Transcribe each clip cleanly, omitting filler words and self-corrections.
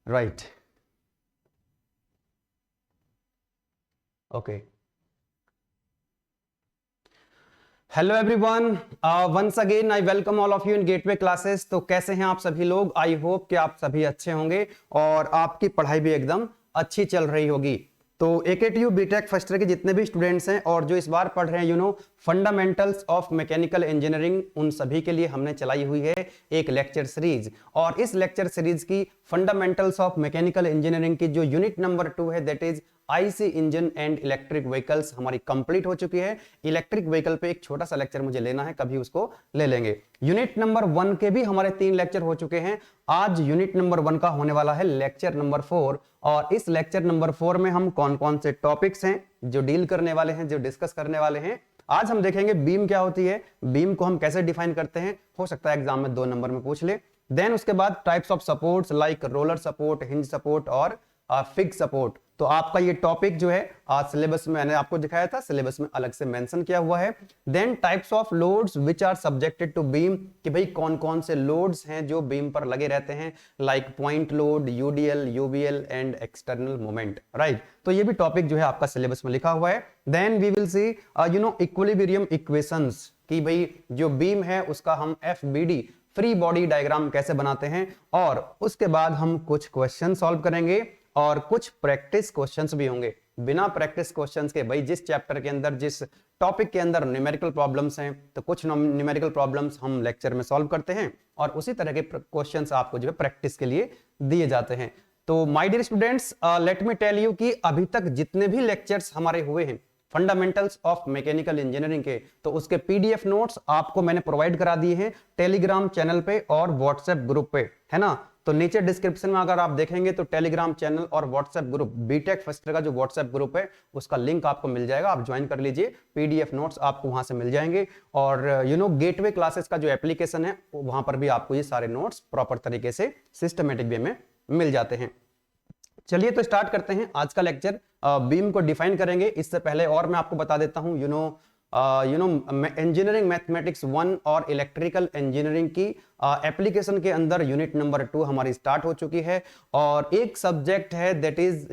Right, okay. Hello everyone, once again I welcome all of you in Gateway Classes. तो कैसे हैं आप सभी लोग? आई होप कि आप सभी अच्छे होंगे और आपकी पढ़ाई भी एकदम अच्छी चल रही होगी। तो AKTU बीटेक फर्स्ट ईयर के जितने भी स्टूडेंट्स हैं और जो इस बार पढ़ रहे हैं फंडामेंटल्स ऑफ मैकेनिकल इंजीनियरिंग, उन सभी के लिए हमने चलाई हुई है एक लेक्चर सीरीज। और इस लेक्चर सीरीज की फंडामेंटल्स ऑफ मैकेनिकल इंजीनियरिंग की जो यूनिट नंबर 2 है, that is IC engine and electric vehicles, हमारी कंप्लीट हो चुकी है। इलेक्ट्रिक व्हीकल पे एक छोटा सा लेक्चर मुझे लेना है, कभी उसको ले लेंगे। यूनिट नंबर 1 के भी हमारे 3 लेक्चर हो चुके हैं। आज यूनिट नंबर 1 का होने वाला है लेक्चर नंबर 4। और इस लेक्चर नंबर 4 में हम कौन कौन से टॉपिक्स हैं जो डील करने वाले हैं, जो डिस्कस करने वाले हैं। आज हम देखेंगे बीम क्या होती है, बीम को हम कैसे डिफाइन करते हैं, हो सकता है एग्जाम में 2 नंबर में पूछ ले। देन उसके बाद types of supports like roller support, hinge support और फिक्स सपोर्ट। तो आपका ये टॉपिक जो है आज सिलेबस में मैंने आपको दिखाया था, सिलेबस में अलग से मेंशन किया हुआ है। Then types of loads which are subjected to beam, कि भाई कौन कौन से लोड्स हैं जो बीम पर लगे रहते हैं, like point load, UDL, UBL and external moment, right. तो ये भी टॉपिक जो है आपका सिलेबस में लिखा हुआ है। Then we will see equilibrium equations, कि भाई जो बीम है उसका हम FBD, फ्री बॉडी डायग्राम कैसे बनाते हैं। और उसके बाद हम कुछ क्वेश्चन सॉल्व करेंगे और कुछ प्रैक्टिस क्वेश्चंस भी होंगे। बिना प्रैक्टिस क्वेश्चंस के, भाई जिस चैप्टर के अंदर, जिस टॉपिक के अंदर न्यूमेरिकल प्रॉब्लम्स हैं, तो कुछ न्यूमेरिकल प्रॉब्लम्स हम लेक्चर में सॉल्व करते हैं और उसी तरह के क्वेश्चंस आपको जो है प्रैक्टिस के लिए दिए जाते हैं। तो my dear students, let me tell you कि अभी तक जितने भी लेक्चर्स हमारे हुए हैं फंडामेंटल्स ऑफ मैकेनिकल इंजीनियरिंग के, तो उसके PDF नोट्स आपको मैंने प्रोवाइड करा दिए हैं टेलीग्राम चैनल पे और व्हाट्सएप ग्रुप पे, है ना। तो नीचे डिस्क्रिप्शन में अगर आप देखेंगे तो टेलीग्राम चैनल और WhatsApp group, BTech first year का जो व्हाट्सएप ग्रुप है उसका लिंक आपको मिल जाएगा, आप ज्वाइन कर लीजिए। PDF नोट्स आपको वहां से मिल जाएंगे। और गेटवे क्लासेस का जो एप्लीकेशन है वहां पर भी आपको ये सारे नोट्स प्रॉपर तरीके से सिस्टमेटिक वे में मिल जाते हैं। चलिए तो स्टार्ट करते हैं आज का लेक्चर। बीम को डिफाइन करेंगे। इससे पहले और मैं आपको बता देता हूं, इंजीनियरिंग मैथमेटिक्स 1 और इलेक्ट्रिकल इंजीनियरिंग की एप्लीकेशन के अंदर यूनिट नंबर 2 हमारी स्टार्ट हो चुकी है। और एक सब्जेक्ट है that is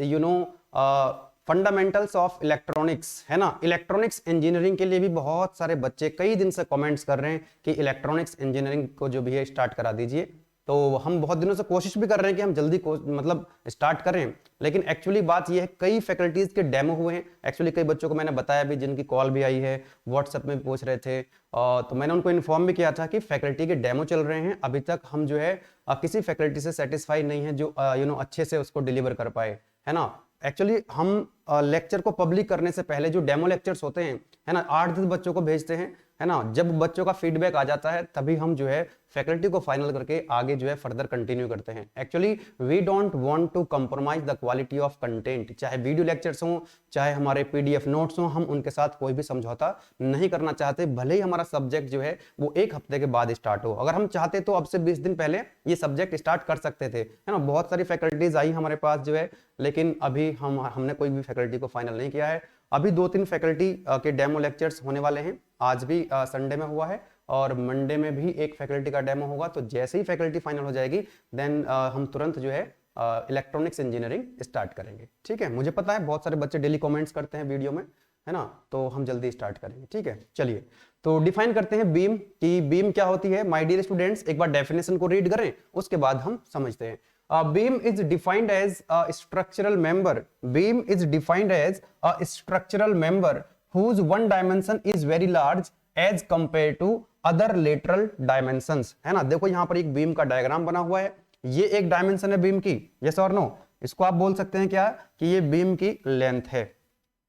fundamentals of electronics, है ना। इलेक्ट्रॉनिक्स इंजीनियरिंग के लिए भी बहुत सारे बच्चे कई दिन से कमेंट्स कर रहे हैं कि इलेक्ट्रॉनिक्स इंजीनियरिंग को जो भी है स्टार्ट करा दीजिए। तो हम बहुत दिनों से कोशिश भी कर रहे हैं कि हम जल्दी मतलब स्टार्ट करें, लेकिन एक्चुअली बात यह है कई फैकल्टीज के डेमो हुए हैं। एक्चुअली कई बच्चों को मैंने बताया भी, जिनकी कॉल भी आई है, व्हाट्सएप में भी पूछ रहे थे। तो मैंने उनको इन्फॉर्म भी किया था कि फैकल्टी के डेमो चल रहे हैं। अभी तक हम जो है किसी फैकल्टी से सेटिस्फाई नहीं है जो अच्छे से उसको डिलीवर कर पाए, है ना। एक्चुअली हम लेक्चर को पब्लिक करने से पहले जो डेमो लेक्चर्स होते हैं, है ना, 8-10 बच्चों को भेजते हैं, है ना। जब बच्चों का फीडबैक आ जाता है तभी हम जो है फैकल्टी को फाइनल करके आगे जो है फर्दर कंटिन्यू करते हैं। Actually we don't want to compromise the quality of content, चाहे वीडियो लेक्चर्स हों, चाहे हमारे PDF नोट्स हों, हम उनके साथ कोई भी समझौता नहीं करना चाहते। भले ही हमारा सब्जेक्ट जो है वो 1 हफ्ते के बाद स्टार्ट हो। अगर हम चाहते तो अब से 20 दिन पहले ये सब्जेक्ट स्टार्ट कर सकते थे, है ना। बहुत सारी फैकल्टीज आई हमारे पास जो है, लेकिन अभी हमने कोई भी फैकल्टी को फाइनल नहीं किया है। अभी 2-3 फैकल्टी के डेमो लेक्चर्स होने वाले हैं। आज भी संडे में हुआ है और मंडे में भी एक फैकल्टी का डेमो होगा। तो जैसे ही फैकल्टी फाइनल हो जाएगी देन हम तुरंत जो है इलेक्ट्रॉनिक्स इंजीनियरिंग स्टार्ट करेंगे, ठीक है। मुझे पता है बहुत सारे बच्चे डेली कमेंट्स करते हैं वीडियो में, है ना, तो हम जल्दी स्टार्ट करेंगे, ठीक है। चलिए तो डिफाइन करते हैं बीम, कि बीम क्या होती है। माय डियर स्टूडेंट्स, एक बार डेफिनेशन को रीड करें, उसके बाद हम समझते हैं। Beam is defined as a structural member. Beam is defined as a structural member whose one dimension is very large as compared to other lateral dimensions. है ना। देखो यहाँ पर एक बीम का डायग्राम बना हुआ है, ये एक डायमेंशन है बीम की, यस और नो। इसको आप बोल सकते हैं क्या, कि ये बीम की लेंथ है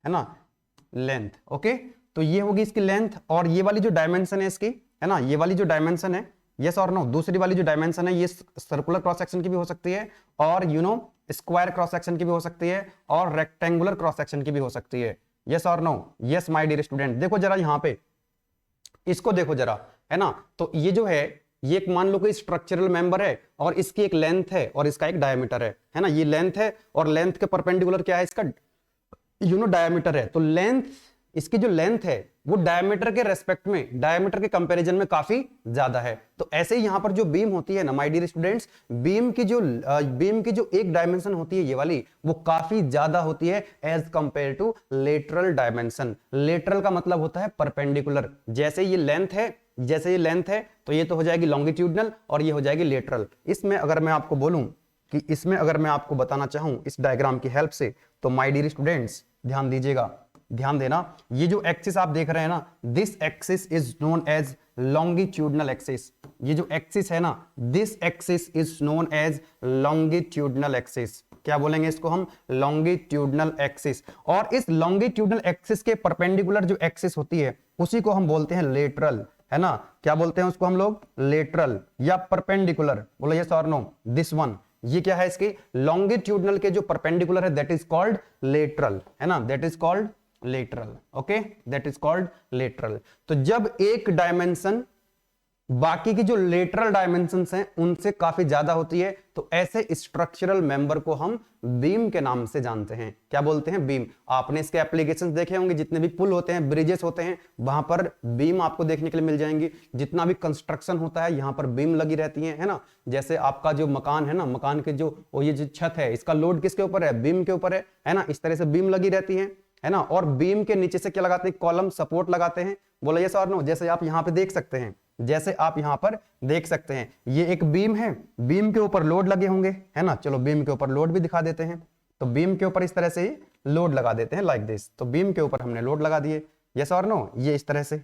ना, लेंथ, ओके। तो ये होगी इसकी लेंथ, और ये वाली जो डायमेंशन है इसकी, है ना, ये वाली जो डायमेंशन है, यस और नो। दूसरी वाली जो डायमेंशन है ये सर्कुलर क्रॉस सेक्शन की भी हो सकती है, और स्क्वायर क्रॉस सेक्शन की भी हो सकती है, और रेक्टेंगुलर क्रॉस सेक्शन की भी हो सकती है, यस और no. Yes my dear student, देखो जरा यहाँ पे इसको देखो जरा, है ना। तो ये जो है ये एक मान लो कोई स्ट्रक्चरल मेंबर है और इसकी एक लेंथ है और इसका एक डायमीटर है ना। ये लेंथ है और लेंथ के परपेंडिकुलर क्या है, इसका डायमीटर है। तो लेंथ, इसकी जो लेंथ है वो डायमीटर के रेस्पेक्ट में, डायमीटर के कंपैरिजन में काफी ज्यादा है। तो ऐसे ही यहां पर जो बीम होती है ना माय डियर स्टूडेंट्स, बीम की जो एक डायमेंशन होती है ये वाली, वो काफी ज्यादा होती है as compare to lateral dimension. Lateral का मतलब होता है परपेंडिकुलर। जैसे ये लेंथ है तो ये तो हो जाएगी लॉन्गिट्यूडनल और ये हो जाएगी लेटरल। इसमें अगर मैं आपको बोलूं कि इसमें अगर मैं आपको बताना चाहूं इस डायग्राम की हेल्प से, तो माय डियर स्टूडेंट्स ध्यान दीजिएगा, ध्यान देना, ये जो एक्सिस आप देख रहे हैं ना, this axis is known as longitudinal axis. ये जो एक्सिस है ना, this axis is known as longitudinal axis. क्या बोलेंगे इसको हम? Longitudinal axis. और इस लॉन्गिट्यूडनल एक्सिस के परपेंडिकुलर जो एक्सिस होती है उसी को हम बोलते हैं लेटरल, है ना। क्या बोलते हैं उसको हम लोग? लेटरल या परपेंडिकुलर। बोलो यस और नो? दिस वन, ये क्या है इसकी? लॉन्गिट्यूडनल के जो परपेंडिकुलर है दैट इज कॉल्ड लेटरल, है ना, that is called lateral. Okay, that is called lateral. तो जब एक डायमेंशन बाकी की जो लेटरल डायमेंशंस हैं उनसे काफी ज्यादा होती है, तो ऐसे स्ट्रक्चरल मेंबर को हम बीम के नाम से जानते हैं। क्या बोलते हैं? बीम। आपने इसके एप्लीकेशंस देखे होंगे, जितने भी पुल होते हैं, ब्रिजेस होते हैं, वहां पर बीम आपको देखने के लिए मिल जाएंगी। जितना भी कंस्ट्रक्शन होता है यहां पर बीम लगी रहती है ना। जैसे आपका जो मकान है ना, मकान के ये जो छत है, इसका लोड किसके ऊपर है? बीम के ऊपर है ना। इस तरह से बीम लगी रहती है ना। और बीम के नीचे से क्या लगाते हैं? कॉलम सपोर्ट लगाते हैं। बोला यस और नो? जैसे आप यहाँ पे देख सकते हैं, जैसे आप यहां पर देख सकते हैं, ये एक बीम है, बीम के ऊपर लोड लगे होंगे, है ना। चलो बीम के ऊपर लोड भी दिखा देते हैं। तो बीम के ऊपर इस तरह से ही लोड लगा देते हैं, लाइक दिस। तो बीम के ऊपर हमने लोड लगा दिए, यस और नो? ये इस तरह से,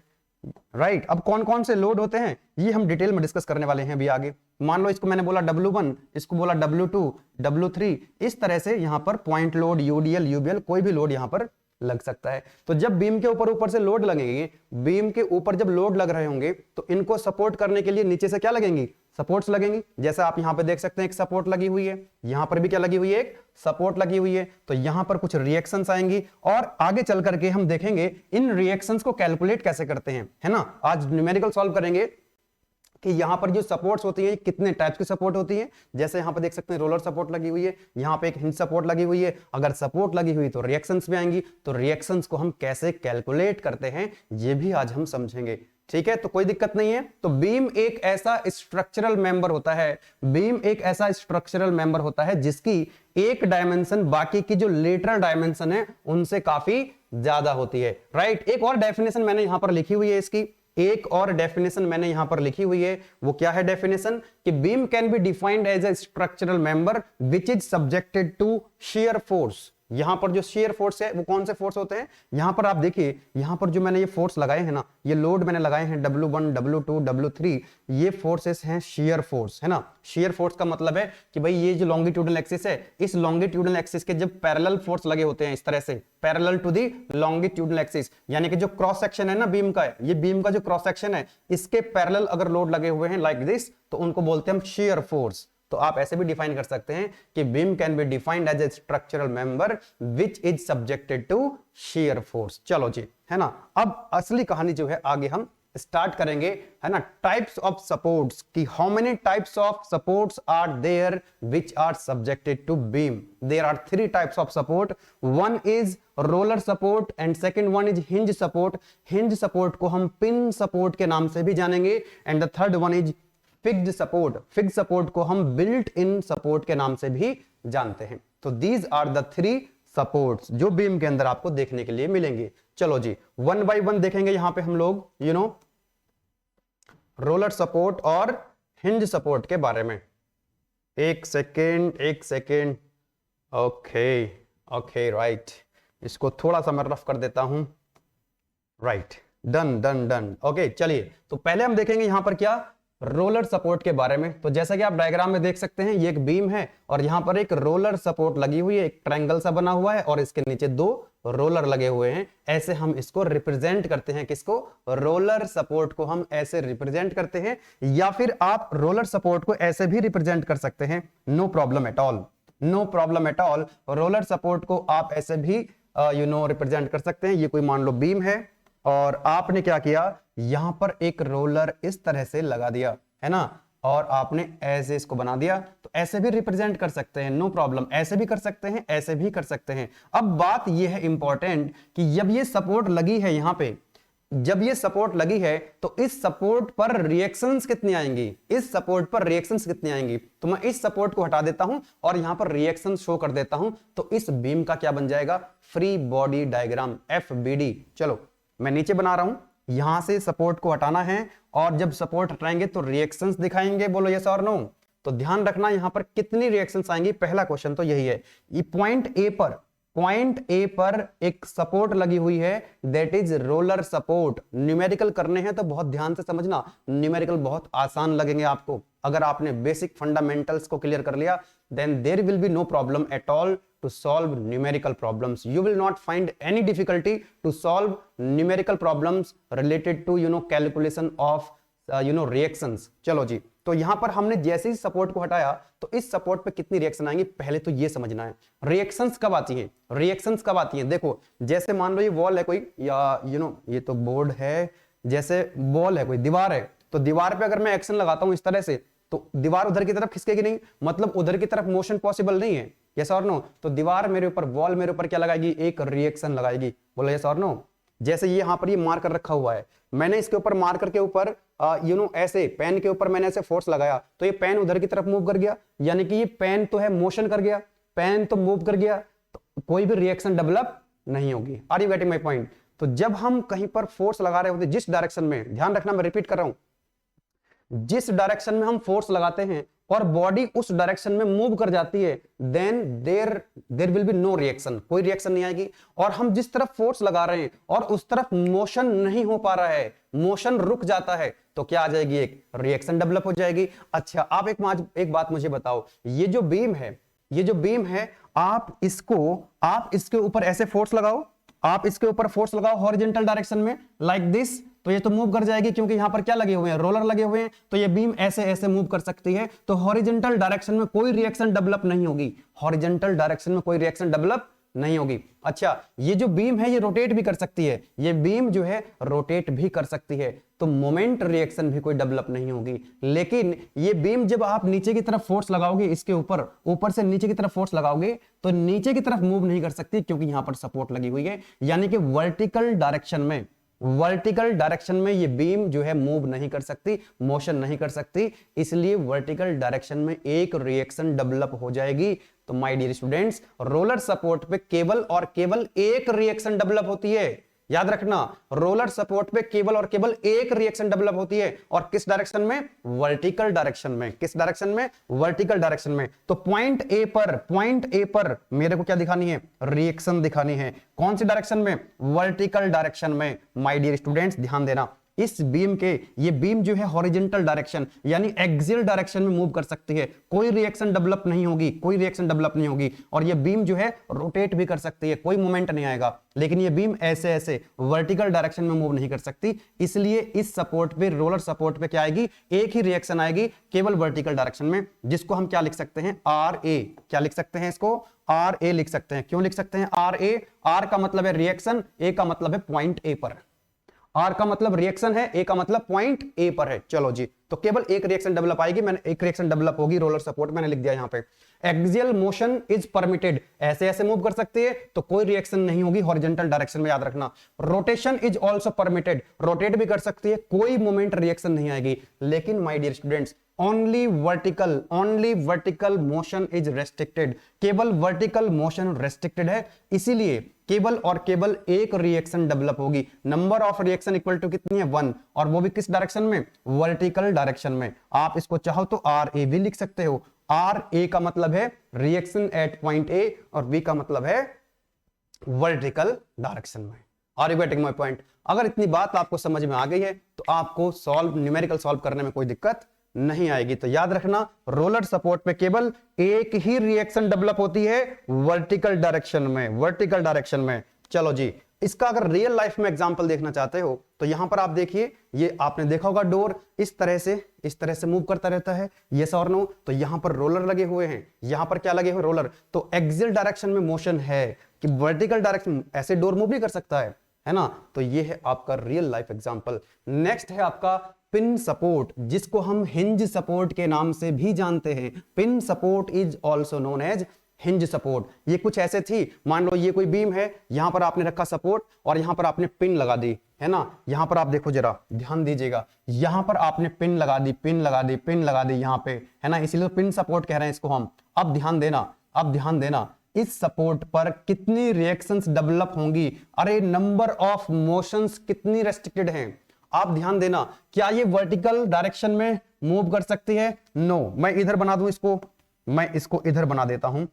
राइट। अब कौन कौन से लोड होते हैं ये हम डिटेल में डिस्कस करने वाले हैं अभी आगे। मान लो इसको मैंने बोला W1, इसको बोला W2, W3, इस तरह से यहां पर पॉइंट लोड, यूडीएल, यूबीएल, कोई भी लोड यहां पर लग सकता है। तो जब बीम के ऊपर से लोड लगेंगे, बीम के ऊपर जब लोड लग रहे होंगे तो इनको सपोर्ट करने के लिए नीचे से क्या लगेंगी? सपोर्ट्स लगेंगी। जैसा आप यहां पे देख सकते हैं एक सपोर्ट लगी हुई है, यहां पर भी क्या लगी हुई है? एक सपोर्ट लगी हुई है। तो यहां पर कुछ रिएक्शंस आएंगी और आगे चल करके हम देखेंगे इन रिएक्शंस को कैलकुलेट कैसे करते हैं, है ना। आज न्यूमेरिकल सॉल्व करेंगे कि यहां पर जो सपोर्ट्स होती हैं कितने टाइप्स की सपोर्ट होती है। जैसे यहां पर देख सकते हैं रोलर सपोर्ट लगी हुई है, यहां पे एक हिंज सपोर्ट लगी हुई है। अगर सपोर्ट लगी हुई तो रिएक्शंस भी आएंगी। तो रिएक्शंस को हम कैसे कैलकुलेट करते हैं ये भी आज हम समझेंगे, ठीक है। तो कोई दिक्कत नहीं है। तो बीम एक ऐसा स्ट्रक्चरल मेंबर होता है, बीम एक ऐसा स्ट्रक्चरल मेंबर होता है जिसकी एक डायमेंशन बाकी की जो लेटरल डायमेंशन है उनसे काफी ज्यादा होती है, राइट। एक और डेफिनेशन मैंने यहां पर लिखी हुई है, इसकी एक और डेफिनेशन मैंने यहां पर लिखी हुई है। वो क्या है डेफिनेशन? कि beam can be defined as a structural member which is subjected to shear force. यहां पर जो शियर फोर्स है वो कौन से फोर्स होते हैं? यहां पर आप देखिए, यहां पर जो मैंने ये फोर्स लगाए हैं ना, ये लोड मैंने लगाए हैं W1, W2, W3, ये फोर्सेस हैं शियर फोर्स, है ना। शियर फोर्स का मतलब है कि भाई ये जो लॉन्गिट्यूडनल एक्सिस है, इस लॉन्गिट्यूडनल एक्सिस के जब पैरेलल फोर्स लगे होते हैं इस तरह से, parallel to the longitudinal axis, यानी कि जो क्रॉस सेक्शन है ना बीम का, ये बीम का जो क्रॉस सेक्शन है इसके पैरेलल अगर लोड लगे हुए हैं लाइक दिस, तो उनको बोलते हैं हम शियर फोर्स। तो आप ऐसे भी डिफाइन कर सकते हैं कि beam can be defined as a structural member which is subjected to shear force. चलो जी, है ना। अब असली कहानी जो है आगे हम स्टार्ट करेंगे, है ना। टाइप्स ऑफ सपोर्ट्स, कि how many types of supports are there which are subjected to beam. There are 3 types of support. One is roller support and second one is hinge support. Hinge support को हम pin support के नाम से भी जानेंगे। And the third one is fixed support. Fixed support को हम built in support के नाम से भी जानते हैं। तो दीज आर द 3 सपोर्ट्स जो बीम के अंदर आपको देखने के लिए मिलेंगे। चलो जी, वन बाय वन देखेंगे यहां पे हम लोग, रोलर सपोर्ट और हिंज सपोर्ट के बारे में। एक सेकेंड। Okay, right. इसको थोड़ा सा मैं रफ कर देता हूं, राइट। डन। ओके, चलिए। तो पहले हम देखेंगे यहां पर क्या, रोलर सपोर्ट के बारे में। तो जैसा कि आप डायग्राम में देख सकते हैं, ये एक बीम है और यहां पर एक रोलर सपोर्ट लगी हुई है, एक ट्रायंगल सा बना हुआ है और इसके नीचे 2 रोलर लगे हुए हैं। ऐसे हम इसको रिप्रेजेंट करते हैं। किसको? रोलर सपोर्ट को हम ऐसे रिप्रेजेंट करते हैं, या फिर आप रोलर सपोर्ट को ऐसे भी रिप्रेजेंट कर सकते हैं। No problem at all. Roller support को आप ऐसे भी रिप्रेजेंट कर सकते हैं। ये कोई मान लो बीम है और आपने क्या किया, यहां पर एक रोलर इस तरह से लगा दिया, है ना, और आपने ऐसे इसको बना दिया। तो ऐसे भी रिप्रेजेंट कर सकते हैं, नो प्रॉब्लम। ऐसे भी कर सकते हैं, ऐसे भी कर सकते हैं। अब बात यह है इंपॉर्टेंट कि जब ये सपोर्ट लगी है यहां पे, जब ये सपोर्ट लगी है तो इस सपोर्ट पर रिएक्शंस कितनी आएंगी, इस सपोर्ट पर रिएक्शंस कितनी आएंगी। तो मैं इस सपोर्ट को हटा देता हूं और यहां पर रिएक्शन शो कर देता हूं, तो इस बीम का क्या बन जाएगा, फ्री बॉडी डायग्राम, FBD। चलो मैं नीचे बना रहा हूं, यहां से सपोर्ट को हटाना है और जब सपोर्ट हटाएंगे तो रिएक्शंस दिखाएंगे, बोलो यस और नो। तो ध्यान रखना यहां पर कितनी रिएक्शंस आएंगी, पहला क्वेश्चन तो यही है। ये पॉइंट ए पर एक सपोर्ट लगी हुई है, that is roller support. Numerical करने हैं तो बहुत ध्यान से समझना, न्यूमेरिकल बहुत आसान लगेंगे आपको। अगर आपने बेसिक फंडामेंटल्स को क्लियर कर लिया, then there will be no problem at all to solve numerical problems. You will not find any difficulty to solve numerical problems related to calculation of reactions. चलो जी, तो यहां पर हमने जैसे ही सपोर्ट को हटाया तो इस सपोर्ट पे कितनी रिएक्शन आएंगी, पहले तो ये समझना है। रिएक्शंस कब आती हैं, रिएक्शंस कब आती हैं, देखो जैसे मान लो ये वॉल है कोई, या ये तो बोर्ड है, जैसे वॉल है कोई, दीवार है, तो दीवार पे अगर मैं एक्शन लगाता हूं इस तरह से, तो दीवार उधर की तरफ खिसकेगी नहीं, मतलब उधर की तरफ मोशन पॉसिबल नहीं है, यस और नो। तो दीवार मेरे ऊपर, वॉल मेरे ऊपर क्या लगाएगी, एक रिएक्शन लगाएगी, बोलो यस और नो। जैसे ये यहां पर ये मार्कर रखा हुआ है, मैंने इसके ऊपर मार्कर के ऊपर ऐसे पेन के ऊपर मैंने ऐसे फोर्स लगाया, तो ये पेन उधर की तरफ मूव कर गया, यानी कि ये पेन तो है मोशन कर गया, पेन तो मूव कर गया, तो कोई भी रिएक्शन डेवलप नहीं होगी। Are you getting my point. तो जब हम कहीं पर फोर्स लगा रहे होते, जिस डायरेक्शन में, ध्यान रखना मैं रिपीट कर रहा हूं, जिस डायरेक्शन में हम फोर्स लगाते हैं और बॉडी उस डायरेक्शन में मूव कर जाती है, then there will be no reaction, कोई रिएक्शन नहीं आएगी। और हम जिस तरफ फोर्स लगा रहे हैं और उस तरफ मोशन नहीं हो पा रहा है, मोशन रुक जाता है, तो क्या आ जाएगी, एक रिएक्शन डेवलप हो जाएगी। अच्छा आप एक बात मुझे बताओ, ये जो बीम है, आप इसके ऊपर ऐसे फोर्स लगाओ, आप इसके ऊपर फोर्स लगाओ हॉरिजॉन्टल डायरेक्शन में लाइक दिस, तो ये तो मूव कर जाएगी, क्योंकि यहां पर क्या लगे हुए हैं, रोलर लगे हुए हैं, तो ये बीम ऐसे ऐसे मूव कर सकती है। तो हॉरिजॉन्टल डायरेक्शन में कोई रिएक्शन डेवलप नहीं होगी, हॉरिजॉन्टल डायरेक्शन में कोई रिएक्शन डेवलप नहीं होगी। अच्छा ये जो बीम है ये रोटेट भी कर सकती है, ये बीम जो है रोटेट भी कर सकती है, तो मोमेंट रिएक्शन भी कोई डेवलप नहीं होगी। लेकिन ये बीम जब आप नीचे की तरफ फोर्स लगाओगे, इसके ऊपर से नीचे की तरफ फोर्स लगाओगे, तो नीचे की तरफ मूव नहीं कर सकती, क्योंकि यहां पर सपोर्ट लगी हुई है, यानी कि वर्टिकल डायरेक्शन में ये बीम जो है मूव नहीं कर सकती, मोशन नहीं कर सकती, इसलिए वर्टिकल डायरेक्शन में एक रिएक्शन डेवलप हो जाएगी। तो my dear students, roller support पे केवल और केवल एक रिएक्शन डेवलप होती है, याद रखना, रोलर सपोर्ट पे केवल और केवल एक रिएक्शन डेवलप होती है, और किस डायरेक्शन में, वर्टिकल डायरेक्शन में। किस डायरेक्शन में, वर्टिकल डायरेक्शन में। तो पॉइंट ए पर मेरे को क्या दिखानी है, रिएक्शन दिखानी है, कौन सी डायरेक्शन में, वर्टिकल डायरेक्शन में। माय डियर स्टूडेंट्स ध्यान देना, इस बीम के, ये बीम जो है हॉरिजॉन्टल डायरेक्शन यानी एक्सियल डायरेक्शन में मूव कर सकती है, कोई रिएक्शन डेवलप नहीं होगी, और ये बीम जो है रोटेट भी कर सकती है, कोई मोमेंट नहीं आएगा। लेकिन ये बीम ऐसे ऐसे वर्टिकल डायरेक्शन में मूव नहीं कर सकती, इसलिए इस सपोर्ट पे, रोलर सपोर्ट पे क्या आएगी, एक ही रिएक्शन आएगी केवल वर्टिकल डायरेक्शन में, जिसको हम क्या लिख सकते हैं, RA। क्या लिख सकते हैं इसको, RA लिख सकते हैं। क्यों लिख सकते हैं RA? R का मतलब है रिएक्शन, A का मतलब है पॉइंट A पर। R का मतलब रिएक्शन है, A का मतलब पॉइंट A पर है। चलो जी, तो केवल एक रिएक्शन डेवलप आएगी, मैंने एक रिएक्शन डेवलप होगी रोलर सपोर्ट, मैंने लिख दिया यहां पे। एक्सियल मोशन इज परमिटेड, ऐसे ऐसे मूव कर सकती है, तो कोई रिएक्शन नहीं होगी हॉरिजॉन्टल डायरेक्शन में, याद रखना। Rotation is also permitted, rotate भी कर सकती है, कोई मोमेंट रिएक्शन नहीं आएगी। लेकिन my dear students, only vertical motion is restricted, केवल वर्टिकल मोशन रेस्ट्रिक्टेड है, इसीलिए केवल और केवल एक रिएक्शन डेवलप होगी। Number of reaction equal to कितनी है, 1, और वो भी किस डायरेक्शन में, वर्टिकल डायरेक्शन में। आप इसको चाहो तो RA भी लिख सकते हो। RA का मतलब है रिएक्शन एट पॉइंट A और V का मतलब है वर्टिकल डायरेक्शन में। Are you getting my point? अगर इतनी बात आपको समझ में आ गई है तो आपको न्यूमेरिकल सॉल्व करने में कोई दिक्कत नहीं आएगी। तो याद रखना, रोलर सपोर्ट पे केवल एक ही रिएक्शन डेवलप होती है वर्टिकल डायरेक्शन में। चलो जी, इसका अगर रियल लाइफ में एग्जांपल देखना चाहते हो तो यहां पर आप देखिए, ये आपने देखा होगा डोर इस तरह से मूव करता रहता है, यस और नो। तो यहां पर रोलर लगे हुए हैं, यहां पर क्या लगे हुए, रोलर। तो एक्सियल डायरेक्शन में मोशन है कि वर्टिकल डायरेक्शन ऐसे डोर मूव नहीं कर सकता है ना। तो ये है आपका रियल लाइफ एग्जांपल। नेक्स्ट है आपका पिन सपोर्ट, जिसको हम हिंज सपोर्ट के नाम से भी जानते हैं। Pin support is also known as hinge support. ये कुछ ऐसे थी, मान लो ये कोई बीम है, यहां पर आपने रखा सपोर्ट और यहां पर आपने पिन लगा दी, है ना। यहां पर आप देखो जरा ध्यान दीजिएगा, यहां पर आपने पिन लगा दी, पिन लगा दी, पिन लगा दी यहां पे, है ना, इसीलिए तो पिन सपोर्ट कह रहे हैं इसको हम। अब ध्यान देना, अब ध्यान देना, इस सपोर्ट पर कितनी रिएक्शंस डेवलप होंगी, अरे नंबर ऑफ मोशंस कितनी रेस्ट्रिक्टेड हैं। आप ध्यान देना, क्या ये वर्टिकल डायरेक्शन में मूव कर सकती है? नो। मैं इधर बना दूं इसको, मैं इसको इधर बना देता हूं,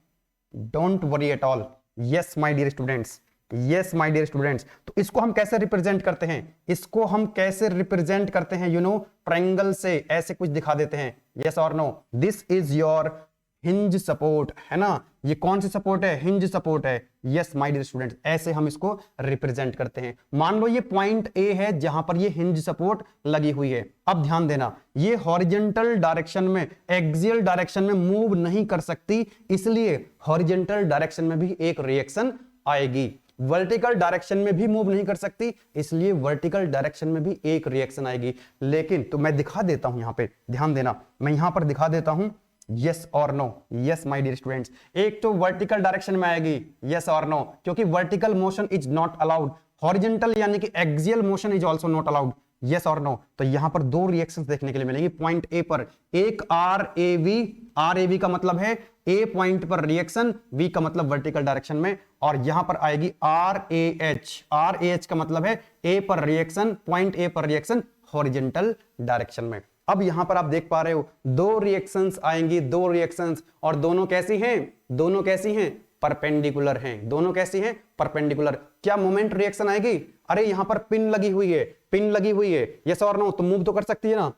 don't worry at all. Yes my dear students, yes my dear students. तो इसको हम कैसे रिप्रेजेंट करते हैं, इसको हम कैसे रिप्रेजेंट करते हैं, यू नो, ट्रायंगल से ऐसे कुछ दिखा देते हैं। यस और no, this is your hinge support, है ना। ये कौन सी सपोर्ट है? हिंज सपोर्ट है। यस माय डियर स्टूडेंट्स, ऐसे हम इसको रिप्रेजेंट करते हैं। मान लो ये पॉइंट ए है जहां पर ये हिंज सपोर्ट लगी हुई है। अब ध्यान देना, ये हॉरिजॉन्टल डायरेक्शन में, एक्सियल डायरेक्शन में मूव नहीं कर सकती, इसलिए हॉरिजॉन्टल डायरेक्शन में भी एक रिएक्शन आएगी। वर्टिकल डायरेक्शन में भी मूव नहीं कर सकती, इसलिए वर्टिकल डायरेक्शन में भी एक रिएक्शन आएगी। लेकिन तो मैं दिखा देता हूं, यहां पे ध्यान देना, मैं यहां पर दिखा देता हूं, यस और no. Yes my dear students, एक तो वर्टिकल डायरेक्शन में आएगी, यस और नो, क्योंकि vertical motion is not allowed, horizontal यानी कि axial motion is also not allowed, yes और नो। तो यहां पर दो रिएक्शंस देखने के लिए मिलेंगी पॉइंट ए पर, एक R A V, R A V का मतलब है ए पॉइंट पर रिएक्शन, वी का मतलब वर्टिकल डायरेक्शन में, और यहां पर आएगी R A H, R A H का मतलब है ए पर रिएक्शन, पॉइंट ए पर रिएक्शन हॉरिजॉन्टल डायरेक्शन में। अब यहां पर आप देख पा रहे हो दो रिएक्शंस आएंगी, दो रिएक्शंस, और दोनों कैसी हैं? दोनों कैसी हैं? परपेंडिकुलर हैं। दोनों कैसी हैं? परपेंडिकुलर। क्या मोमेंट रिएक्शन आएगी? अरे यहां पर पिन लगी हुई है, पिन लगी हुई है, यस और नो, तो मूव तो कर सकती है ना,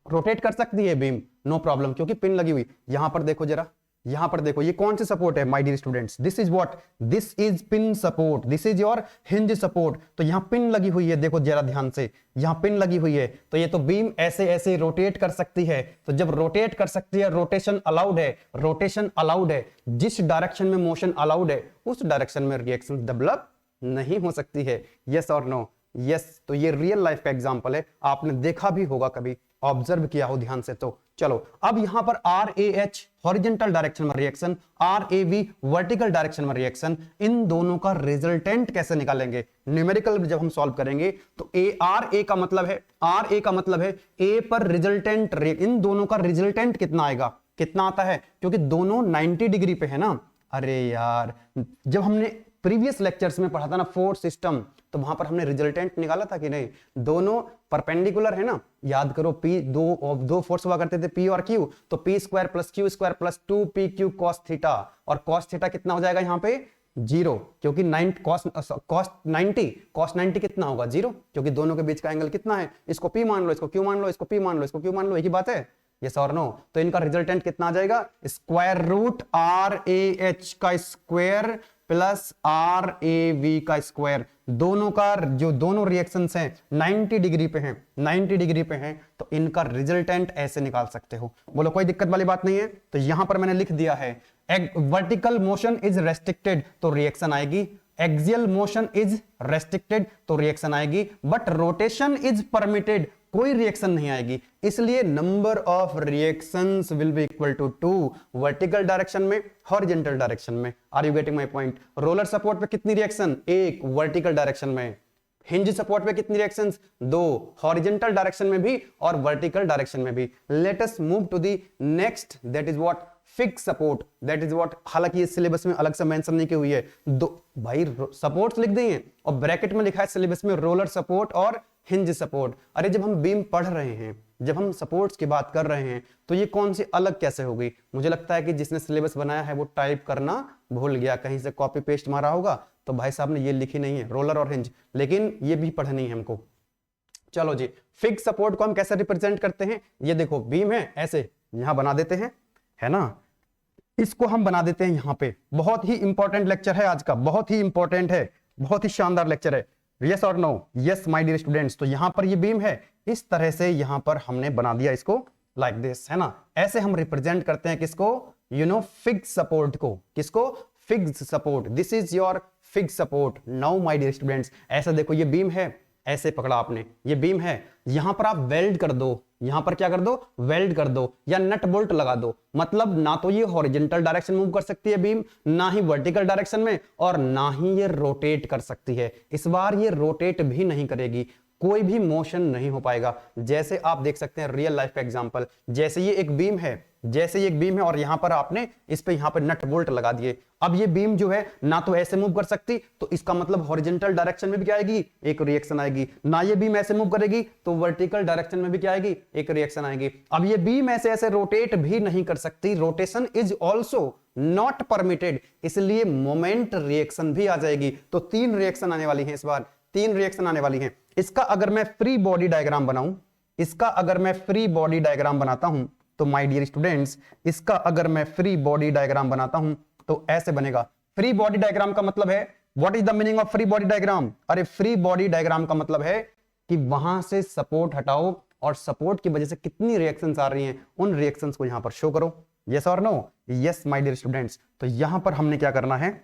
रोटेट कर सकती है बीम, नो प्रॉब्लम, क्योंकि पिन लगी हुई। यहां पर देखो जरा, यहां पर देखो, ये कौन सी सपोर्ट है my dear students? This is what, this is pin support, this is your hinge support. तो यहां पिन लगी हुई है, देखो जरा ध्यान से, यहां पिन लगी हुई है, तो ये तो बीम ऐसे ऐसे रोटेट कर सकती है। तो जब रोटेट कर सकती है, रोटेशन अलाउड है, रोटेशन अलाउड है, जिस डायरेक्शन में मोशन अलाउड है उस डायरेक्शन में रिएक्शन डेवलप नहीं हो सकती है, यस और नो। यस, तो ये रियल लाइफ का एग्जांपल है, आपने देखा भी होगा, कभी ऑब्जर्व किया हो ध्यान से। तो चलो, अब यहां पर R A H horizontal direction में reaction, R A V vertical direction में रिएक्शन, इन दोनों का रिजल्टेंट कैसे निकालेंगे? न्यूमेरिकल जब हम सॉल्व करेंगे तो ए, आर ए का मतलब है, आर ए का मतलब है ए पर रिजल्टेंट, इन दोनों का रिजल्टेंट कितना आएगा? कितना आता है? क्योंकि दोनों 90 डिग्री पे है ना। अरे यार, जब हमने प्रीवियस लेक्चर्स में पढ़ा था ना फोर्स सिस्टम, तो वहां पर हमने रिजल्टेंट निकाला था कि नहीं? दोनों परपेंडिकुलर है ना, याद करो, पी दो फोर्स हुआ करते थे, पी और क्यू, तो P square plus Q square plus 2pq cos theta, और कॉस थीटा कितना हो जाएगा यहाँ पे? 0, क्योंकि cos 90 कितना होगा? 0, क्योंकि दोनों के बीच का एंगल कितना है? इसको p मान लो, इसको q मान लो, इसको p मान लो, इसको q मान लो, एक ही बात है, यस और नो। तो इनका रिजल्टेंट कितना आ जाएगा? Square root R A H का square plus R A V का स्क्वायर। दोनों का जो दोनों रिएक्शंस हैं 90 डिग्री पे हैं, 90 डिग्री पे हैं, तो इनका रिजल्टेंट ऐसे निकाल सकते हो। बोलो कोई दिक्कत वाली बात नहीं है? तो यहां पर मैंने लिख दिया है, वर्टिकल मोशन इज रेस्ट्रिक्टेड तो रिएक्शन आएगी, एक्सियल मोशन इज रेस्ट्रिक्टेड तो रिएक्शन आएगी, बट रोटेशन इज परमिटेड, कोई रिएक्शन नहीं आएगी। इसलिए number of reactions will be equal to 2 vertical direction में, हॉरिजॉन्टल डायरेक्शन में। Are you getting my point? Roller support पे कितनी रिएक्शन? 1 वर्टिकल डायरेक्शन में। हिंज सपोर्ट पे कितनी रिएक्शंस? 2 हॉरिजॉन्टल डायरेक्शन में भी और वर्टिकल डायरेक्शन में भी। Let us move to the next, that is what? Fix support, that is what. हालांकि इस सिलेबस में अलग से मेंशन नहीं की हुई है, दो भाई सपोर्ट्स लिख दिए और ब्रैकेट में लिखा है सिलेबस में रोलर सपोर्ट और हिंज सपोर्ट। अरे जब हम बीम पढ़ रहे हैं, जब हम सपोर्ट्स की बात कर रहे हैं, तो ये कौन सी अलग कैसे हो गई? मुझे लगता है कि जिसने सिलेबस बनाया है वो टाइप करना भूल गया, कहीं से कॉपी पेस्ट मारा होगा, तो भाई साहब ने ये लिखी नहीं है रोलर और हिंज, लेकिन ये भी पढ़नी है हमको। चलो जी, फिक्स सपोर्ट को हम कैसे रिप्रेजेंट करते हैं? ये देखो बीम है, ऐसे यहां बना देते हैं, है ना, इसको हम बना देते हैं यहां पे। बहुत ही इंपॉर्टेंट लेक्चर है आज का, बहुत ही इंपॉर्टेंट है, बहुत ही शानदार लेक्चर है। यस और no? Yes my dear students. तो यहां पर ये बीम है, इस तरह से यहां पर हमने बना दिया इसको लाइक दिस, है ना। ऐसे हम रिप्रेजेंट करते हैं किसको? यू नो, फिक्स सपोर्ट को। किसको? Fix support. This is your fix support. Now my dear students, ऐसा देखो ये बीम है, ऐसे पकड़ा आपने, ये बीम है, यहां पर आप वेल्ड कर दो, यहां पर क्या कर दो, वेल्ड कर दो या नट बोल्ट लगा दो। मतलब ना तो ये हॉरिजॉन्टल डायरेक्शन मूव कर सकती है बीम, ना ही वर्टिकल डायरेक्शन में, और ना ही ये रोटेट कर सकती है। इस बार ये रोटेट भी नहीं करेगी, कोई भी मोशन नहीं हो पाएगा। जैसे आप देख सकते हैं रियल लाइफ का एग्जांपल, जैसे ये एक बीम है, जैसे ये एक बीम है और यहां पर आपने इस पे यहां पर नट बोल्ट लगा दिए। अब ये बीम जो है ना तो ऐसे मूव कर सकती, तो इसका मतलब हॉरिजॉन्टल डायरेक्शन में भी क्या आएगी, एक रिएक्शन आएगी, ना ये बीम ऐसे मूव करेगी तो वर्टिकल डायरेक्शन में भी क्या आएगी, एक रिएक्शन आएगी। अब ये बीम ऐसे ऐसे रोटेट भी नहीं कर सकती, rotation is also not permitted, इसलिए मोमेंट रिएक्शन भी आ जाएगी। तो 3 रिएक्शन आने वाली है इस बार, 3 रिएक्शन आने वाली हैं। इसका अगर मैं फ्री बॉडी डायग्राम बनाऊं, इसका अगर मैं फ्री बॉडी डायग्राम बनाता हूं तो माय डियर स्टूडेंट्स, इसका अगर मैं फ्री बॉडी डायग्राम बनाता हूं तो ऐसे बनेगा। फ्री बॉडी डायग्राम का मतलब है, what is the meaning of free body diagram? अरे फ्री बॉडी डायग्राम का मतलब है कि वहां से सपोर्ट हटाओ और सपोर्ट की वजह से कितनी रिएक्शंस आ रही हैं, उन रिएक्शंस को यहां पर शो करो। यस और no? Yes my dear students. तो यहां पर हमने क्या करना है,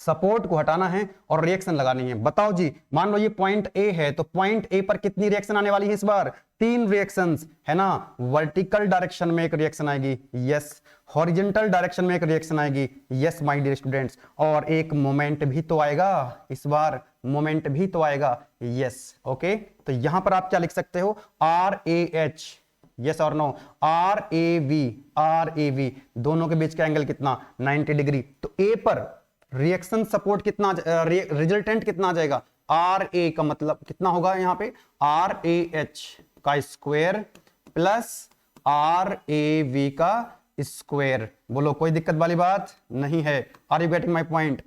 सपोर्ट को हटाना है और रिएक्शन लगानी है। बताओ जी, मान लो ये पॉइंट ए है, तो पॉइंट ए पर कितनी रिएक्शन आने वाली है इस बार? 3 रिएक्शंस है ना। वर्टिकल डायरेक्शन में एक रिएक्शन आएगी, यस। हॉरिजॉन्टल डायरेक्शन में एक रिएक्शन आएगी, यस माय डियर स्टूडेंट्स। और एक मोमेंट भी तो आएगा इस बार, मोमेंट भी तो आएगा, यस। ओके, तो यहां पर आप क्या लिख सकते हो, आर ए एच, यस और नो, आर ए वी, दोनों के बीच का एंगल कितना, 90 डिग्री। तो ए पर रिएक्शन सपोर्ट कितना, रिजल्टेंट कितना आ जाएगा, आर ए का मतलब कितना होगा यहाँ पे, आर ए एच का square plus R A V का स्क्वायर। बोलो कोई दिक्कत वाली बात नहीं है? Are you getting my point?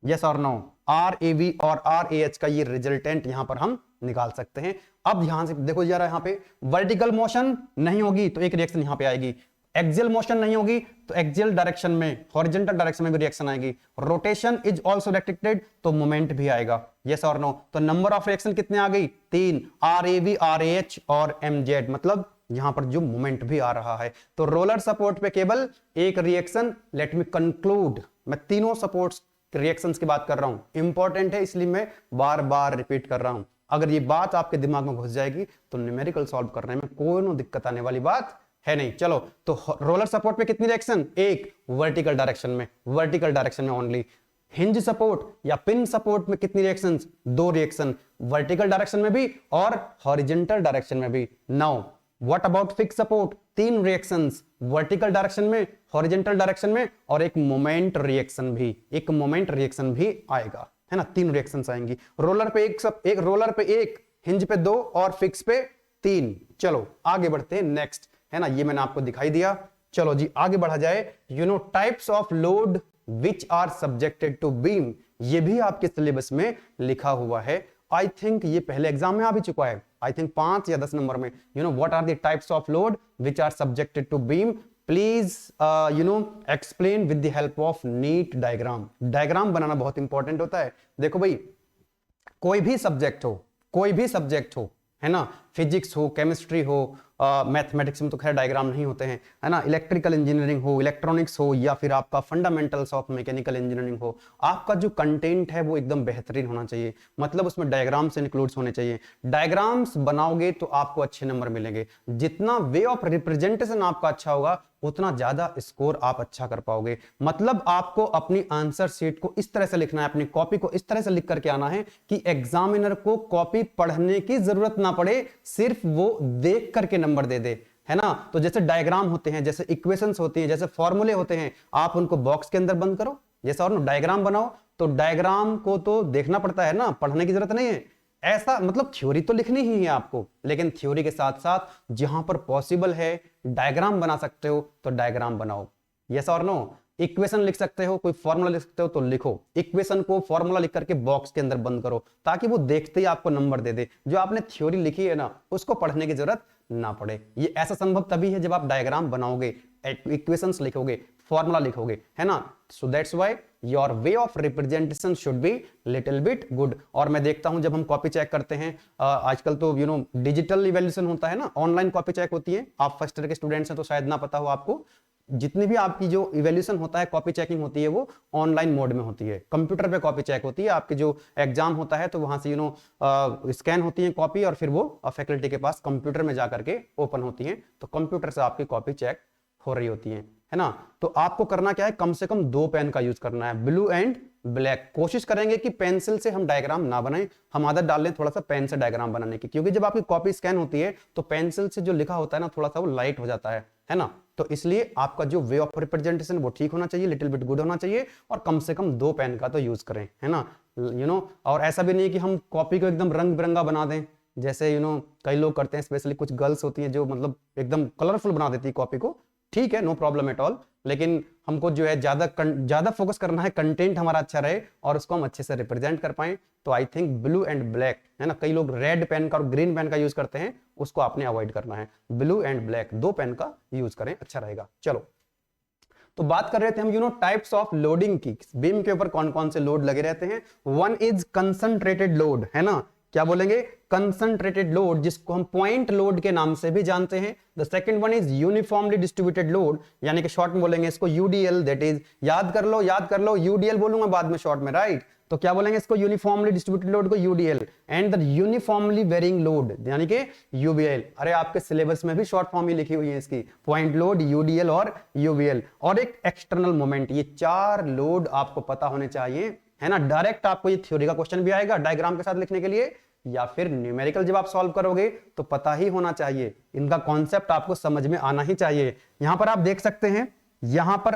Yes और नो? आर ए वी और आर ए एच का ये रिजल्टेंट यहां पर हम निकाल सकते हैं। अब यहां से देखो जरा, यहां पे वर्टिकल मोशन नहीं होगी तो एक रिएक्शन यहां पे आएगी, एक्सियल मोशन नहीं होगी तो एक्सियल डायरेक्शन में, हॉरिजॉन्टल डायरेक्शन में भी रिएक्शन आएगी, रोटेशन इज आल्सो रेस्ट्रिक्टेड तो मोमेंट भी आएगा। यस और नो? तो नंबर ऑफ रिएक्शन कितने आ गई, 3, R A V, R A H और एम जेड, मतलब यहां पर जो मोमेंट भी आ रहा है। तो रोलर सपोर्ट पे केवल एक रिएक्शन, लेट मी कंक्लूड, मैं तीनों सपोर्ट्स रिएक्शंस की बात कर रहा हूं, इंपॉर्टेंट है इसलिए मैं बार बार रिपीट कर रहा हूं। अगर ये बात आपके दिमाग में घुस जाएगी तो न्यूमेरिकल सॉल्व करने में कोई दिक्कत आने वाली बात है नहीं। चलो, तो रोलर सपोर्ट पे कितनी रिएक्शन, एक, वर्टिकल डायरेक्शन में, वर्टिकल डायरेक्शन में ओनली। हिंज सपोर्ट या पिन सपोर्ट में कितनी रिएक्शंस, 2 रिएक्शन, वर्टिकल डायरेक्शन में भी और हॉरिजॉन्टल डायरेक्शन में भी। Now what about fix support, 3 reactions, vertical direction में, हॉरिजॉन्टल डायरेक्शन में और एक मोमेंट रिएक्शन भी, एक मोमेंट रिएक्शन भी आएगा, है ना। 3 रिएक्शंस आएंगी। रोलर पे एक रोलर पे 1, हिंज पे 2 और फिक्स पे 3। चलो आगे बढ़ते हैं, नेक्स्ट, है ना, ये मैंने आपको दिखाई दिया। चलो जी आगे बढ़ा जाए। Types of load which are subjected to beam, ये भी आपके सिलेबस में लिखा हुआ है। आई थिंक ये पहले एग्जाम में आ भी चुका है, आई थिंक 5 या 10 नंबर में। What are the types of load which are subjected to beam, please explain with the help of neat diagram. Diagram बनाना बहुत इंपॉर्टेंट होता है। देखो भाई, कोई भी सब्जेक्ट हो, है ना, फिजिक्स हो, केमिस्ट्री हो, मैथमेटिक्स में तो खैर डायग्राम नहीं होते हैं, है ना, इलेक्ट्रिकल इंजीनियरिंग हो, इलेक्ट्रॉनिक्स हो, या फिर आपका फंडामेंटल्स ऑफ मैकेनिकल इंजीनियरिंग हो, आपका जो कंटेंट है वो एकदम बेहतरीन होना चाहिए, मतलब उसमें डायग्राम्स इंक्लूड्स होने चाहिए। डायग्राम्स बनाओगे तो आपको अच्छे नंबर मिलेंगे। जितना वे ऑफ रिप्रेजेंटेशन आपका अच्छा होगा उतना ज्यादा स्कोर आप अच्छा कर पाओगे। मतलब आपको अपनी आंसर शीट को इस तरह से लिखना है, अपनी कॉपी को इस तरह से लिख करके आना है कि एग्जामिनर को कॉपी पढ़ने की जरूरत ना पड़े, सिर्फ वो देख करके नंबर दे दे, है ना। तो जैसे डायग्राम होते हैं, जैसे इक्वेशंस होती हैं, जैसे फॉर्मूले होते हैं, आप उनको बॉक्स के अंदर बंद करो, जैसा और डायग्राम बनाओ, तो डायग्राम को तो देखना पड़ता है ना, पढ़ने की जरूरत नहीं है। ऐसा मतलब थ्योरी तो लिखनी ही है आपको, लेकिन थ्योरी के साथ साथ जहां पर पॉसिबल है डायग्राम बना सकते हो तो डायग्राम बनाओ। यस और नो? इक्वेशन लिख सकते हो, कोई फॉर्मूला लिख सकते हो तो लिखो, इक्वेशन को फॉर्मूला लिख करके बॉक्स के अंदर बंद करो, ताकि वो देखते ही आपको नंबर दे दे। जो आपने थ्योरी लिखी है ना, उसको पढ़ने की जरूरत ना पड़े। ये ऐसा संभव तभी है जब आप डायग्राम बनाओगे, इक्वेशंस लिखोगे, फॉर्मूला लिखोगे, है ना। सो that's why your way of representation should be little bit good. और मैं देखता हूं जब हम कॉपी चेक करते हैं, आजकल तो डिजिटल इवैल्यूएशन होता है ना, ऑनलाइन कॉपी चेक होती है। आप फर्स्ट ईयर के स्टूडेंट्स हैं तो शायद ना पता हो आपको, जितनी भी आपकी जो इवैल्यूएशन होता है, कॉपी चेकिंग होती है, वो ऑनलाइन मोड में होती है, कंप्यूटर पे कॉपी चेक होती है। आपके जो एग्जाम होता है तो वहां से स्कैन होती है कॉपी और फिर वो फैकल्टी के पास कंप्यूटर में जाकर के ओपन होती है, तो कंप्यूटर से आपकी कॉपी चेक हो रही होती है ना। तो आपको करना क्या है, कम से कम 2 पेन का यूज करना है, ब्लू एंड ब्लैक। कोशिश करेंगे कि पेंसिल से हम डायग्राम ना बनाएं, हम आदत डाल लें थोड़ा सा पेन से डायग्राम बनाने की, क्योंकि जब आपकी कॉपी स्कैन होती है तो पेंसिल से जो लिखा होता है ना, थोड़ा सा वो लाइट हो जाता है ना। तो इसलिए आपका जो वे ऑफ रिप्रेजेंटेशन वो ठीक होना चाहिए, लिटिल बिट गुड होना चाहिए, और कम से कम 2 पेन का तो यूज करें, है ना। और ऐसा भी नहीं है कि हम कॉपी को एकदम रंग बिरंगा बना दें, जैसे कई लोग करते हैं, स्पेशली कुछ गर्ल्स होती हैं जो मतलब एकदम कलरफुल बना देती है कॉपी को। ठीक है, नो प्रॉब्लम एट ऑल, लेकिन हमको जो है ज्यादा फोकस करना है, कंटेंट हमारा अच्छा रहे और उसको हम अच्छे से रिप्रेजेंट कर पाए। तो I think blue and black, है ना, कई लोग रेड पेन का और ग्रीन पेन का यूज करते हैं, उसको आपने अवॉइड करना है। ब्लू एंड ब्लैक 2 पेन का यूज करें, अच्छा रहेगा। चलो, तो बात कर रहे थे हम टाइप्स ऑफ लोडिंग की, बीम के ऊपर कौन कौन से लोड लगे रहते हैं। वन इज कंसंट्रेटेड लोड, है ना, क्या बोलेंगे, कंसंट्रेटेड लोड, जिसको हम पॉइंट लोड के नाम से भी जानते हैं। The second one is uniformly distributed load, यानी कि शॉर्ट में बोलेंगे इसको यूडीएल, दैट इज, याद कर लो, यूडीएल बोलूंगा बाद में शॉर्ट में, राइट। तो क्या बोलेंगे इसको, यूनिफॉर्मली डिस्ट्रीब्यूटेड लोड को UDL, and the uniformly varying load यानी कि यूवीएल। अरे आपके सिलेबस में भी शॉर्ट फॉर्म ही लिखी हुई है इसकी, पॉइंट लोड, यूडीएल और यूवीएल, और एक एक्सटर्नल मोमेंट। ये 4 लोड आपको पता होने चाहिए, है ना। डायरेक्ट आपको ये थ्योरी का क्वेश्चन भी आएगा डायग्राम के साथ लिखने के लिए, या फिर न्यूमेरिकल जब आप सॉल्व करोगे तो पता ही होना चाहिए, इनका कॉन्सेप्ट आपको समझ में आना ही चाहिए। यहां पर आप देख सकते हैं, यहां पर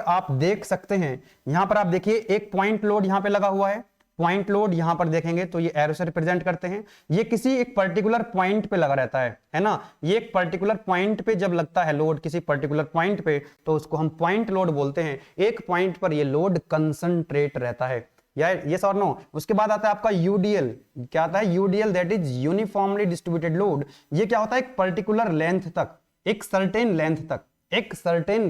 आप देखिए एक पॉइंट लोड यहां पे लगा हुआ है। पॉइंट लोड यहां पर देखेंगे तो ये एरो से रिप्रेजेंट करते हैं, ये किसी एक पर्टिकुलर पॉइंट पे लगा रहता है ना। ये एक पर्टिकुलर पॉइंट पे जब लगता है लोड किसी पर्टिकुलर पॉइंट पे, तो उसको हम पॉइंट लोड बोलते हैं। एक पॉइंट पर ये लोड कंसंट्रेट रहता है, या यस और नो। उसके बाद आता है आपका यूडीएल, क्या आता है, UDL that is uniformly distributed load. ये क्या होता है, एक पर्टिकुलर लेंथ तक, एक सर्टेन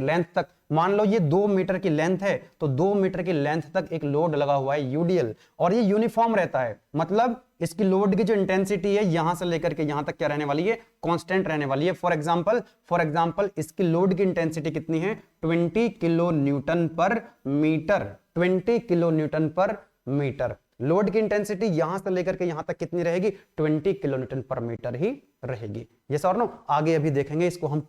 लेंथ तक, मान लो ये 2 मीटर की लेंथ है, तो 2 मीटर की लेंथ तक एक लोड लगा हुआ है यूडीएल, और ये यूनिफॉर्म रहता है, मतलब इसकी लोड की जो इंटेंसिटी है यहां से लेकर के यहां तक क्या रहने वाली है, कांस्टेंट रहने वाली है। फॉर एग्जांपल इसकी लोड की इंटेंसिटी कितनी है, 20 kilonewton per metre, 20 kilonewton per metre. Load की इंटेंसिटी यहां से लेकर के यहां तक कितनी रहेगी, 20 किलो न्यूटन पर मीटर ही रहेगी। यस और नो, आगे अभी देखेंगे इसको हम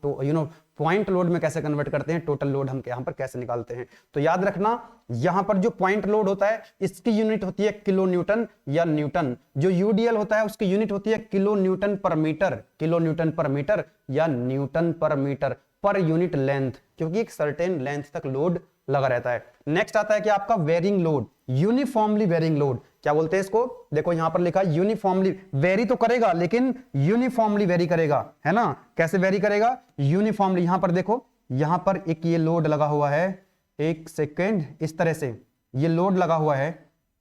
पॉइंट लोड में कैसे कन्वर्ट करते हैं, टोटल लोड हम यहां पर कैसे निकालते हैं। तो याद रखना, यहां पर जो पॉइंट लोड होता है इसकी यूनिट होती है किलो न्यूटन या न्यूटन, जो यूडीएल होता है उसकी यूनिट होती है किलो न्यूटन पर मीटर, या Newton per metre per unit length, क्योंकि एक सर्टेन लेंथ तक लोड लगा रहता है। नेक्स्ट आता है कि आपका varying load, uniformly varying load, क्या बोलते हैं इसको, देखो यहां पर लिखा है यूनिफॉर्मली, वेरी तो करेगा लेकिन यूनिफॉर्मली वेरी करेगा, है ना। कैसे वेरी करेगा, यूनिफॉर्मली। यहां पर देखो, यहां पर एक ये लोड लगा हुआ है, एक सेकेंड, इस तरह से ये लोड लगा हुआ है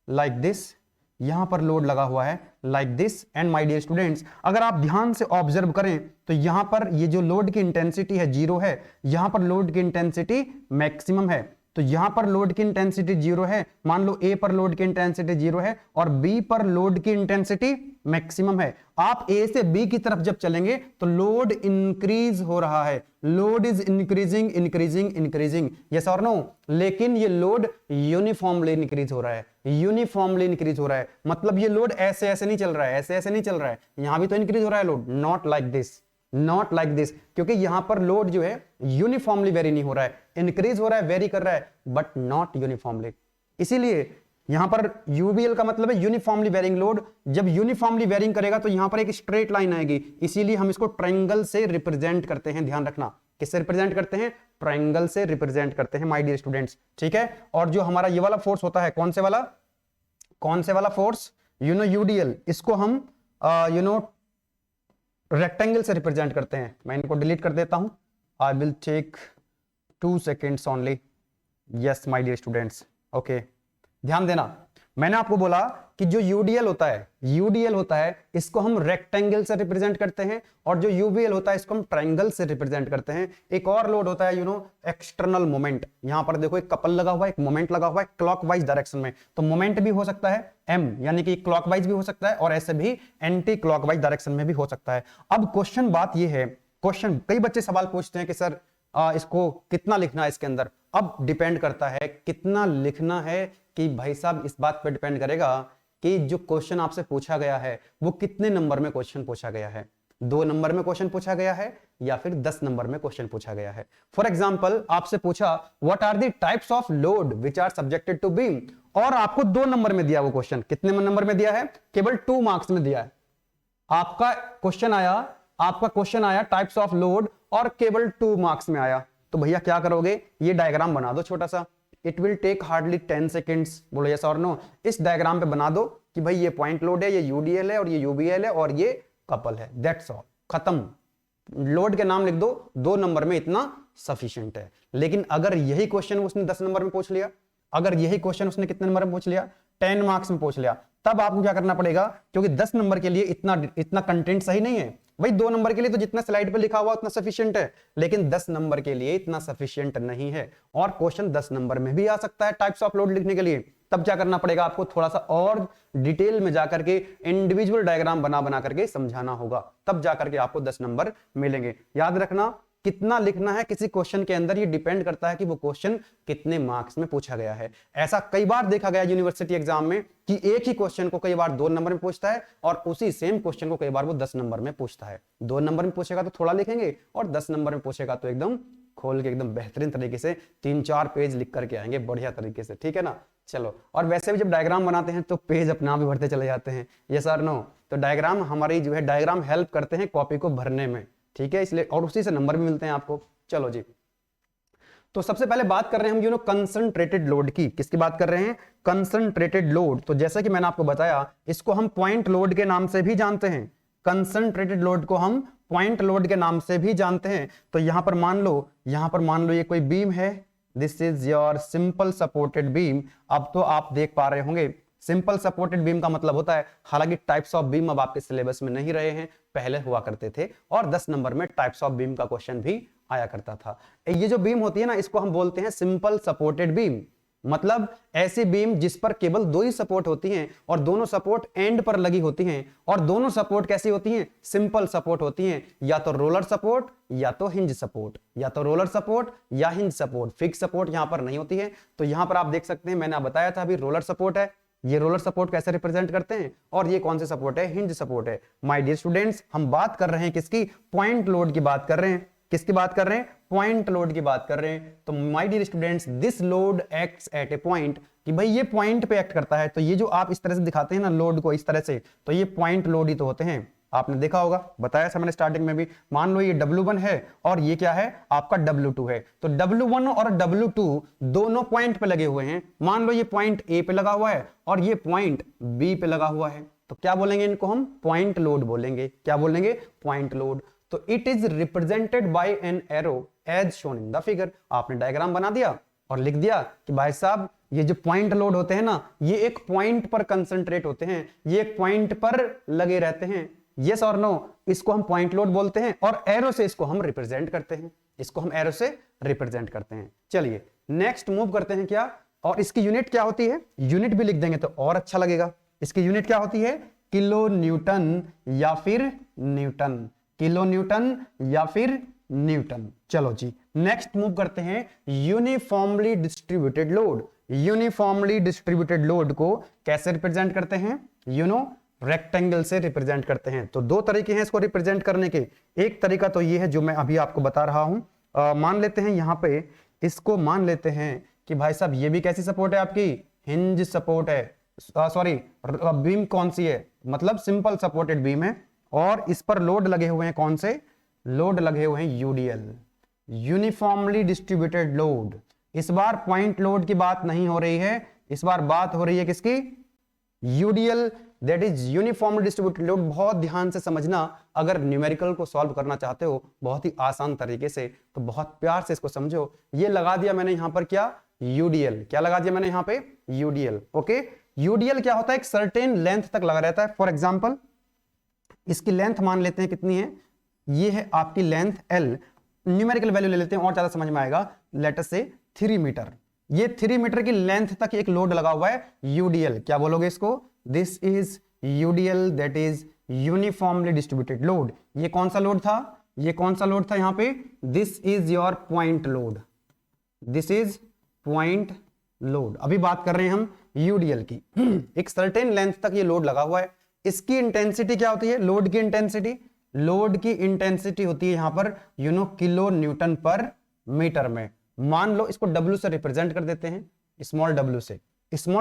लाइक दिस, यहां पर लोड लगा हुआ है like this. And my dear students, अगर आप ध्यान से ऑब्जर्व करें तो यहां पर ये जो लोड की इंटेंसिटी है 0 है, यहां पर लोड की इंटेंसिटी मैक्सिमम है। तो यहां पर लोड की इंटेंसिटी 0 है, मान लो ए पर लोड की इंटेंसिटी 0 है और बी पर लोड की इंटेंसिटी मैक्सिमम है। आप ए से बी की तरफ जब चलेंगे तो लोड इंक्रीज हो रहा है, लोड इज इंक्रीजिंग, यस और नो। लेकिन ये लोड यूनिफॉर्मली इंक्रीज हो रहा है, मतलब ये लोड ऐसे नहीं चल रहा है, यहां भी तो इंक्रीज हो रहा है लोड, नॉट लाइक दिस, क्योंकि यहां पर लोड जो है यूनिफॉर्मली वेरी नहीं हो रहा है, इंक्रीज हो रहा है, वेरी कर रहा है, बट नॉट यूनिफॉर्मली। इसीलिए यहां पर यूवीएल का मतलब है यूनिफॉर्मली वेरिंग लोड। जब यूनिफॉर्मली वेरिंग करेगा तो यहां पर एक स्ट्रेट लाइन आएगी, इसीलिए हम इसको ट्रायंगल से रिप्रेजेंट करते हैं। ध्यान रखना, किससे रिप्रेजेंट करते हैं, ट्रायंगल से रिप्रेजेंट करते हैं माय डियर स्टूडेंट्स, ठीक है। और जो हमारा ये वाला फोर्स होता है, कौन से वाला फोर्स, यूडीएल, इसको हम रेक्टेंगल से रिप्रेजेंट करते हैं। मैं इनको डिलीट कर देता हूं, I will take 2 seconds only. Yes my dear students, okay, ध्यान देना, मैंने आपको बोला कि जो यूडीएल होता है इसको हम रेक्टेंगल से रिप्रेजेंट करते हैं, और जो यूवीएल होता है इसको हम ट्रायंगल से रिप्रेजेंट करते हैं। एक और लोड होता है एक्सटर्नल मोमेंट। यहां पर देखो एक कपल लगा हुआ है, एक मोमेंट लगा हुआ है क्लॉकवाइज डायरेक्शन में, तो मोमेंट भी हो सकता है एम, यानी कि क्लॉकवाइज भी हो सकता है और ऐसे भी एंटी क्लॉकवाइज डायरेक्शन में भी हो सकता है। अब क्वेश्चन बात यह है, कई बच्चे सवाल पूछते हैं कि सर इसको कितना लिखना है इसके अंदर। अब डिपेंड करता है कितना लिखना है, कि भाई साहब इस बात पे डिपेंड करेगा कि जो क्वेश्चन आपसे पूछा गया है वो कितने नंबर में क्वेश्चन पूछा गया है। 2 नंबर में क्वेश्चन पूछा गया है या फिर 10 नंबर में क्वेश्चन पूछा गया है। फॉर एग्जांपल आपसे पूछा what are the types of load which are subjected to beam, और आपको 2 नंबर में दिया वो क्वेश्चन। कितने नंबर में दिया है? केवल 2 मार्क्स में दिया है। आपका क्वेश्चन आया टाइप्स ऑफ लोड और केवल 2 मार्क्स में आया, तो भैया क्या करोगे? ये डायग्राम बना दो छोटा सा, it will take hardly 10 seconds. बोलो यस और नो। इस डायग्राम पे बना दो कि भाई ये पॉइंट लोड है, ये यूडीएल है और ये यूबीएल है और ये कपल है। दैट्स ऑल, खत्म। लोड के नाम लिख दो, 2 नंबर में इतना सफिशिएंट है। लेकिन अगर यही क्वेश्चन उसने 10 नंबर में पूछ लिया, अगर यही क्वेश्चन उसने कितने नंबर में पूछ लिया? 10 मार्क्स में पूछ लिया, तब आपको क्या करना पड़ेगा? क्योंकि 10 नंबर के लिए इतना कंटेंट सही नहीं है भाई। 2 नंबर के लिए तो जितना स्लाइड पे लिखा हुआ उतना सफिशिएंट है, लेकिन 10 नंबर के लिए इतना सफिशिएंट नहीं है। और क्वेश्चन 10 नंबर में भी आ सकता है टाइप्स ऑफ लोड लिखने के लिए। तब क्या करना पड़ेगा? आपको थोड़ा सा और डिटेल में जाकर के इंडिविजुअल डायग्राम बना करके समझाना होगा, तब जाकर के आपको 10 नंबर मिलेंगे। याद रखना, कितना लिखना है किसी क्वेश्चन के अंदर, ये डिपेंड करता है कि वो क्वेश्चन कितने मार्क्स में पूछा गया है। ऐसा कई बार देखा गया यूनिवर्सिटी एग्जाम में कि एक ही क्वेश्चन को कई बार 2 नंबर में पूछता है और उसी सेम क्वेश्चन को कई बार वो 10 नंबर में पूछता है। 2 नंबर में पूछेगा तो थोड़ा लिखेंगे और 10 नंबर में पूछेगा तो एकदम खोल के एकदम बेहतरीन तरीके से 3-4 पेज लिख करके आएंगे बढ़िया तरीके से, ठीक है ना। चलो, और वैसे भी जब डायग्राम बनाते हैं तो पेज अपने आप ही भरते चले जाते हैं। यस और नो। तो डायग्राम हमारी जो है, डायग्राम हेल्प करते हैं कॉपी को भरने में, ठीक है, इसलिए, और उसी से नंबर भी मिलते हैं आपको। चलो जी, तो सबसे पहले बात कर रहे हैं हम कंसंट्रेटेड लोड की। किसकी बात कर रहे हैं? Concentrated load. तो जैसा कि मैंने आपको बताया, इसको हम पॉइंट लोड के नाम से भी जानते हैं। कंसंट्रेटेड लोड को हम पॉइंट लोड के नाम से भी जानते हैं। तो यहां पर मान लो ये कोई बीम है, this is your simple supported beam. अब तो आप देख पा रहे होंगे सिंपल सपोर्टेड बीम का मतलब होता है, हालांकि टाइप्स ऑफ बीम अब आपके सिलेबस में नहीं रहे हैं, पहले हुआ करते थे, और 10 नंबर में टाइप्स ऑफ बीम का क्वेश्चन भी आया करता था। ये जो बीम होती है ना, इसको हम बोलते हैं सिंपल सपोर्टेड बीम। मतलब ऐसी बीम जिस पर केवल 2 ही सपोर्ट होती हैं और दोनों सपोर्ट एंड पर लगी होती हैं, और दोनों सपोर्ट कैसी होती हैं? सिंपल सपोर्ट होती हैं, या तो रोलर सपोर्ट या तो हिंज सपोर्ट, या तो रोलर सपोर्ट या हिंज सपोर्ट। फिक्स सपोर्ट यहां पर नहीं होती है। तो यहां पर आप देख सकते हैं, मैंने बताया था अभी रोलर सपोर्ट है। ये रोलर सपोर्ट कैसे रिप्रेजेंट करते हैं, और ये कौन से सपोर्ट है? हिंज सपोर्ट है। माय डियर स्टूडेंट्स, हम बात कर रहे हैं किसकी? पॉइंट लोड की बात कर रहे हैं। किसकी बात कर रहे हैं? पॉइंट लोड की बात कर रहे हैं। तो my dear students, this load acts at a point, कि भाई ये पॉइंट पे एक्ट करता है। तो ये जो आप इस तरह से दिखाते हैं ना लोड को इस तरह से, तो ये पॉइंट लोड ही तो होते हैं। आपने देखा होगा, बताया था मैंने स्टार्टिंग में भी। मान लो ये W1 है और ये क्या है? आपका W2 है। तो W1 और W2 दोनों पॉइंट पे लगे हुए हैं। मान लो ये पॉइंट A पे लगा हुआ है और ये पॉइंट B पे लगा हुआ है, तो क्या बोलेंगे इनको? हम पॉइंट लोड बोलेंगे। क्या बोलेंगे? Point load. तो it is represented by an arrow as shown in the figure. आपने डायग्राम बना दिया और लिख दिया कि भाई साहब ये जो पॉइंट लोड होते हैं ना, ये एक पॉइंट पर कंसंट्रेट होते हैं, ये एक पॉइंट पर लगे रहते हैं। यस और नो, इसको हम पॉइंट लोड बोलते हैं, और एरो से इसको हम रिप्रेजेंट करते हैं। इसको हम एरो से रिप्रेजेंट करते हैं। चलिए नेक्स्ट मूव करते हैं। क्या? और इसकी यूनिट क्या होती है? यूनिट भी लिख देंगे तो और अच्छा लगेगा। इसकी यूनिट क्या होती है? किलो न्यूटन या फिर न्यूटन। किलो न्यूटन या फिर न्यूटन। चलो जी, नेक्स्ट मूव करते हैं uniformly distributed load. Uniformly distributed load को कैसे रिप्रेजेंट करते हैं? रेक्टेंगल से रिप्रेजेंट करते हैं। तो 2 तरीके हैं इसको रिप्रेजेंट करने के। एक तरीका तो ये है जो मैं अभी आपको बता रहा हूं। मान लेते हैं यहां पे, इसको मान लेते हैं कि भाई साहब ये भी कैसी सपोर्ट है? आपकी हिंज सपोर्ट है। सॉरी, बीम कौन सी है? मतलब सिंपल सपोर्टेड बीम है, और इस पर लोड लगे हुए हैं। कौन से लोड लगे हुए हैं? UDL, uniformly distributed load. इस बार पॉइंट लोड की बात नहीं हो रही है, इस बार बात हो रही है किसकी? UDL, that is uniformly distributed load. बहुत ध्यान से समझना, अगर न्यूमेरिकल को सॉल्व करना चाहते हो बहुत ही आसान तरीके से, तो बहुत प्यार से इसको समझो। ये लगा दिया मैंने यहां पर क्या? यूडीएल। क्या लगा दिया मैंने यहां पे? यूडीएल। ओके, यूडीएल क्या होता है? एक सर्टेन लेंथ तक लगा रहता है। फॉर एग्जाम्पल इसकी लेंथ मान लेते हैं कितनी है? ये है आपकी लेंथ L। न्यूमेरिकल वैल्यू ले लेते हैं और ज्यादा समझ में आएगा। लेट अस से 3 मीटर। ये 3 मीटर की लेंथ तक एक लोड लगा हुआ है, यूडीएल। क्या बोलोगे इसको? This is UDL, that is uniformly distributed load. ये कौन सा लोड था? ये कौन सा लोड था यहाँ पे, this is your point load, this is point load. अभी बात कर रहे हैं हम यूडीएल की। एक सर्टेन लेंथ तक ये लोड लगा हुआ है, इसकी इंटेंसिटी क्या होती है, लोड की इंटेंसिटी, लोड की इंटेंसिटी होती है यहां पर किलो न्यूटन पर मीटर में। मान लो इसको W से रिप्रेजेंट कर देते हैं, स्मॉल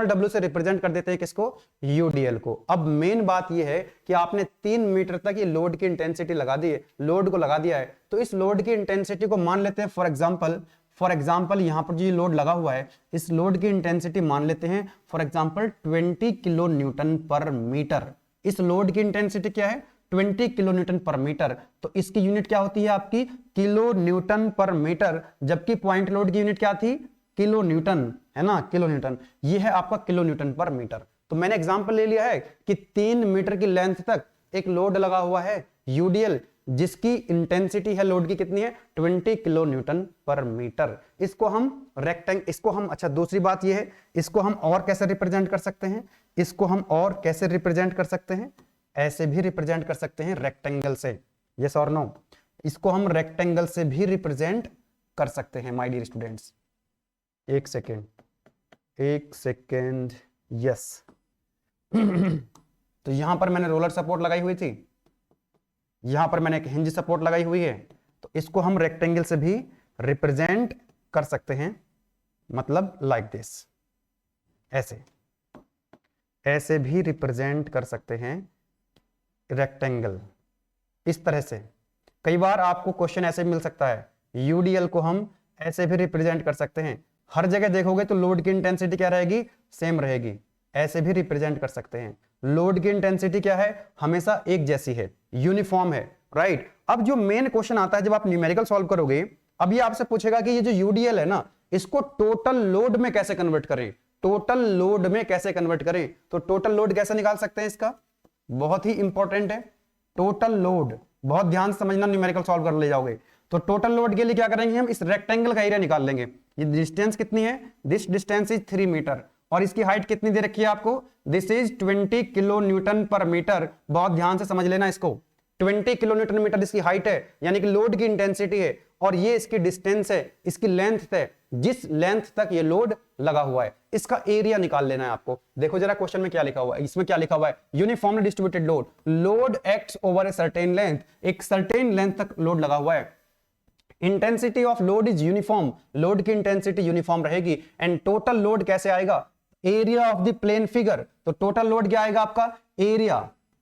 w से रिप्रेजेंट कर देते हैं किसको, यूडीएल को। अब मेन बात यह है कि आपने 3 मीटर तक ये लोड की इंटेंसिटी लगा दी है, लोड को लगा दिया है, तो इस लोड की इंटेंसिटी को मान लेते हैं फॉर एग्जांपल यहां पर जो लोड लगा हुआ है, इस लोड की इंटेंसिटी मान लेते हैं for example 20 kilonewton per metre. इस लोड की इंटेंसिटी क्या है, 20 किलो न्यूटन पर मीटर। तो इसकी यूनिट क्या होती है आपकी, किलो न्यूटन पर मीटर, जबकि पॉइंट लोड की यूनिट क्या थी, किलो न्यूटन, है ना, किलो न्यूटन। ये है आपका किलो न्यूटन पर मीटर। तो मैंने एग्जांपल ले लिया है कि 3 मीटर की लेंथ तक एक लोड लगा हुआ है यूडीएल, जिसकी इंटेंसिटी है लोड की कितनी है, 20 किलो न्यूटन पर मीटर। इसको हम अच्छा दूसरी बात यह है, इसको हम और कैसे रिप्रेजेंट कर सकते हैं, इसको हम और कैसे रिप्रेजेंट कर सकते हैं, ऐसे भी रिप्रेजेंट कर सकते हैं रेक्टेंगल से, यस और नो, इसको हम रेक्टेंगल से भी रिप्रेजेंट कर सकते हैं माय डियर स्टूडेंट्स। एक सेकेंड, यस। तो यहां पर मैंने रोलर सपोर्ट लगाई हुई थी, यहां पर मैंने एक हिंज सपोर्ट लगाई हुई है, तो इसको हम रेक्टेंगल से भी रिप्रेजेंट कर सकते हैं, मतलब लाइक दिस, ऐसे भी रिप्रेजेंट कर सकते हैं रेक्टेंगल, इस तरह से। कई बार आपको क्वेश्चन ऐसे मिल सकता है, यूडीएल को हम ऐसे भी रिप्रेजेंट कर सकते हैं। हर जगह देखोगे तो लोड की इंटेंसिटी क्या रहेगी, सेम रहेगी, ऐसे भी रिप्रेजेंट कर सकते हैं। लोड की इंटेंसिटी क्या है, हमेशा एक जैसी है, यूनिफॉर्म है, राइट। अब जो मेन क्वेश्चन आता है जब आप न्यूमेरिकल सॉल्व करोगे, अब ये आपसे पूछेगा कि ये जो यूडीएल है ना, इसको टोटल लोड में कैसे कन्वर्ट करें, टोटल लोड में कैसे कन्वर्ट करें। तो टोटल लोड कैसे निकाल सकते हैं, इसका बहुत ही इंपॉर्टेंट है टोटल लोड, बहुत ध्यान से समझना, न्यूमेरिकल सॉल्व कर ले जाओगे। तो टोटल लोड के लिए क्या करेंगे, हम इस रेक्टेंगल का एरिया निकाल लेंगे। ये डिस्टेंस कितनी है, दिस डिस्टेंस इज 3 मीटर, और इसकी हाइट कितनी दे रखी है आपको, this is 20 kilonewton per metre. बहुत ध्यान से समझ लेना इसको, 20 किलो न्यूटन मीटर इसकी हाइट है, यानी कि लोड की इंटेंसिटी है, और ये इसकी डिस्टेंस है, इसकी लेंथ है, जिस लेंथ तक ये लोड लगा हुआ है, इसका एरिया निकाल लेना है आपको। देखो जरा क्वेश्चन में क्या लिखा हुआ है, इसमें क्या लिखा हुआ है, uniformly distributed load, load acts over a certain length, एक सर्टेन लेंथ तक लोड लगा हुआ है, intensity of load is uniform, load की इंटेंसिटी यूनिफॉर्म रहेगी, एंड टोटल लोड कैसे आएगा, area of the plane figure. तो टोटल लोड क्या आएगा आपका,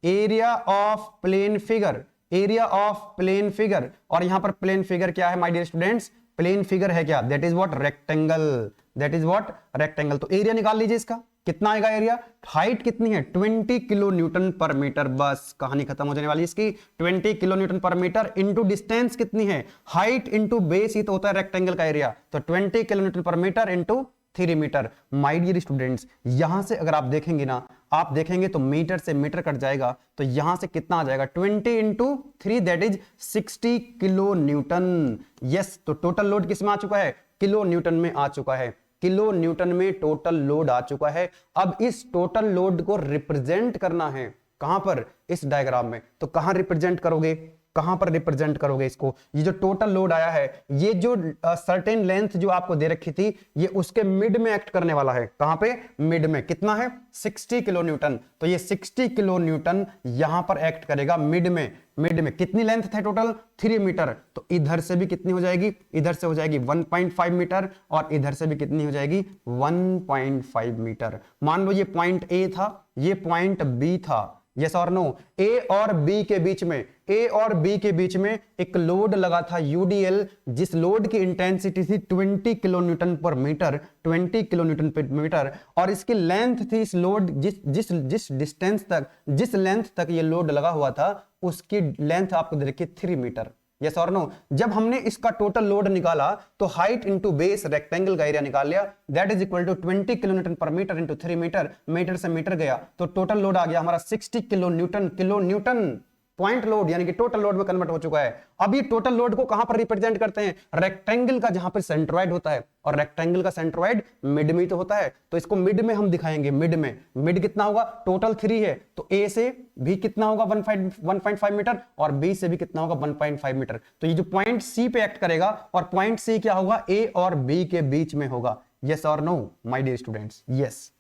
area of plane figure, area of plane figure. और यहां पर प्लेन फिगर क्या है my dear students, plane figure है क्या, that is what rectangle, that is what rectangle. तो एरिया निकाल लीजिए इसका, कितना आएगा एरिया, हाइट कितनी है 20 किलो न्यूटन पर मीटर, बस कहानी खत्म हो जाने वाली इसकी। 20 kilonewton per metre into distance कितनी है, हाइट इंटू बेस ही तो होता है रेक्टेंगल का एरिया, तो 20 kilonewton per metre into 3 metre. My dear students, यहां से अगर आप देखेंगे ना, आप देखेंगे तो मीटर से मीटर कट जाएगा, तो यहां से कितना आ जाएगा 20 into 3 that is 60 kilonewton. Yes, तो टोटल लोड किस में आ चुका है, किलो न्यूटन में आ चुका है, किलो न्यूटन में टोटल लोड आ चुका है। अब इस टोटल लोड को रिप्रेजेंट करना है कहां पर, इस डायग्राम में। तो कहां रिप्रेजेंट करोगे, कहां पर रिप्रेजेंट करोगे इसको, ये जो टोटल लोड आया है, ये जो सर्टेन लेंथ जो आपको दे रखी थी, ये उसके मिड में एक्ट करने वाला है। कहां पे, मिड में। कितना है 60 किलो न्यूटन, तो ये 60 किलो न्यूटन यहां पर एक्ट करेगा मिड में। मिड में कितनी लेंथ है टोटल, 3 मीटर, तो इधर से भी कितनी हो जाएगी, इधर से हो जाएगी 1.5 मीटर, और इधर से भी कितनी हो जाएगी 1.5 मीटर। मान लो ये पॉइंट ए था, ये पॉइंट बी था, यस और नो। ए और बी के बीच में, ए और बी के बीच में एक लोड लगा था यूडीएल, जिस लोड की इंटेंसिटी थी 20 kilonewton per metre, 20 kilonewton per metre, और इसकी लेंथ थी, इस लोड जिस डिस्टेंस तक, जिस लेंथ तक ये लोड लगा हुआ था, उसकी लेंथ आपको दे रखी 3 मीटर। यस और नो। जब हमने इसका टोटल लोड निकाला तो हाइट इंटू बेस रेक्टेंगल का एरिया निकाल लिया, that is equal to 20 kilonewton per metre into 3 metre, metre से मीटर गया तो टोटल लोड आ गया हमारा 60 kilonewton, kilonewton. Point load यानी कि टोटल लोड में कन्वर्ट हो चुका है। अब ये टोटल लोड को कहां पर रिप्रेजेंट करते हैं, रेक्टेंगल का जहां पर सेंट्रॉइड होता है, और रेक्टेंगल का सेंट्रॉइड मिड में तो होता है, तो इसको मिड में हम दिखाएंगे। मिड में मिड कितना होगा, टोटल 3 है, तो ए से भी कितना होगा 1.5 मीटर, और बी से भी कितना होगा 1.5 मीटर। तो ये जो पॉइंट सी पे एक्ट करेगा, और पॉइंट सी क्या होगा, ए और बी के बीच में होगा। यस और no my dear students, yes.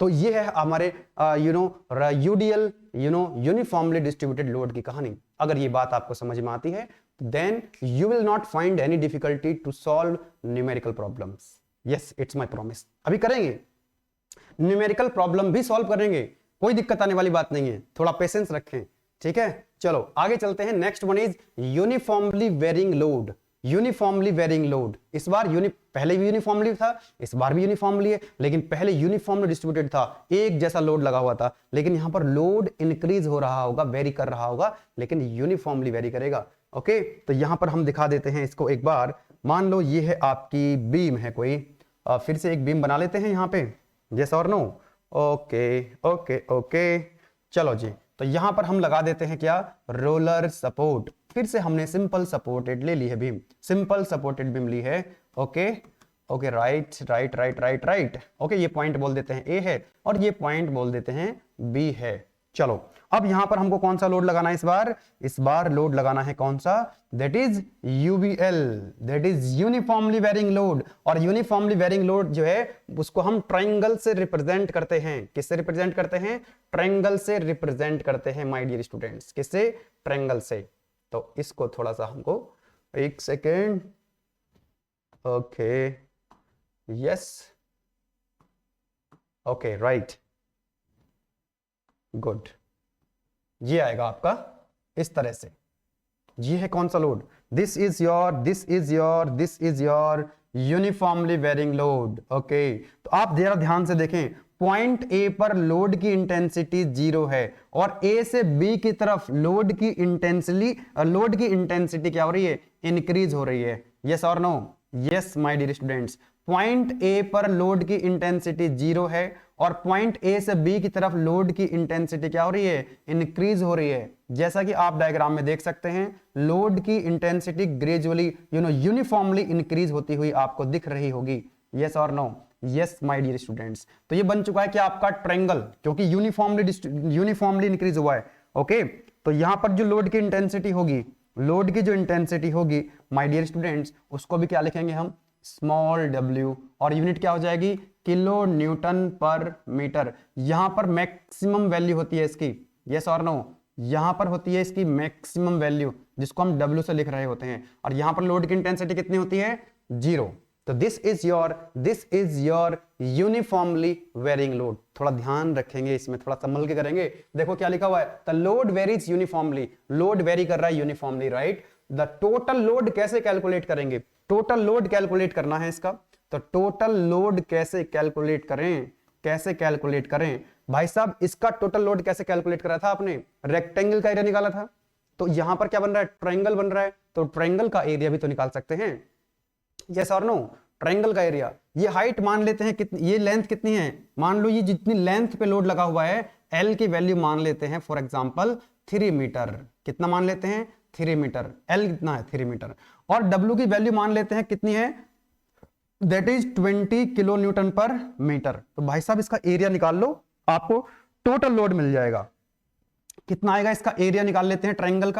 तो ये है हमारे यूडीएल यूनिफॉर्मली डिस्ट्रीब्यूटेड लोड की कहानी। अगर ये बात आपको समझ में आती है, then you will not find any difficulty to solve numerical problems. Yes, it's my promise. अभी करेंगे न्यूमेरिकल प्रॉब्लम भी सॉल्व करेंगे, कोई दिक्कत आने वाली बात नहीं है, थोड़ा पेशेंस रखें, ठीक है। चलो आगे चलते हैं। Next one is uniformly varying load. Uniformly varying load, इस बार पहले भी यूनिफॉर्मली था, इस बार भी यूनिफॉर्मली है, लेकिन पहले यूनिफॉर्मली डिस्ट्रीब्यूटेड था, एक जैसा लोड लगा हुआ था, लेकिन यहां पर लोड इंक्रीज हो रहा होगा, वेरी कर रहा होगा, लेकिन यूनिफॉर्मली वेरी करेगा। ओके, तो यहां पर हम दिखा देते हैं इसको एक बार। मान लो ये है आपकी बीम है कोई, फिर से एक बीम बना लेते हैं यहां पे, यस और नो। ओके ओके ओके, चलो जी, तो यहां पर हम लगा देते हैं क्या, रोलर सपोर्ट। फिर से हमने सिंपल सपोर्टेड ले ली है बीम, सिंपल सपोर्टेड बीम ली है। Okay okay, right right right right right. Okay, ये पॉइंट बोल देते हैं ए है, और ये पॉइंट बोल देते हैं बी है। चलो अब यहां पर हमको कौन सा लोड लगाना है इस बार लोड लगाना है कौन सा, that is UVL, that is uniformly varying load. और यूनिफॉर्मली वेरिंग लोड जो है उसको हम ट्रायंगल से रिप्रेजेंट करते हैं। किससे रिप्रेजेंट करते हैं, ट्रायंगल से रिप्रेजेंट करते हैं माय डियर स्टूडेंट्स। किससे, ट्रायंगल से। तो इसको थोड़ा सा हमको, एक second, okay, yes, okay, right, good. ये आएगा आपका इस तरह से। ये है कौन सा load, this is your uniformly varying load. Okay, तो आप जरा ध्यान से देखें, पॉइंट ए पर लोड की इंटेंसिटी 0 है, और ए से बी की तरफ लोड की इंटेंसिटी क्या हो रही है, इंक्रीज हो रही है। यस और no, yes my dear students. Point A पर लोड की इंटेंसिटी 0 है, और पॉइंट ए से बी की तरफ लोड की इंटेंसिटी क्या हो रही है, इंक्रीज हो रही है। जैसा कि आप डायग्राम में देख सकते हैं, लोड की इंटेंसिटी ग्रेजुअली यूनिफॉर्मली इंक्रीज होती हुई आपको दिख रही होगी। यस और no, yes my dear students. तो ये बन चुका है कि आपका ट्रायंगल, क्योंकि यूनिफॉर्मली इंक्रीज हुआ है। ओके, तो यहां पर जो लोड की इंटेंसिटी होगी, लोड की जो इंटेंसिटी होगी माय डियर स्टूडेंट्स, उसको भी क्या लिखेंगे हम, स्मॉल w, और यूनिट क्या हो जाएगी, किलो न्यूटन पर मीटर। यहां पर मैक्सिमम वैल्यू होती है इसकी, यस और नो, यहां पर होती है इसकी मैक्सिमम वैल्यू, जिसको हम w से लिख रहे होते हैं, और यहां पर लोड की इंटेंसिटी कितनी होती है, 0। तो this is your uniformly varying load. थोड़ा ध्यान रखेंगे इसमें, थोड़ा संभल के करेंगे। देखो क्या लिखा हुआ है, the load varies uniformly, load very कर रहा है uniformly, right. The total load कैसे कैलकुलेट करेंगे, टोटल लोड कैलकुलेट करना है इसका। तो टोटल लोड कैसे कैलकुलेट करें, भाई साहब, इसका टोटल लोड कैसे कैलकुलेट करा था आपने, रेक्टेंगल का एरिया निकाला था। तो यहां पर क्या बन रहा है, ट्रायंगल बन रहा है, तो ट्रायंगल का एरिया भी तो निकाल सकते हैं। यस और नो, ट्रायंगल का एरिया, ये हाइट मान लेते हैं कितनी, ये लेंथ कितनी है, मान लो ये जितनी लेंथ पे लोड लगा हुआ है, एल की वैल्यू मान लेते हैं फॉर एग्जांपल 3 मीटर। कितना मान लेते हैं, 3 मीटर। एल कितना है, 3 मीटर। और डब्ल्यू की वैल्यू मान लेते हैं कितनी है, that is 20 kilonewton per metre. तो भाई साहब इसका एरिया निकाल लो, आपको टोटल लोड मिल जाएगा। कितना आएगा इसका एरिया निकाल लेते हैं, ट्रायंगल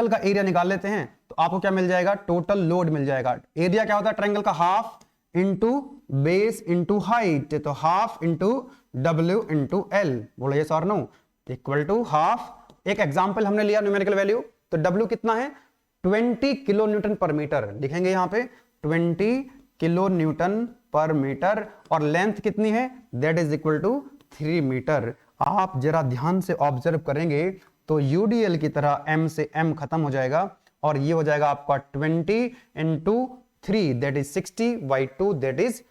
का एरिया निकाल लेते हैं, तो आपको क्या मिल जाएगा, टोटल लोड मिल जाएगा। एरिया क्या होता है ट्रायंगल का, half into base into height, तो half into W into L. बोलो यस और नो, इक्वल टू हाफ। एक एग्जांपल हमने लिया न्यूमेरिकल वैल्यू, तो डब्ल्यू कितना है, 20 किलो न्यूटन पर मीटर, लिखेंगे यहां पे 20 किलो न्यूटन पर मीटर, और लेंथ कितनी है, that is equal to 3 metre. आप जरा ध्यान से ऑब्जर्व करेंगे तो यूडीएल की तरह m से m खत्म हो जाएगा, और ये हो जाएगा आपका 20 into 3 that is 60 by 2 that is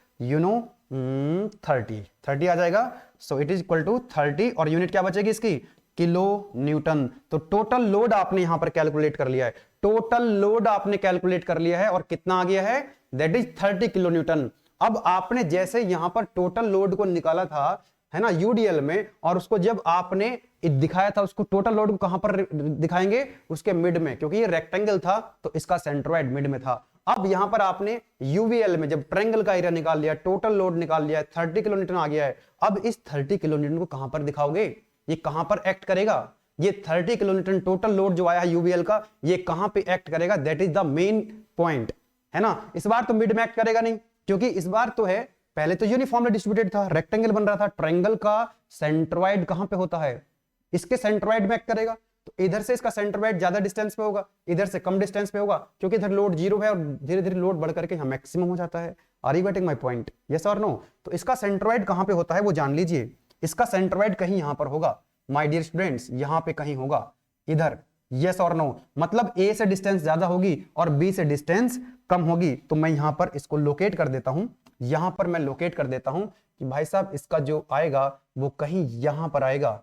30 आ जाएगा। So it is equal to 30, और यूनिट क्या बचेगी इसकी, किलो न्यूटन। तो टोटल लोड आपने यहां पर कैलकुलेट कर लिया है, टोटल लोड आपने कैलकुलेट कर लिया है, और कितना आ गया है, दैट इज 30 किलो न्यूटन। अब आपने जैसे यहां पर टोटल लोड को निकाला था, है ना, यूडीएल में, और उसको जब आपने दिखाया था उसको, टोटल लोड को कहां पर दिखाएंगे, उसके मिड में, क्योंकि ये रेक्टेंगल था तो इसका सेंट्रोइड मिड में था। अब यहां पर आपने यूवीएल में जब ट्रायंगल का एरिया निकाल लिया, टोटल लोड निकाल लिया, 30 किलो न्यूटन आ गया है, अब इस 30 किलो न्यूटन को कहां पर दिखाओगे, ये कहां पर एक्ट करेगा, ये 30 किलो न्यूटन टोटल लोड जो आया है यूवीएल का, ये कहां पे एक्ट करेगा, that is the main point, है ना। इस बार तो मिड में एक्ट करेगा नहीं, क्योंकि इस बार तो है, पहले तो यूनिफॉर्मली डिस्ट्रीब्यूटेड था, रेक्टेंगल बन रहा था, ट्रायंगल का सेंट्रोइड कहां पे होता है, इसके सेंट्रोइड में एक्ट करेगा, तो इधर से इसका सेंट्रोइड ज्यादा डिस्टेंस पे होगा, इधर से कम डिस्टेंस पे होगा, क्योंकि इधर लोड 0 है और धीरे धीरे लोड बढ़ करके यहां मैक्सिमम हो जाता है। Are you getting my point, yes और नो। तो इसका सेंट्रोइड कहां पे होता है वो जान लीजिए, इसका सेंट्रोइड कहीं यहां पर होगा माय डियर स्टूडेंट्स, यहां पे कहीं होगा इधर, यस और नो। मतलब ए से डिस्टेंस ज्यादा होगी और बी से डिस्टेंस कम होगी, तो मैं यहां पर इसको लोकेट कर देता हूं, यहां पर मैं लोकेट कर देता हूं कि भाई साहब इसका जो आएगा वो कहीं यहां पर आएगा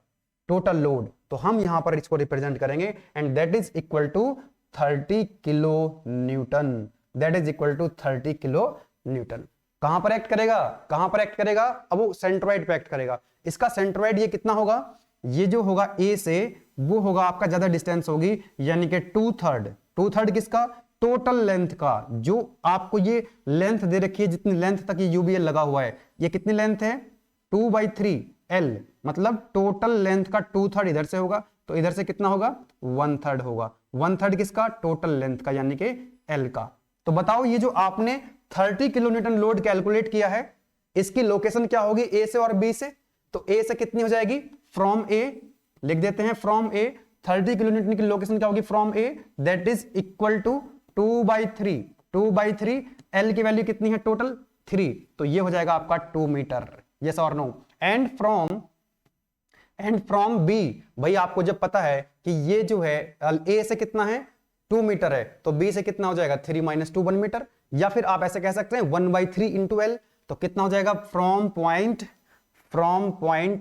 टोटल लोड, तो हम यहां पर इसको रिप्रेजेंट करेंगे and that is equal to 30 kilonewton, that is equal to 30 kilonewton. कहां पर एक्ट करेगा, कहां पर एक्ट करेगा, अब वो सेंट्रोइड पे एक्ट करेगा। इसका सेंट्रोइड ये कितना होगा, ये जो होगा ए से वो होगा आपका ज्यादा डिस्टेंस होगी, यानी कि 2/3 किसका, टोटल लेंथ का, जो आपको ये लेंथ दे रखी है, जितनी लेंथ तक ये यूबीएल लगा हुआ है, ये कितनी लेंथ है 2/3 एल, मतलब टोटल लेंथ का 2/3 इधर से होगा, तो इधर से कितना होगा 1/3 होगा, 1/3 किसका, टोटल लेंथ का, यानी कि एल का। तो बताओ ये जो आपने 30 किलो न्यूटन लोड कैलकुलेट किया है, इसकी लोकेशन क्या होगी ए से और बी से, तो ए से कितनी हो जाएगी, फ्रॉम ए लिख देते हैं, फ्रॉम ए 30 किलो न्यूटन की लोकेशन क्या होगी, from A, that is equal to 2/3 L की वैल्यू कितनी है टोटल 3, तो ये हो जाएगा आपका 2 मीटर, यस और नो। एंड फ्रॉम बी, भाई आपको जब पता है कि ये जो है ए से कितना है 2 मीटर है, तो बी से कितना हो जाएगा 3 - 2 1 मीटर, या फिर आप ऐसे कह सकते हैं 1/3 इंटू एल, तो कितना हो जाएगा फ्रॉम पॉइंट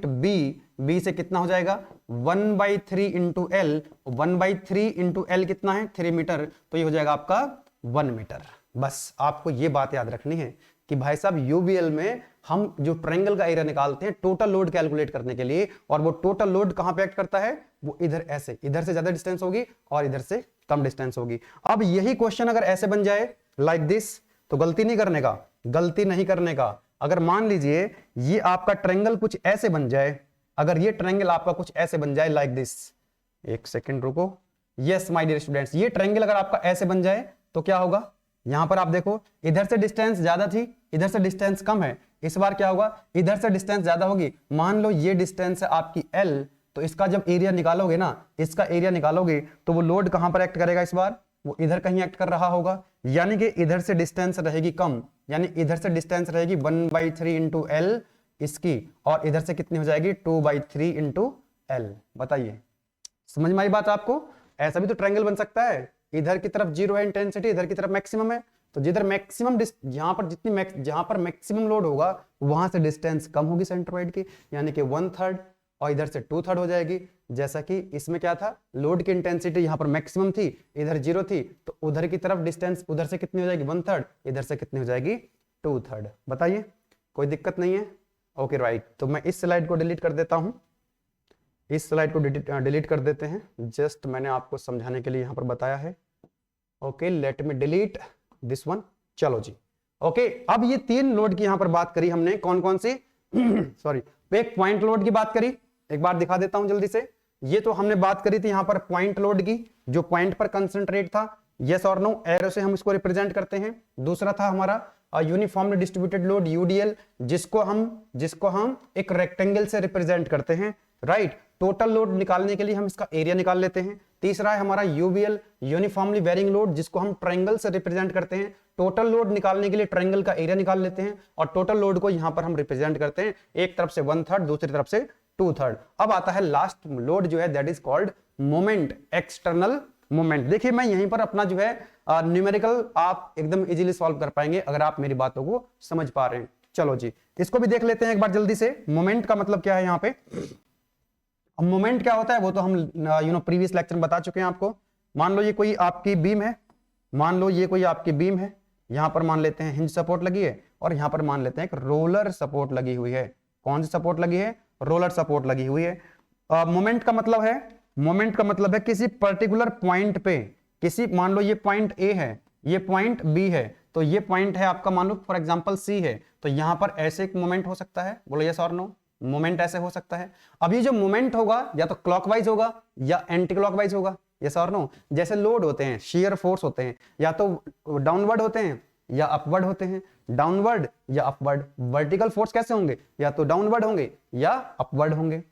बी से कितना हो जाएगा 1/3 इंटू एल, 1/3 इंटू एल कितना है 3 मीटर, तो ये हो जाएगा आपका 1 मीटर। बस आपको ये बात याद रखनी है कि भाई साहब यूवीएल में हम जो ट्रायंगल का एरिया निकालते हैं टोटल लोड कैलकुलेट करने के लिए, और वो टोटल लोड कहां पे एक्ट करता है, वो इधर ऐसे, इधर से ज्यादा डिस्टेंस होगी और इधर से कम डिस्टेंस होगी। अब यही क्वेश्चन अगर ऐसे बन जाए लाइक दिस, तो गलती नहीं करने का। अगर मान लीजिए ये आपका ट्रायंगल कुछ ऐसे बन जाए, अगर ये ट्रायंगल आपका कुछ ऐसे बन जाए लाइक दिस, एक सेकेंड रुको, यस माय डियर स्टूडेंट्स, ये ट्रायंगल अगर आपका ऐसे बन जाए तो क्या होगा, यहां पर आप देखो इधर से डिस्टेंस ज्यादा थी, इधर से डिस्टेंस कम है, इस बार क्या होगा, इधर से डिस्टेंस ज्यादा होगी। मान लो ये डिस्टेंस है आपकी एल, तो इसका जब एरिया निकालोगे ना, इसका एरिया निकालोगे तो वो लोड कहां पर एक्ट करेगा, इस बार वो इधर कहीं एक्ट कर रहा होगा, यानी कि इधर से डिस्टेंस रहेगी कम, यानी इधर से डिस्टेंस रहेगी 1/3 इंटू एल इसकी, और इधर से कितनी हो जाएगी 2/3 इंटू एल। बताइए समझ में आई बात आपको। ऐसा भी तो ट्रायंगल बन सकता है, इधर की तरफ 0 है इंटेंसिटी, इधर की तरफ मैक्सिमम है, तो जिधर मैक्सिमम जहां पर मैक्सिमम लोड होगा वहां से डिस्टेंस कम होगी सेंट्रोइड की, यानी कि 1/3, और इधर से 2/3 हो जाएगी। जैसा कि इसमें क्या था, लोड की इंटेंसिटी यहां पर मैक्सिमम थी, इधर 0 थी, तो उधर की तरफ डिस्टेंस उधर से कितनी हो जाएगी 1/3, इधर से कितनी हो जाएगी 2/3। बताइए कोई दिक्कत नहीं है, ओके राइट। तो मैं इस स्लाइड को डिलीट कर देता हूं, इस स्लाइड को डिलीट कर देते हैं, जस्ट मैंने आपको समझाने के लिए यहां पर बताया है। Okay let me delete this one, चलो जी। ओके अब ये 3 लोड की यहां पर बात करी हमने, कौन कौन सी सॉरी, एक पॉइंट लोड की बात करी, एक बार दिखा देता हूं जल्दी से। ये तो हमने बात करी थी यहां पर पॉइंट लोड की, जो पॉइंट पर कंसंट्रेट था, यस और नो, एरो से हम इसको रिप्रेजेंट करते हैं। दूसरा था हमारा यूनिफॉर्मली डिस्ट्रीब्यूटेड लोड यूडीएल, जिसको हम एक रेक्टेंगल से रिप्रेजेंट करते हैं, राइट। टोटल लोड निकालने के लिए हम इसका एरिया निकाल लेते हैं। तीसरा है हमारा यूवीएल, यूनिफॉर्मली वेरिंग लोड, जिसको हम ट्रायंगल से रिप्रेजेंट करते हैं। टोटल लोड निकालने के लिए ट्रायंगल का एरिया निकाल लेते हैं, और टोटल लोड को यहां पर हम रिप्रेजेंट करते हैं, एक तरफ से 1/3, दूसरी तरफ से 2/3। अब आता है लास्ट लोड जो है, that is called moment, external moment. देखिए मैं यहीं पर अपना जो है न्यूमेरिकल आप एकदम इजीली सॉल्व कर पाएंगे अगर आप मेरी बातों को समझ पा रहे हैं। चलो जी इसको भी देख लेते हैं एक बार जल्दी से। मोमेंट का मतलब क्या है यहाँ पे, अब मोमेंट क्या होता है वो तो हम प्रीवियस लेक्चर में बता चुके हैं आपको। मान लो ये कोई आपकी बीम है, मान लो ये कोई आपकी बीम है, यहां पर मान लेते हैं हिंज सपोर्ट लगी है, और यहां पर मान लेते हैं एक रोलर सपोर्ट लगी हुई है। कौन सी सपोर्ट लगी है, रोलर सपोर्ट लगी हुई है। मोमेंट का मतलब है, मोमेंट का मतलब है किसी पर्टिकुलर पॉइंट पे, किसी, मान लो ये पॉइंट ए है, ये पॉइंट बी है, तो ये पॉइंट है आपका, मान लो फॉर एग्जांपल सी है, तो यहां पर ऐसे एक मोमेंट हो सकता है, बोलो यस और नो, मोमेंट ऐसे हो सकता है। अब ये जो मोमेंट होगा या तो क्लॉकवाइज होगा या एंटी क्लॉकवाइज होगा, यस और नो। जैसे लोड होते हैं, शियर फोर्स होते हैं, या तो डाउनवर्ड होते हैं या अपवर्ड होते हैं, डाउनवर्ड या अपवर्ड। वर्टिकल फोर्स कैसे होंगे, या तो डाउनवर्ड होंगे या अपवर्ड होंगे,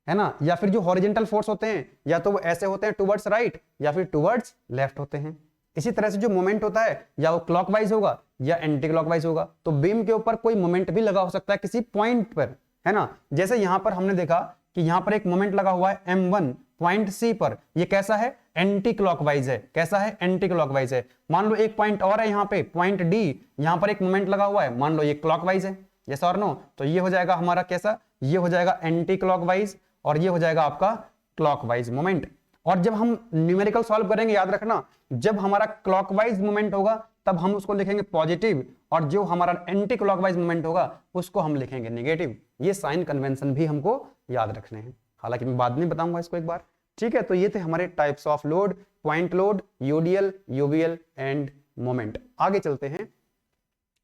है ना। या फिर जो हॉरिजॉन्टल फोर्स होते हैं, या तो वो ऐसे होते हैं टुवर्ड्स राइट या फिर टुवर्ड्स लेफ्ट होते हैं। इसी तरह से जो मोमेंट होता है या वो क्लॉकवाइज होगा या एंटी क्लॉकवाइज होगा। तो बीम के ऊपर कोई मोमेंट भी लगा हो सकता है किसी पॉइंट पर, है ना। जैसे यहां पर हमने देखा कि यहां पर एक मोमेंट लगा हुआ है M1 पॉइंट सी पर, ये कैसा है, एंटी क्लॉकवाइज है। कैसा है, एंटी क्लॉकवाइज है। मान लो एक पॉइंट और है यहाँ पे, पॉइंट डी, यहां पर एक मोमेंट लगा हुआ है, मान लो ये क्लॉकवाइज है, यस और नो। तो ये हो जाएगा हमारा कैसा, ये हो जाएगा एंटी क्लॉकवाइज और ये हो जाएगा आपका क्लॉकवाइज मोमेंट। और जब हम न्यूमेरिकल सॉल्व करेंगे, याद रखना, जब हमारा क्लॉकवाइज मोमेंट होगा तब हम उसको लिखेंगे पॉजिटिव, और जो हमारा एंटी क्लॉकवाइज मोमेंट होगा उसको हम लिखेंगे नेगेटिव। ये साइन कन्वेंशन भी हमको याद रखने हैं, हालांकि मैं बाद में बताऊंगा इसको एक बार, ठीक है। तो ये थे हमारे types of load, point load, UDL, UVL end moment. आगे चलते हैं।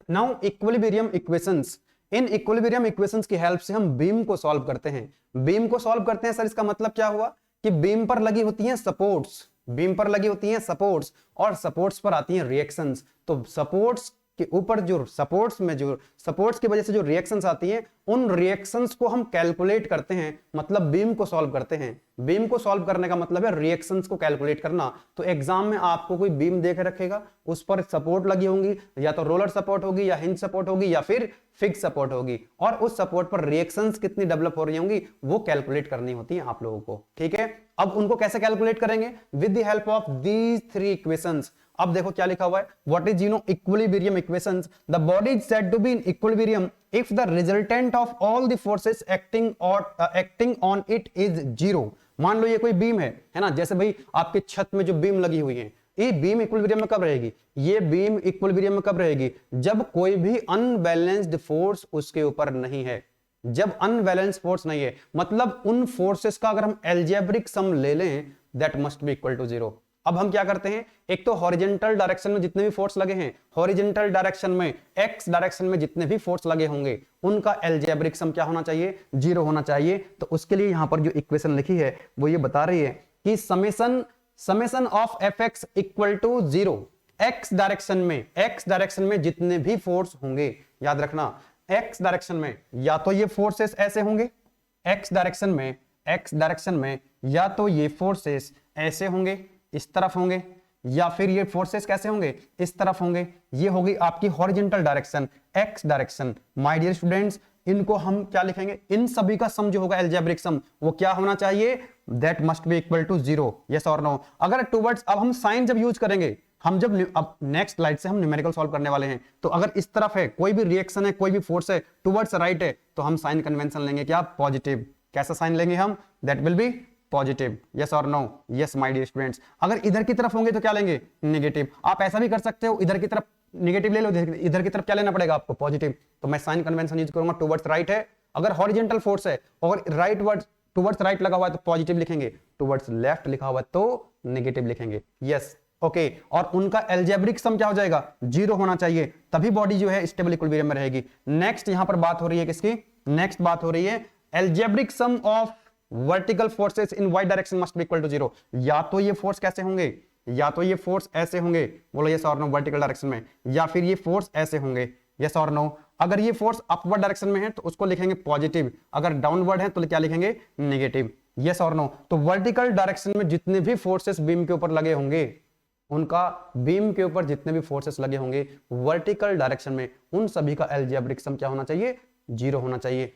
Now equilibrium equations. In equilibrium equations की हेल्प से हम बीम को सॉल्व करते हैं। बीम को सॉल्व करते हैं सर, इसका मतलब क्या हुआ कि बीम पर लगी होती हैं सपोर्ट्स, बीम पर लगी होती हैं सपोर्ट्स, और सपोर्ट्स पर आती हैं रिएक्शंस। तो सपोर्ट्स के ऊपर जो सपोर्ट्स की वजह से जो रिएक्शंस आती हैं, उन रिएक्शंस को हम कैलकुलेट करते हैं, मतलब बीम को सॉल्व करते हैं। बीम को सॉल्व करने का मतलब है रिएक्शंस को कैलकुलेट करना। तो एग्जाम में आपको कोई बीम देख रखेगा, उस पर सपोर्ट लगी होंगी, या तो रोलर सपोर्ट होगी या हिंज सपोर्ट होगी या फिर फिक्स सपोर्ट होगी, और उस सपोर्ट पर रिएक्शंस कितनी डेवलप हो रही होंगी वो कैलकुलेट करनी होती है आप लोगों को, ठीक है। अब उनको कैसे कैलकुलेट करेंगे, with the help of these three equations. अब देखो क्या लिखा हुआ है, what is equilibrium equations. The body is said to be in equilibrium if the resultant of all the forces acting on it is zero. मान लो ये कोई बीम है ना, जैसे भाई आपके छत में जो बीम लगी हुई है, ये बीम इक्विलिब्रियम में कब रहेगी, ये बीम इक्विलिब्रियम में कब रहेगी, जब कोई भी अनबैलेंस्ड फोर्स उसके ऊपर नहीं है। जब अनबैलेंस फोर्स नहीं है, मतलब उन फोर्सेस का अगर हम एल्जेब्रिक सम ले लें, that must be equal to zero. अब हम क्या करते हैं, एक तो हॉरिजॉन्टल डायरेक्शन में जितने भी फोर्स लगे हैं, हॉरिजॉन्टल डायरेक्शन में, एक्स डायरेक्शन में जितने भी फोर्स लगे होंगे, उनका एल्जेब्रिक सम क्या होना चाहिए, जीरो होना चाहिए। तो उसके लिए यहां पर जो इक्वेशन लिखी है वो ये बता रही है कि summation of F X equal to zero. X direction में जितने भी फोर्स होंगे, याद रखना, एक्स डायरेक्शन में या तो ये फोर्सेस ऐसे होंगे, एक्स डायरेक्शन में या तो ये फोर्सेस ऐसे होंगे, इस तरफ होंगे, या फिर ये फोर्सेस कैसे होंगे, इस तरफ होंगे। ये होगी आपकी horizontal direction, X direction. My dear students, इनको हम क्या लिखेंगे, इन सभी का सम जो होगा एल्जेब्रिक सम, वो क्या होना चाहिए, that must be equal to zero, yes और नो। अगर टुवर्ड्स, अब हम साइन जब यूज करेंगे, हम जब अब नेक्स्ट स्लाइड से हम न्यूमेरिकल सॉल्व करने वाले हैं, तो अगर इस तरफ है कोई भी रिएक्शन है, कोई भी फोर्स है, टुवर्ड्स राइट है, तो हम साइन कन्वेंशन लेंगे क्या, पॉजिटिव। कैसा साइन लेंगे हम, that will be positive, yes और no, yes my dear students. अगर इधर की तरफ होंगे तो क्या लेंगे, नेगेटिव। आप ऐसा भी कर सकते हो, इधर की तरफ नेगेटिव ले लो, इधर की तरफ क्या लेना पड़ेगा आपको, पॉजिटिव। तो मैं साइन कन्वेंशन यूज करूंगा, टुवर्ड्स राइट है, अगर हॉरिजॉन्टल फोर्स है और राइट वर्ड टुवर्ड्स राइट लगा हुआ है तो पॉजिटिव लिखेंगे, टुवर्ड्स लेफ्ट लिखा हुआ है तो नेगेटिव लिखेंगे, यस, ओके। और उनका एल्जेब्रिक सम क्या हो जाएगा, जीरो होना चाहिए, तभी बॉडी जो है स्टेबल इक्विलिब्रियम में रहेगी। नेक्स्ट यहां पर बात हो रही है किसकी, नेक्स्ट बात हो रही है algebraic sum of vertical forces in Y direction must be equal to zero. या तो ये फोर्स कैसे होंगे, या तो ये फोर्स ऐसे होंगे, बोलो यस और नो, वर्टिकल डायरेक्शन में, या फिर ये फोर्स ऐसे होंगे, यस और नो। अगर ये फोर्स अपवर्ड डायरेक्शन में है तो उसको लिखेंगे पॉजिटिव, अगर डाउनवर्ड है तो क्या लिखेंगे, नेगेटिव, यस और नो। तो वर्टिकल डायरेक्शन में जितने भी फोर्सेस बीम के ऊपर लगे होंगे, उनका बीम के ऊपर जितने भी फोर्सेस लगे होंगे वर्टिकल डायरेक्शन में, उन सभी का एल्जेब्रिक सम क्या होना चाहिए, जीरो होना चाहिए।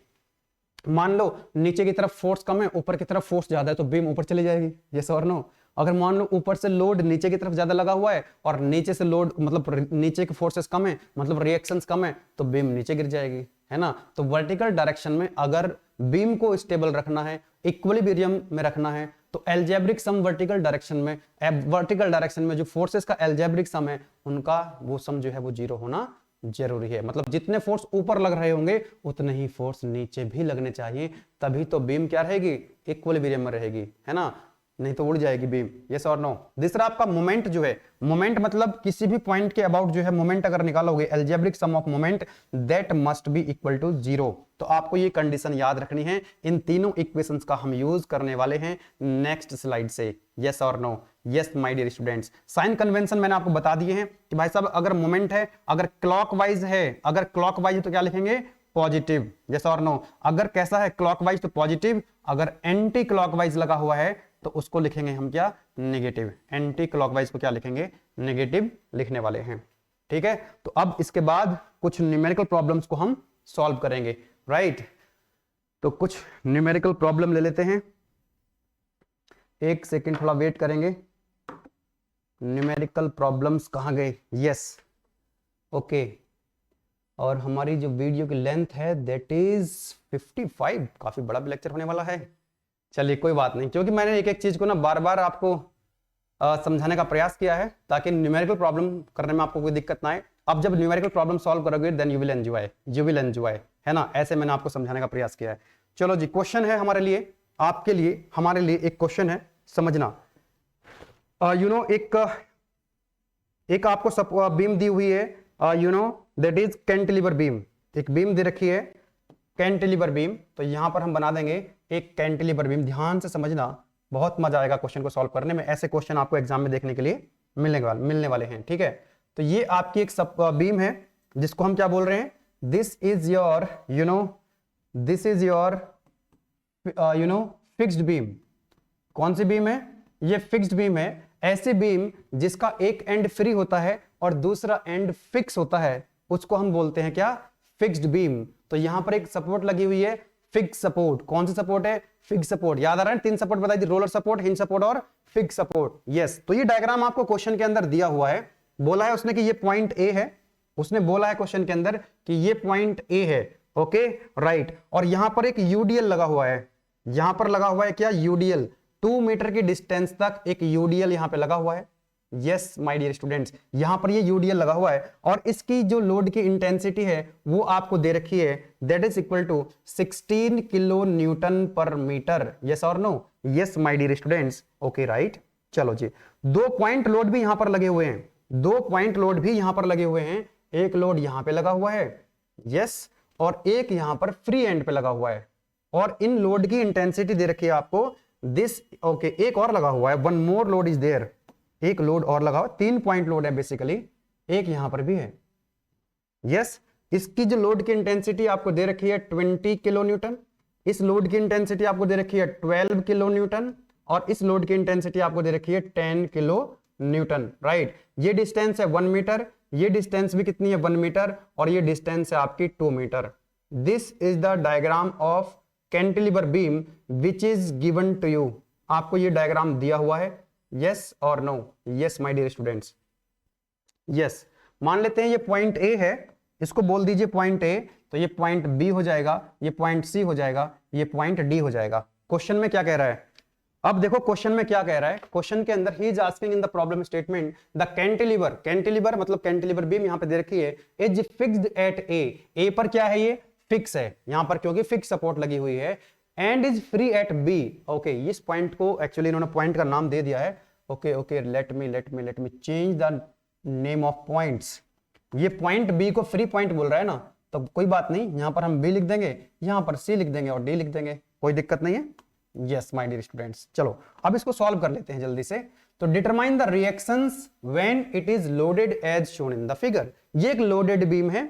मान लो नीचे की तरफ फोर्स कम है, ऊपर की तरफ फोर्स ज्यादा है, तो बीम ऊपर चली जाएगी, यस और नो। अगर मान लो ऊपर से लोड नीचे की तरफ ज्यादा लगा हुआ है और नीचे से लोड, मतलब नीचे के फोर्सेस कम है, मतलब रिएक्शंस कम है, तो बीम नीचे गिर जाएगी, है ना। तो वर्टिकल डायरेक्शन में अगर बीम को स्टेबल रखना है, इक्विलिब्रियम में रखना है, तो एल्जेब्रिक सम वर्टिकल डायरेक्शन में जो फोर्सेस का एल्जेब्रिक सम है, उनका वो सम जो है वो जीरो होना जरूरी है। मतलब जितने फोर्स ऊपर लग रहे होंगे उतने ही फोर्स नीचे भी लगने चाहिए, तभी तो बीम क्या रहेगी, इक्विलिब्रियम में रहेगी, है ना, नहीं तो उड़ जाएगी बीम। यस और नो। दूसरा आपका मोमेंट जो है, मोमेंट मतलब किसी भी पॉइंट के अबाउट जो है मोमेंट अगर निकालोगे, algebraic sum of moment that must be equal to 0। तो आपको ये कंडीशन याद रखनी है। इन तीनों इक्वेशंस का हम यूज करने वाले हैं नेक्स्ट स्लाइड से। यस और no. Yes my dear students, sign convention मैंने आपको बता दिए हैं कि भाई साहब अगर मोमेंट है, अगर क्लॉकवाइज है, अगर क्लॉकवाइज तो क्या लिखेंगे, पॉजिटिव। यस और नो। अगर कैसा है क्लॉकवाइज तो पॉजिटिव, अगर एंटी क्लॉकवाइज लगा हुआ है तो उसको लिखेंगे हम क्या, नेगेटिव। एंटी क्लॉकवाइज को क्या लिखेंगे, नेगेटिव लिखने वाले हैं। ठीक है, तो अब इसके बाद कुछ न्यूमेरिकल प्रॉब्लम्स को हम सॉल्व करेंगे, राइट। तो कुछ न्यूमेरिकल प्रॉब्लम ले लेते हैं, एक सेकंड थोड़ा वेट करेंगे। न्यूमेरिकल प्रॉब्लम्स कहां गए, यस ओके। और हमारी जो वीडियो की लेंथ है दैट इज 55, काफी बड़ा लेक्चर होने वाला है। चलिए कोई बात नहीं, क्योंकि मैंने एक एक चीज को ना बार बार आपको समझाने का प्रयास किया है ताकि न्यूमेरिकल प्रॉब्लम करने में आपको कोई दिक्कत ना आए। अब जब न्यूमेरिकल प्रॉब्लम सॉल्व करोगे देन यू विल एंजॉय, है ना, ऐसे मैंने आपको समझाने का प्रयास किया है। चलो जी, क्वेश्चन है हमारे लिए, आपके लिए, हमारे लिए एक क्वेश्चन है, समझना। एक आपको बीम दी हुई है, दैट इज कैंटिलीवर बीम। एक बीम दे रखी है कैंटिलीवर बीम, तो यहां पर हम बना देंगे एक कैंटिलीवर बीम। ध्यान से समझना, बहुत मजा आएगा क्वेश्चन को सॉल्व करने में। ऐसे क्वेश्चन आपको एग्जाम में देखने के लिए मिलने वाले हैं। ठीक है, तो ये आपकी एक बीम है जिसको हम क्या बोल रहे हैं, this is your fixed beam. कौन सी बीम है, ये फिक्स्ड बीम है। ऐसी बीम जिसका एक एंड फ्री होता है और दूसरा एंड फिक्स होता है, उसको हम बोलते हैं क्या, फिक्स्ड बीम। तो यहां पर एक सपोर्ट लगी हुई है, फिक्स सपोर्ट। कौन सी सपोर्ट है, फिक्स सपोर्ट। याद आ रहा है, 3 सपोर्ट बताई थी, रोलर सपोर्ट, हिंज सपोर्ट और फिक्स सपोर्ट। यस, तो ये डायग्राम आपको क्वेश्चन के अंदर दिया हुआ है। बोला है उसने कि ये पॉइंट ए है, उसने बोला है क्वेश्चन के अंदर कि ये पॉइंट ए है, ओके राइट। और यहां पर एक यूडीएल लगा हुआ है, यहां पर लगा हुआ है क्या, यूडीएल। 2 मीटर की डिस्टेंस तक एक यूडीएल यहां पे लगा हुआ है। यस माय डियर स्टूडेंट्स, यहां पर ये यूडीएल लगा हुआ है और इसकी जो लोड की इंटेंसिटी है वो आपको दे रखी है, that is equal to 16 kilo Newton per metre. Yes और no, yes my dear students, okay right. चलो जी, 2 पॉइंट लोड भी यहां पर लगे हुए हैं, 2 पॉइंट लोड भी यहां पर लगे हुए हैं। एक लोड यहां पे लगा हुआ है, यस, और एक यहां पर फ्री एंड पे लगा हुआ है। और इन लोड की इंटेंसिटी दे रखी है आपको दिस, ओके। एक और लगा हुआ है, 1 मोर लोड इज देयर, एक लोड और लगा हुआ, 3 पॉइंट लोड है बेसिकली, एक यहां पर भी है। यस, इसकी जो लोड की इंटेंसिटी आपको दे रखी है 20 किलो न्यूटन, इस लोड की इंटेंसिटी आपको दे रखी है 12 किलो न्यूटन, और इस लोड की इंटेंसिटी आपको दे रखी है 10 किलो न्यूटन, राइट। ये डिस्टेंस है 1 मीटर, ये डिस्टेंस भी कितनी है 1 मीटर, और ये डिस्टेंस है आपकी 2 metre. This is the diagram of cantilever beam which is given to you. आपको ये डायग्राम दिया हुआ है, यस और no, yes my dear students, yes. मान लेते हैं ये पॉइंट ए है, इसको बोल दीजिए पॉइंट ए, तो ये पॉइंट बी हो जाएगा, ये पॉइंट सी हो जाएगा, ये पॉइंट डी हो जाएगा। क्वेश्चन में क्या कह रहा है, अब देखो क्वेश्चन में क्या कह रहा है। क्वेश्चन के अंदर he is asking in the problem statement the cantilever, cantilever मतलब कैंटिलीवर बीम यहां पे दे रखी है, इज फिक्स्ड एट ए। ए पर क्या है, ये फिक्स है यहां पर क्योंकि फिक्स सपोर्ट लगी हुई है, end is free at B. Okay, इस पॉइंट को एक्चुअली इन्होंने पॉइंट का नाम दे दिया है। Okay okay, let me change the name of points. ये पॉइंट बी को फ्री पॉइंट बोल रहा है ना, तो कोई बात नहीं, यहां पर हम बी लिख देंगे, यहां पर सी लिख देंगे और डी लिख देंगे, कोई दिक्कत नहीं है। यस माय डियर स्टूडेंट्स, चलो अब इसको सॉल्व कर लेते हैं जल्दी से। तो determine the reactions when it is loaded as shown in the figure. ये एक लोडेड बीम है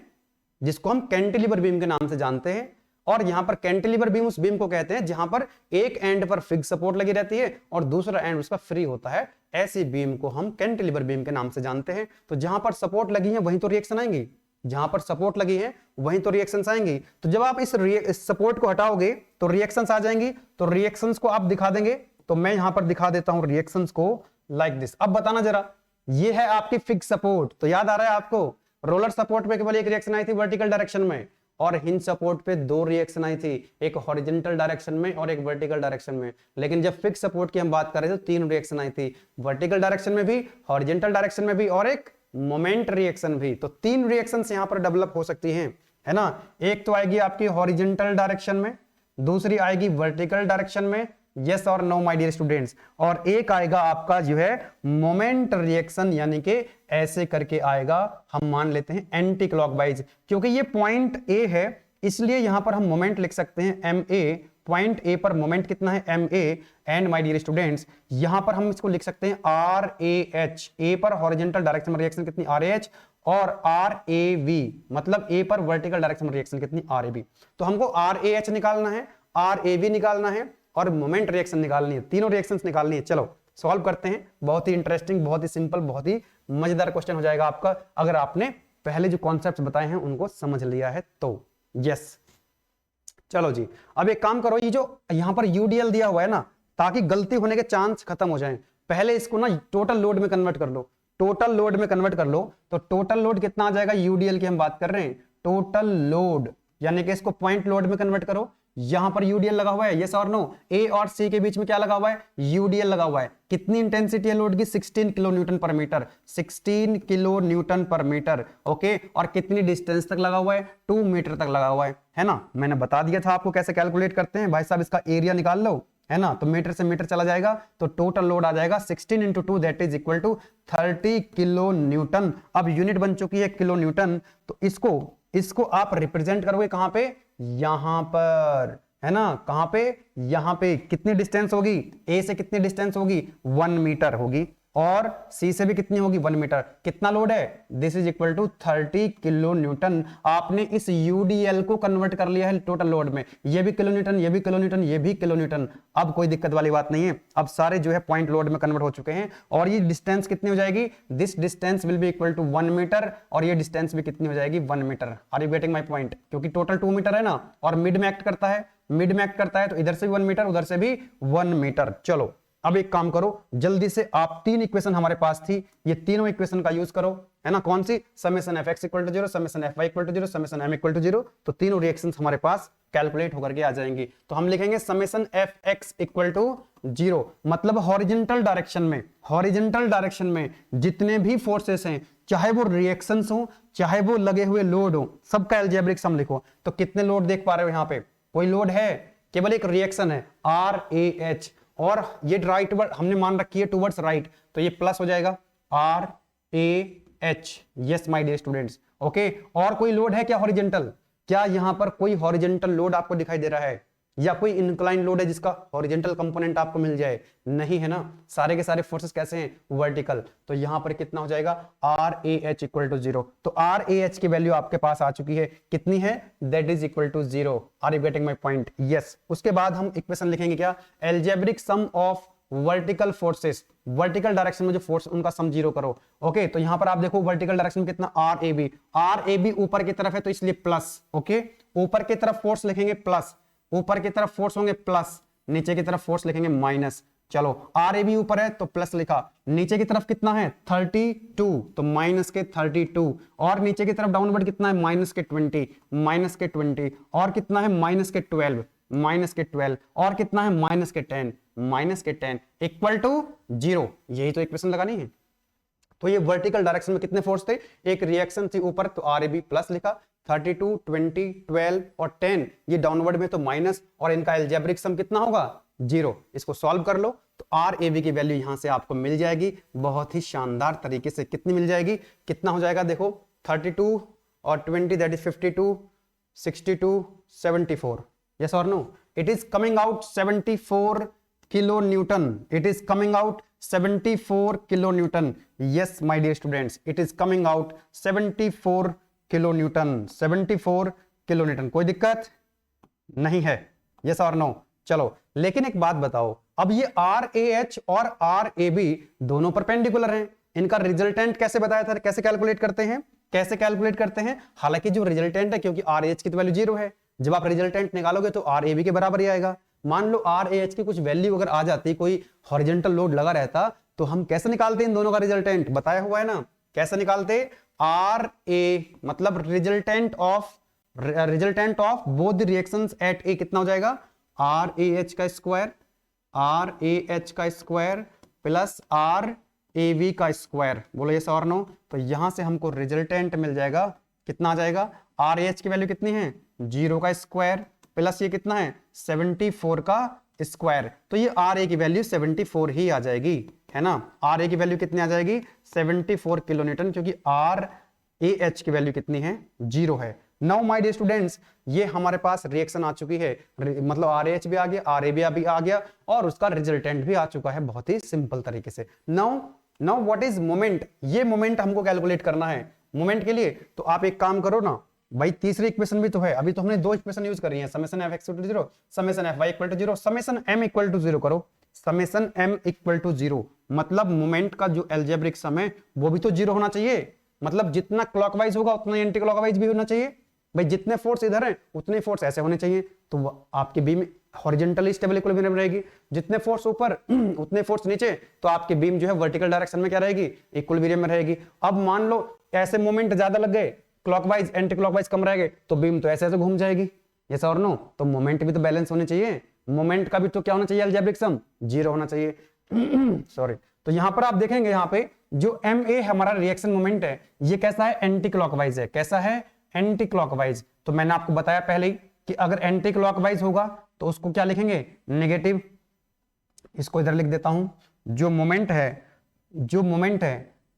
जिसको हम कैंटिलीवर बीम के नाम से जानते हैं, और यहां पर कैंटिलीवर बीम उस बीम को कहते हैं जहां पर एक एंड पर फिक्स सपोर्ट लगी रहती है और दूसरा एंड उसका फ्री होता है। ऐसी बीम को हम कैंटिलीवर बीम के नाम से जानते हैं। तो जहां पर सपोर्ट लगी है वहीं तो रिएक्शन आएंगी, जहां पर सपोर्ट लगी है वहीं तो रिएक्शंस आएंगी। तो जब आप इस सपोर्ट को हटाओगे तो रिएक्शंस आ जाएंगी, तो रिएक्शंस को आप दिखा देंगे। तो मैं यहां पर दिखा देता हूं रिएक्शंस को लाइक दिस। अब बताना जरा, ये है आपकी फिक्स सपोर्ट, तो याद आ रहा है आपको, रोलर सपोर्ट पे केवल एक रिएक्शन आई थी वर्टिकल डायरेक्शन में, और हिंज सपोर्ट पे 2 रिएक्शन आई थी, एक हॉरिजॉन्टल डायरेक्शन में और एक वर्टिकल डायरेक्शन में। लेकिन जब फिक्स सपोर्ट की हम बात कर रहे थे तो 3 रिएक्शन आई थी, वर्टिकल डायरेक्शन में भी, हॉरिजॉन्टल डायरेक्शन में भी और एक मोमेंट रिएक्शन भी। तो 3 रिएक्शंस यहां पर डेवलप हो सकती हैं, है ना। एक तो आएगी आपकी हॉरिजॉन्टल डायरेक्शन में, दूसरी आएगी वर्टिकल डायरेक्शन में, यस और नो माय डियर स्टूडेंट्स, और एक आएगा आपका जो है मोमेंट रिएक्शन, यानी कि ऐसे करके आएगा, हम मान लेते हैं एंटी क्लॉकवाइज, क्योंकि ये पॉइंट ए है इसलिए यहां पर हम मोमेंट लिख सकते हैं एम ए। पॉइंट ए पर मोमेंट कितना है M A, and my dear students यहां पर हम इसको लिख सकते हैं आर ए एच। ए पर हॉरिजॉन्टल डायरेक्शन में रिएक्शन कितनी आर ए एच, और आर ए वी मतलब ए पर वर्टिकल डायरेक्शन में रिएक्शन कितनी आर ए बी। तो हमको आर ए एच निकालना है, आर ए वी निकालना है और मोमेंट रिएक्शन निकालनी है, तीनों रिएक्शंस निकालनी है। चलो सॉल्व करते हैं। बहुत ही इंटरेस्टिंग, बहुत ही सिंपल, बहुत ही मजेदार क्वेश्चन हो जाएगा आपका अगर आपने पहले जो कॉन्सेप्ट्स बताए हैं उनको समझ लिया है तो। यस चलो जी, अब एक काम करो, ये जो यहां पर यूडीएल दिया हुआ है ना, ताकि गलती होने के चांस खत्म हो जाएं, पहले इसको ना टोटल लोड में कन्वर्ट कर लो। टोटल लोड में कन्वर्ट कर लो तो टोटल लोड कितना आ जाएगा, यूडीएल की हम बात कर रहे हैं, टोटल लोड, यानी कि इसको पॉइंट लोड में कन्वर्ट करो। यहां पर यूडीएल लगा हुआ है, यस और नो, ए और सी के बीच में क्या लगा हुआ है, यूडीएल लगा हुआ है। कितनी इंटेंसिटी है लोड की, 16 kilo Newton per metre, 16 kilo Newton per metre, okay. और कितनी डिस्टेंस तक लगा हुआ है, 2 मीटर तक लगा हुआ है ना। मैंने बता दिया था आपको कैसे कैलकुलेट करते हैं भाई साहब, इसका एरिया निकाल लो, है ना। तो मीटर से मीटर चला जाएगा तो टोटल लोड आ जाएगा 16 × 2 that is equal to 30 kilonewton. अब यूनिट बन चुकी है किलो न्यूटन, तो इसको आप रिप्रेजेंट करोगे कहां पे, यहां पर, है ना। कहां पे, यहां पे। कितनी डिस्टेंस होगी, ए से कितनी डिस्टेंस होगी, 1 मीटर होगी, और सी से भी कितनी होगी, 1 मीटर। कितना लोड है, this is equal to 30 kilonewton. आपने इस यूडीएल को कन्वर्ट कर लिया है टोटल लोड में, ये भी किलो न्यूटन, ये भी किलो न्यूटन, ये भी किलो न्यूटन। अब कोई दिक्कत वाली बात नहीं है, अब सारे जो है पॉइंट लोड में कन्वर्ट हो चुके हैं। और ये डिस्टेंस कितनी हो जाएगी, this distance will be equal to 1 metre, और ये डिस्टेंस भी कितनी हो जाएगी, 1 metre. Are you getting my point, क्योंकि टोटल 2 मीटर है ना, और मिड में एक्ट करता है, मिड में एक्ट करता है, तो इधर से भी 1 मीटर, उधर से भी 1 मीटर। चलो अब एक काम करो जल्दी से, आप 3 इक्वेशन हमारे पास थी, ये तीनों इक्वेशन का यूज करो, है ना। कौन सी, summation F X equal to 0, summation F Y equal to 0, summation M equal to 0। तो तीनों रिएक्शंस हमारे पास कैलकुलेट होकर के आ जाएंगी। तो हम लिखेंगे summation F X equal to 0, मतलब हॉरिजॉन्टल डायरेक्शन में, हॉरिजॉन्टल डायरेक्शन में जितने भी फोर्सेस हैं, चाहे वो रिएक्शंस हो, चाहे वो लगे हुए लोड हो, सबका अलजेब्रिक सम लिखो। तो कितने लोड देख पा रहे हो यहाँ पे, कोई लोड है, केवल एक रिएक्शन है आर ए एच, और ये राइट वर्ड हमने मान रखी है टूवर्ड्स राइट, तो ये प्लस हो जाएगा R A H. Yes my dear students, okay. और कोई लोड है क्या हॉरिजॉन्टल, क्या यहां पर कोई हॉरिजॉन्टल लोड आपको दिखाई दे रहा है, या कोई इंक्लाइन लोड है जिसका हॉरिजॉन्टल कंपोनेंट आपको मिल जाए, नहीं है ना। सारे के सारे फोर्सेस कैसे हैं, वर्टिकल। तो यहां पर कितना हो जाएगा, R A H equal to 0। तो आर ए एच की वैल्यू आपके पास आ चुकी है, कितनी है, that is equal to 0। Are you getting my point, yes. उसके बाद हम इक्वेशन लिखेंगे क्या, algebraic sum of vertical forces, vertical direction में जो फोर्स उनका सम 0 करो, ओके। तो यहां पर आप देखो वर्टिकल डायरेक्शन में कितना, आर ए बी ऊपर की तरफ है तो इसलिए प्लस, ओके। ऊपर की तरफ फोर्स लिखेंगे प्लस, ऊपर की तरफ फोर्स होंगे प्लस, नीचे की तरफ फोर्स लिखेंगे माइनस। चलो आर ए बी ऊपर है तो प्लस लिखा, नीचे की तरफ कितना है 32, तो माइनस के 32, और नीचे की तरफ डाउनवर्ड कितना है, माइनस के 20, माइनस के 20, और कितना है माइनस के 12, माइनस के 12, और कितना है माइनस के 10, माइनस के 10 इक्वल टू 0। यही तो इक्वेशन लगानी है। तो ये वर्टिकल डायरेक्शन में कितने फोर्स थे, एक रिएक्शन थी ऊपर तो आर ए बी प्लस लिखा, 32, 20, 12 और 10, ये डाउनवर्ड में तो माइनस, और इनका अलजेब्रिक सम कितना होगा, 0। इसको सॉल्व कर लो तो आर ए बी की वैल्यू यहां से आपको मिल जाएगी बहुत ही शानदार तरीके से। कितनी मिल जाएगी, कितना हो जाएगा, देखो 32 और 20 दैट इज 52, 62, 74। यस और no, it is coming out 74 kilonewton, it is coming out 74 kilonewton. Yes my dear students, it is coming out 74 kilonewton, 74 kilonewton. कोई दिक्कत नहीं है, यस और नो। चलो लेकिन एक बात बताओ, अब ये आर ए एच और आर ए बी दोनों परपेंडिकुलर हैं, इनका रिजल्टेंट कैसे बताया था, कैसे कैलकुलेट करते हैं, कैसे कैलकुलेट करते हैं। हालांकि जो रिजल्टेंट है, क्योंकि आर ए एच की तो वैल्यू 0 है, जब आप रिजल्टेंट निकालोगे तो आर ए बी के बराबर ही आएगा। मान लो आर ए एच की कुछ वैल्यू अगर आ जाती, कोई हॉरिजॉन्टल लोड लगा रहता, तो हम कैसे निकालते इन दोनों का रिजल्टेंट, बताया हुआ है ना, कैसे निकालते, आर ए मतलब resultant of both the reactions at A कितना हो जाएगा, आर ए एच का स्क्वायर, आर ए एच का square plus R A V का स्क्वायर, बोलो यस और नो। तो यहां से हमको रिजल्टेंट मिल जाएगा, कितना आ जाएगा, आर एच की वैल्यू कितनी है, 0 का स्क्वायर प्लस ये कितना है 74 का स्क्वायर। तो ये आर ए की वैल्यू 74 ही आ जाएगी, है ना। आर ए की वैल्यू कितनी आ जाएगी 74 किलो न्यूटन, क्योंकि आर ए एच की वैल्यू कितनी है 0 है। नाउ माय डियर स्टूडेंट्स, ये हमारे पास रिएक्शन आ चुकी है, मतलब आर एच भी आ गया, आर ए भी आ गया, और उसका रिजल्टेंट भी आ चुका है बहुत ही सिंपल तरीके से। नाउ व्हाट इज मोमेंट, ये मोमेंट हमको कैलकुलेट करना है। मोमेंट के लिए तो आप एक काम करो ना भाई, तीसरी इक्वेशन भी तो है, अभी तो हमने दो इक्वेशन यूज करी है, summation F X equal to 0, summation F Y equal to 0, summation M equal to 0 करो। समेशन एम इक्वल टू 0 मतलब मोमेंट का जो एल्जेब्रिक सम है वो भी तो 0 होना चाहिए, मतलब जितना क्लॉकवाइज होगा उतना एंटी क्लॉकवाइज भी होना चाहिए भाई, जितने फोर्स इधर हैं उतने फोर्स ऐसे होने चाहिए, तो आपकी बीम हॉरिजॉन्टली स्टेबल इक्विलिब्रियम रहेगी। जितने फोर्स ऊपर उतने फोर्स नीचे, तो आपकी बीम जो है वर्टिकल डायरेक्शन में क्या रहेगी, इक्विलिब्रियम में रहेगी। अब मान लो ऐसे मोमेंट ज्यादा लग गए, क्लॉकवाइज एंटी क्लॉकवाइज कम रह गए, तो बीम तो ऐसे ऐसे घूम जाएगी, यस और नो। तो मोमेंट भी तो बैलेंस होने चाहिए, मोमेंट का भी तो क्या होना चाहिए, अलजेब्रिक सम 0 होना चाहिए। सॉरी, तो यहां पर आप देखेंगे, यहाँ पे जो एम ए हमारा रिएक्शन मोमेंट है, ये कैसा है, एंटी क्लॉकवाइज है। कैसा है, एंटी क्लॉकवाइज। तो मैंने आपको बताया पहले ही कि अगर एंटी क्लॉकवाइज होगा तो उसको क्या लिखेंगे, नेगेटिव। इसको इधर लिख देता हूं, जो मोमेंट है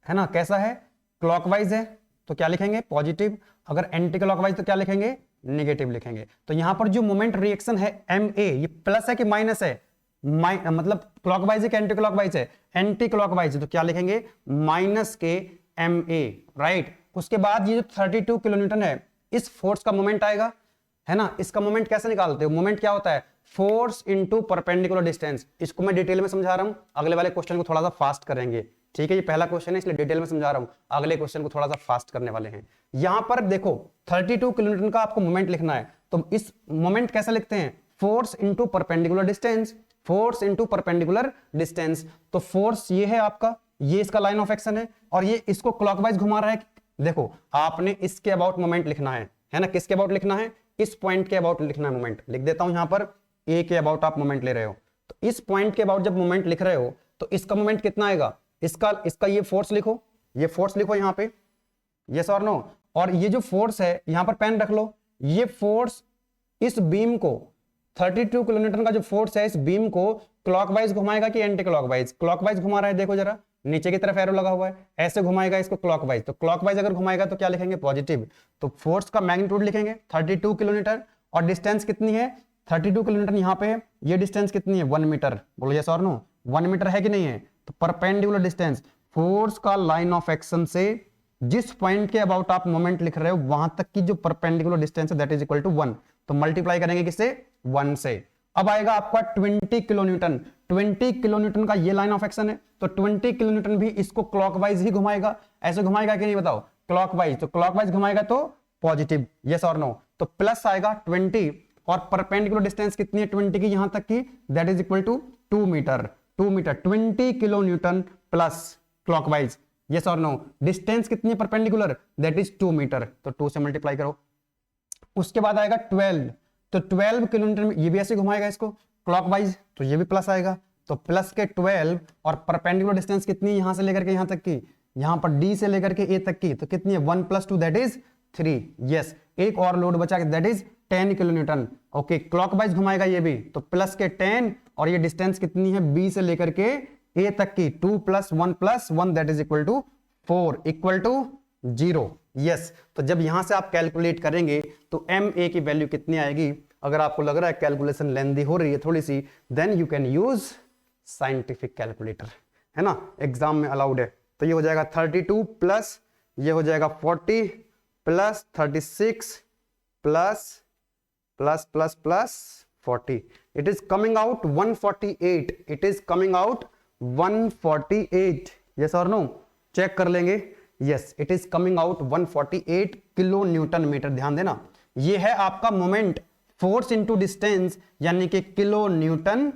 ना, कैसा है, क्लॉकवाइज है, तो क्या लिखेंगे, पॉजिटिव। अगर एंटी क्लॉकवाइज तो क्या लिखेंगे, नेगेटिव लिखेंगे। तो यहां पर जो मोमेंट रिएक्शन है एम ए, ये प्लस है कि माइनस है, मतलब क्लॉकवाइज है कि एंटी क्लॉकवाइज है, एंटी क्लॉकवाइज, तो क्या लिखेंगे, माइनस के एम ए, राइट। उसके बाद ये जो 32 किलो न्यूटन है, इस फोर्स का मोमेंट आएगा, है ना। इसका मोमेंट कैसे निकालते हो, मोमेंट क्या होता है, फोर्स इनटू परपेंडिकुलर डिस्टेंस। इसको मैं डिटेल में समझा रहा हूं, अगले वाले क्वेश्चन को थोड़ा सा फास्ट करेंगे, ठीक है। ये पहला क्वेश्चन है इसलिए डिटेल में समझा रहा हूं, अगले क्वेश्चन को थोड़ा सा फास्ट करने वाले हैं। यहां पर देखो 32 किलो न्यूटन का आपको मोमेंट लिखना है, तो इस मोमेंट कैसे लिखते हैं, force into perpendicular distance, force into perpendicular distance. तो फोर्स ये है आपका, ये इसका लाइन ऑफ एक्शन है, और ये इसको क्लॉकवाइज घुमा रहा है। देखो आपने इसके अबाउट मोमेंट लिखना है ना, किसके अबाउट लिखना है, इस पॉइंट के अबाउट लिखना है मोमेंट। लिख देता हूं यहां पर, ए के अबाउट आप मोमेंट ले रहे हो, तो इस पॉइंट के अबाउट जब मोमेंट लिख रहे हो तो इसका मोमेंट कितना आएगा, इसका ये फोर्स लिखो, ये फोर्स लिखो यहां पे, यस और नो। और ये जो फोर्स है यहां पर पेन रख लो, ये फोर्स इस बीम को 32 किलो न्यूटन का जो फोर्स है इस बीम को क्लॉकवाइज घुमाएगा कि एंटी क्लॉकवाइज, क्लॉकवाइज घुमा रहा है, देखो जरा नीचे की तरफ एरो लगा हुआ है, ऐसे घुमाएगा इसको क्लॉकवाइज, तो क्लॉकवाइज अगर घुमाएगा तो क्या लिखेंगे, पॉजिटिव। तो फोर्स का मैग्नीट्यूड लिखेंगे 32 किलो न्यूटन, और डिस्टेंस कितनी है 32 किलो न्यूटन, यहां पे ये डिस्टेंस कितनी है 1 मीटर, बोलो यस और नो, 1 मीटर है कि नहीं है। तो परपेंडिकुलर डिस्टेंस, फोर्स का लाइन ऑफ एक्शन से जिस पॉइंट के अबाउट आप मोमेंट लिख रहे हो वहां तक की जो परपेंडिकुलर डिस्टेंस है दैट इज इक्वल टू 1, तो मल्टीप्लाई करेंगे किससे, 1 से। अब आएगा आपका 20 किलो न्यूटन, 20 किलो न्यूटन का ये लाइन ऑफ एक्शन है, तो 20 किलो न्यूटन भी इसको क्लॉकवाइज ही घुमाएगा, ऐसे घुमाएगा कि नहीं बताओ, क्लॉकवाइज, तो क्लॉकवाइज घुमाएगा तो पॉजिटिव, यस और नो। तो प्लस आएगा 20, और परपेंडिकुलर डिस्टेंस कितनी है 20 की यहां तक की, that is equal to 2 metre, 2 metre, 20 kilonewton plus clockwise, yes और नो। डिस्टेंस कितनी है परपेंडिकुलर, दैट इज 2 मीटर, तो 2 से मल्टीप्लाई करो। उसके बाद आएगा 12, तो 12 किलो न्यूटन में ये भी ऐसे घुमाएगा इसको क्लॉकवाइज, तो ये भी प्लस आएगा, तो प्लस के 12, और परपेंडिकुलर डिस्टेंस कितनी है यहां से लेकर के यहां तक की, यहां पर डी से लेकर के ए तक की, तो कितनी है 1 + 2 दैट इज 3, यस। एक और लोड बचा that is 10 kilo Newton, okay. Clockwise घुमाएगा ये भी, तो प्लस के 10, और ये डिस्टेंस कितनी है बी से लेकर के ए तक की, 2 + 1 that is equal to 4 equal to 0, yes. तो जब यहां से आप कैलकुलेट करेंगे तो एम ए की वैल्यू कितनी आएगी, अगर आपको लग रहा है कैलकुलेशन लेंदी हो रही है थोड़ी सी, then you can use scientific calculator, है ना, एग्जाम में अलाउड है। तो ये हो जाएगा 32 प्लस ये हो जाएगा 40 plus 36 plus plus plus plus 40, it is coming out 148, it is coming out 148, yes और नो, चेक कर लेंगे, yes it is coming out 148 kilo Newton metre. ध्यान देना, ये है आपका मोमेंट, फोर्स इनटू डिस्टेंस यानी कि kilo Newton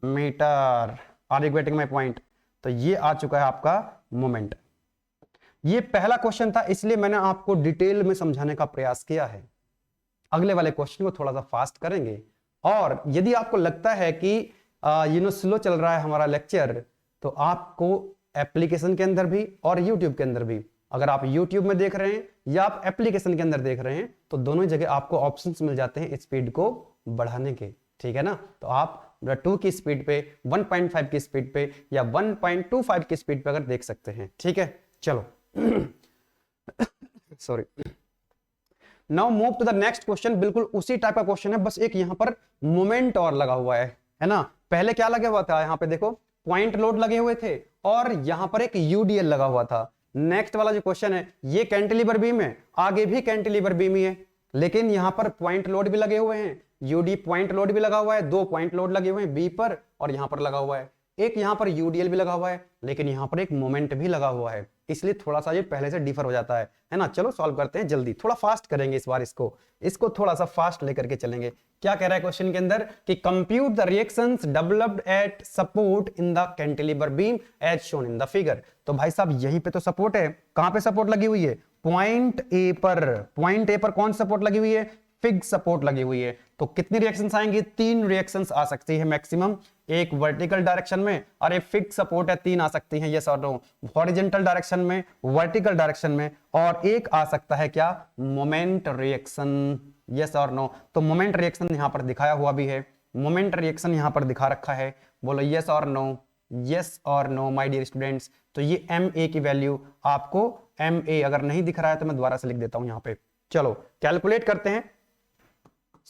metre. Are you getting my point? तो ये आ चुका है आपका मोमेंट। ये पहला क्वेश्चन था इसलिए मैंने आपको डिटेल में समझाने का प्रयास किया है। अगले वाले क्वेश्चन को थोड़ा सा फास्ट करेंगे, और यदि आपको लगता है कि स्लो चल रहा है हमारा लेक्चर, तो आपको एप्लीकेशन के अंदर भी और यूट्यूब के अंदर भी। अगर आप यूट्यूब में देख रहे हैं या आप एप्लीकेशन के अंदर देख रहे हैं तो दोनों जगह आपको ऑप्शंस मिल जाते हैं स्पीड को बढ़ाने के, ठीक है ना। तो आप 2 की स्पीड पे, 1.5 की स्पीड पे या 1.25 की स्पीड पे अगर देख सकते हैं, ठीक है। चलो sorry, now move to the next question. बिल्कुल उसी टाइप का क्वेश्चन है, बस एक यहां पर मोमेंट और लगा हुआ है ना। पहले क्या लगा हुआ था, यहां पे देखो पॉइंट लोड लगे हुए थे और यहां पर एक यूडीएल लगा हुआ था। नेक्स्ट वाला जो क्वेश्चन है ये कैंटिलीवर बीम है, आगे भी कैंटिलीवर बीम ही है, लेकिन यहां पर पॉइंट लोड भी लगे हुए हैं, यूडी पॉइंट लोड भी लगा हुआ है, 2 पॉइंट लोड लगे हुए हैं बी पर और यहां पर लगा हुआ है, एक यहां पर यूडीएल भी लगा हुआ है, लेकिन यहां पर एक मोमेंट भी लगा हुआ है, इसलिए थोड़ा सा ये पहले से डिफर हो जाता है ना। चलो सॉल्व करते हैं जल्दी, थोड़ा फास्ट करेंगे इस बार, इसको थोड़ा सा फास्ट लेकर के चलेंगे। क्या कह रहा है क्वेश्चन के अंदर कि compute the reactions developed at support in the cantilever beam as shown in the figure. तो भाई साहब यहीं पे तो सपोर्ट है, कहां पे सपोर्ट लगी हुई है, पॉइंट ए पर। पॉइंट ए पर कौन सपोर्ट लगी हुई है, फिक्स सपोर्ट लगी हुई है। तो कितनी रिएक्शंस आएंगी, 3 रिएक्शंस आ सकती है मैक्सिमम, एक वर्टिकल डायरेक्शन में और एक फिक्स सपोर्ट है, 3 आ सकती हैं, यस और नो। हॉरिजॉन्टल डायरेक्शन में, वर्टिकल डायरेक्शन में, और एक आ सकता है क्या, मोमेंट रिएक्शन, यस और नो। तो मोमेंट रिएक्शन यहां पर दिखाया हुआ भी है, मोमेंट रिएक्शन यहां पर दिखा रखा है, बोलो यस और नो, यस और नो माय डियर स्टूडेंट्स। तो ये एम ए की वैल्यू आपको, एम ए अगर नहीं दिख रहा है तो मैं दोबारा से लिख देता हूं यहां पे। चलो कैलकुलेट करते हैं।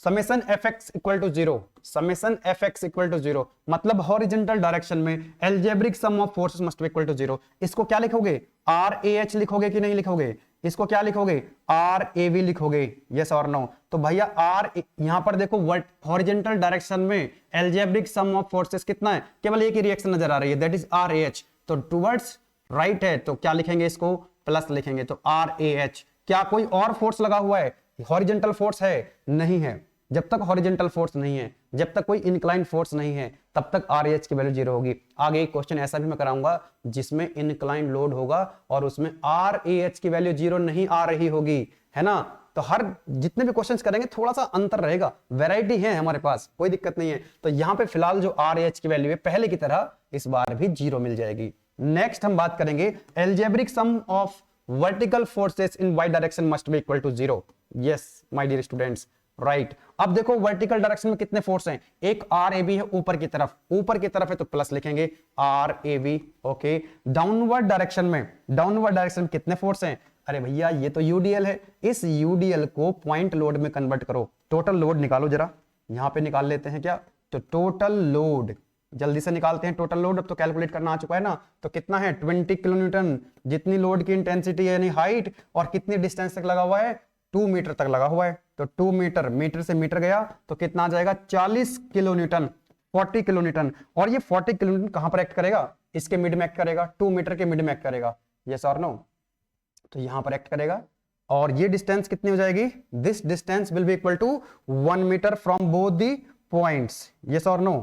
Summation F X equal to 0, summation F X equal to 0 मतलब हॉरिजॉन्टल डायरेक्शन में algebraic sum of forces must be equal to 0। इसको क्या लिखोगे, आर ए एच लिखोगे कि नहीं लिखोगे, इसको क्या लिखोगे, आर ए वी लिखोगे, यस और नो। तो भैया आर, यहां पर देखो हॉरिजॉन्टल डायरेक्शन में एल्जेब्रिक सम ऑफ फोर्सेस कितना है, केवल एक ही रिएक्शन नजर आ रही है, that is R A H. तो टुवर्ड्स राइट है तो क्या लिखेंगे, इसको प्लस लिखेंगे, तो आर ए एच। क्या कोई और फोर्स लगा हुआ है, हॉरिजॉन्टल फोर्स है, नहीं है। जब तक हॉरिजॉन्टल फोर्स नहीं है, जब तक कोई इंक्लाइन फोर्स नहीं है, तब तक आर एच की वैल्यू 0 होगी। आगे एक क्वेश्चन ऐसा भी मैं कराऊंगा जिसमें इंक्लाइन लोड होगा और उसमें आर ए एच की वैल्यू 0 नहीं आ रही होगी, है ना। तो हर जितने भी क्वेश्चंस करेंगे थोड़ा सा अंतर रहेगा, वैरायटी है हमारे पास, कोई दिक्कत नहीं है। तो यहां पे फिलहाल जो आर एच की वैल्यू है पहले की तरह इस बार भी 0 मिल जाएगी। नेक्स्ट हम बात करेंगे algebraic sum of vertical forces in Y direction must be equal to 0। Yes my dear students, right. अब देखो वर्टिकल डायरेक्शन में कितने फोर्स हैं, एक आर ए बी है ऊपर की तरफ, ऊपर की तरफ है तो प्लस लिखेंगे R A B, okay. Downward direction में, डाउनवर्ड डायरेक्शन में कितने फोर्स हैं, अरे भैया ये तो यूडीएल है, इस यूडीएल को पॉइंट लोड में कन्वर्ट करो, टोटल लोड निकालो जरा, यहां पे निकाल लेते हैं क्या, तो टोटल लोड जल्दी से निकालते हैं। टोटल लोड अब तो कैलकुलेट करना आ चुका है ना, तो कितना है 20 किलोन्यूटन, जितनी लोड की इंटेंसिटी है यानी हाइट, और कितनी डिस्टेंस तक लगा हुआ है, 2 मीटर तक लगा हुआ है। तो 2 मीटर, मीटर से मीटर गया तो कितना आ जाएगा, 40 किलोन्यूटन, 40 किलोन्यूटन। और ये 40 किलोन्यूटन कहां पर एक्ट करेगा, इसके मिड में एक्ट करेगा, 2 मीटर के मिड में एक्ट करेगा, यस और नो। तो यहां पर एक्ट करेगा और ये डिस्टेंस कितनी हो जाएगी, this distance will be equal to 1 metre from both the points, yes और no.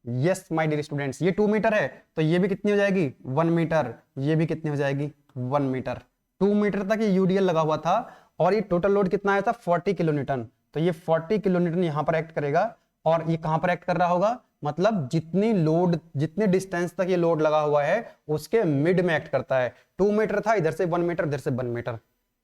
Yes my dear students, ये 2 मीटर है तो ये भी कितनी हो जाएगी, 1 मीटर, ये भी कितनी हो जाएगी, 1 मीटर। 2 मीटर तक ये यूडीएल लगा हुआ था और ये टोटल लोड कितना आया था, 40 किलोन्यूटन। तो ये 40 किलोन्यूटन यहां पर एक्ट करेगा और ये कहां पर एक्ट कर रहा होगा, मतलब जितनी लोड, जितने डिस्टेंस तक ये लोड लगा हुआ है उसके मिड में एक्ट करता है। 2 मीटर था, इधर से 1 मीटर, इधर से 1 मीटर,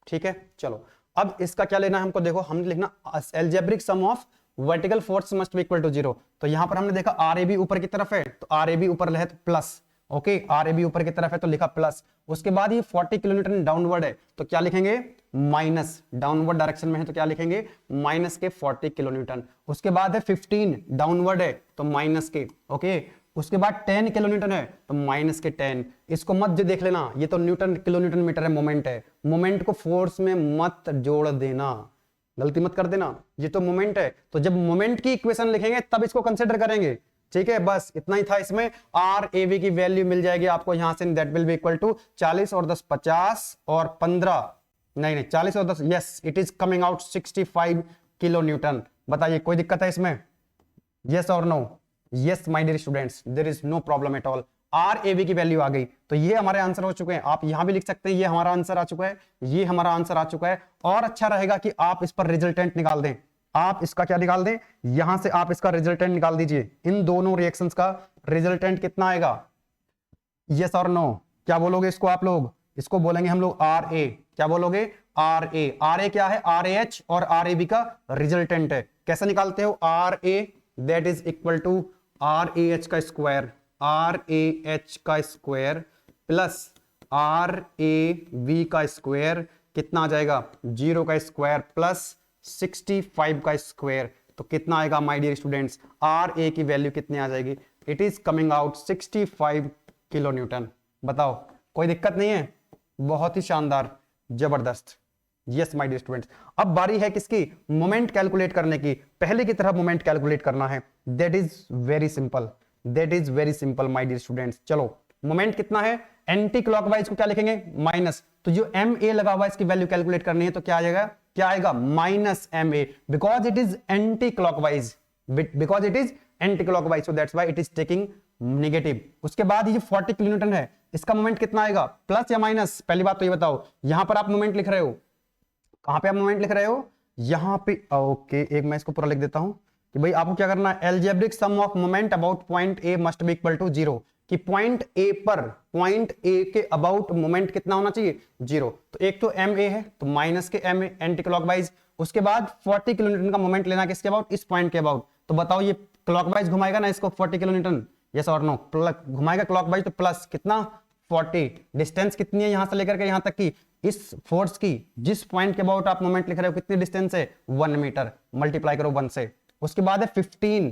ठीक है। चलो अब इसका क्या लेना है हमको, देखो हम लिखना algebraic sum of vertical force must be equal to 0। तो यहां पर हमने देखा आर ए बी ऊपर की तरफ है तो आर ए बी ऊपर है तो plus, okay, R A B ऊपर की तरफ है तो लिखा प्लस। उसके बाद ये 40 किलोमीटर डाउनवर्ड है तो क्या लिखेंगे, माइनस, डाउनवर्ड डायरेक्शन में है तो क्या लिखेंगे, माइनस के 40 किलोन्यूटन। उसके बाद है 15 डाउनवर्ड है तो माइनस के, ओके। उसके बाद 10 किलोन्यूटन है तो माइनस के 10। इसको मत देख लेना, ये तो न्यूटन किलोन्यूटन मीटर है, मोमेंट है, मोमेंट को फोर्स में मत जोड़ देना, गलती मत कर देना, ये तो मोमेंट है। तो जब मोमेंट की इक्वेशन लिखेंगे तब इसको कंसीडर करेंगे, ठीक है। बस इतना ही था इसमें। आर ए वी की वैल्यू मिल जाएगी आपको यहां से, that will be equal to 40 और 10 50 और 15, नहीं 40 और 10, yes it is coming out 65 kilonewton. बताइए कोई दिक्कत है इसमें, यस और no. Yes my dear students, there is no problem at all. R A V की वैल्यू आ गई तो ये हमारे आंसर हो चुके हैं। आप यहां भी लिख सकते हैं ये हमारा आंसर आ चुका है, ये हमारा आंसर आ चुका है। और अच्छा रहेगा कि आप इस पर रिजल्टेंट निकाल दें, आप इसका क्या निकाल दें, यहां से आप इसका रिजल्टेंट निकाल दीजिए। इन दोनों रिएक्शंस का रिजल्टेंट कितना आएगा, यस और नो? क्या बोलोगे इसको आप लोग? इसको बोलेंगे हम लोग आर ए। क्या बोलोगे? R A. आर ए क्या है? आर ए एच और आर ए बी का रिजल्टेंट है। कैसे निकालते हो? R A that is equal to R A H का स्क्वायर, आर ए एच का square plus R A B का स्क्वायर, कितना आ जाएगा? 0 का स्क्वायर प्लस 65 का स्क्वायर। तो कितना आएगा my dear students? R A की वैल्यू कितनी आ जाएगी? It is coming out 65 kilo Newton. बताओ, कोई दिक्कत नहीं है? बहुत ही शानदार, जबरदस्त। यस माय डियर स्टूडेंट्स, अब बारी है किसकी? मोमेंट कैलकुलेट करने की। पहले की तरह मोमेंट कैलकुलेट करना है। That is very simple, that is very simple my dear students. चलो, मोमेंट कितना है? एंटी क्लॉकवाइज को क्या लिखेंगे? माइनस। तो जो एम ए लगा हुआ है इसकी वैल्यू कैलकुलेट करनी है, तो क्या आ जाएगा? क्या आएगा? Minus M A, because it is anti clockwise, because it is anti clockwise, so that's why it is taking negative. उसके बाद ये 40 किलो न्यूटन है, इसका मोमेंट कितना आएगा? प्लस या माइनस? पहली बात तो ये बताओ, यहां पर आप मोमेंट लिख रहे हो, कहां पे आप मोमेंट लिख रहे हो? यहां पे। ओके, एक मैं इसको पूरा लिख देता हूं कि भाई आपको क्या करना है? Algebraic sum of moment about point A must be equal to 0, कि पॉइंट ए पर, पॉइंट ए के अबाउट मोमेंट कितना होना चाहिए? 0। तो एक तो एम ए है, तो माइनस के एम ए एंटी क्लॉकवाइज। उसके बाद 40 किलो न्यूटन का मोमेंट लेना किसके अबाउट? इस पॉइंट के अबाउट। तो बताओ ये क्लॉकवाइज घुमाएगा ना इसको 40 किलो न्यूटन? यस और नो? घुमाएगा क्लॉकवाइज, तो प्लस कितना? 40। डिस्टेंस कितनी है यहां से लेकर के यहां तक की? इस फोर्स की जिस पॉइंट के अबाउट आप मोमेंट लिख रहे हो, कितनी डिस्टेंस है? 1 मीटर। मल्टीप्लाई करो 1 से। उसके बाद है 15,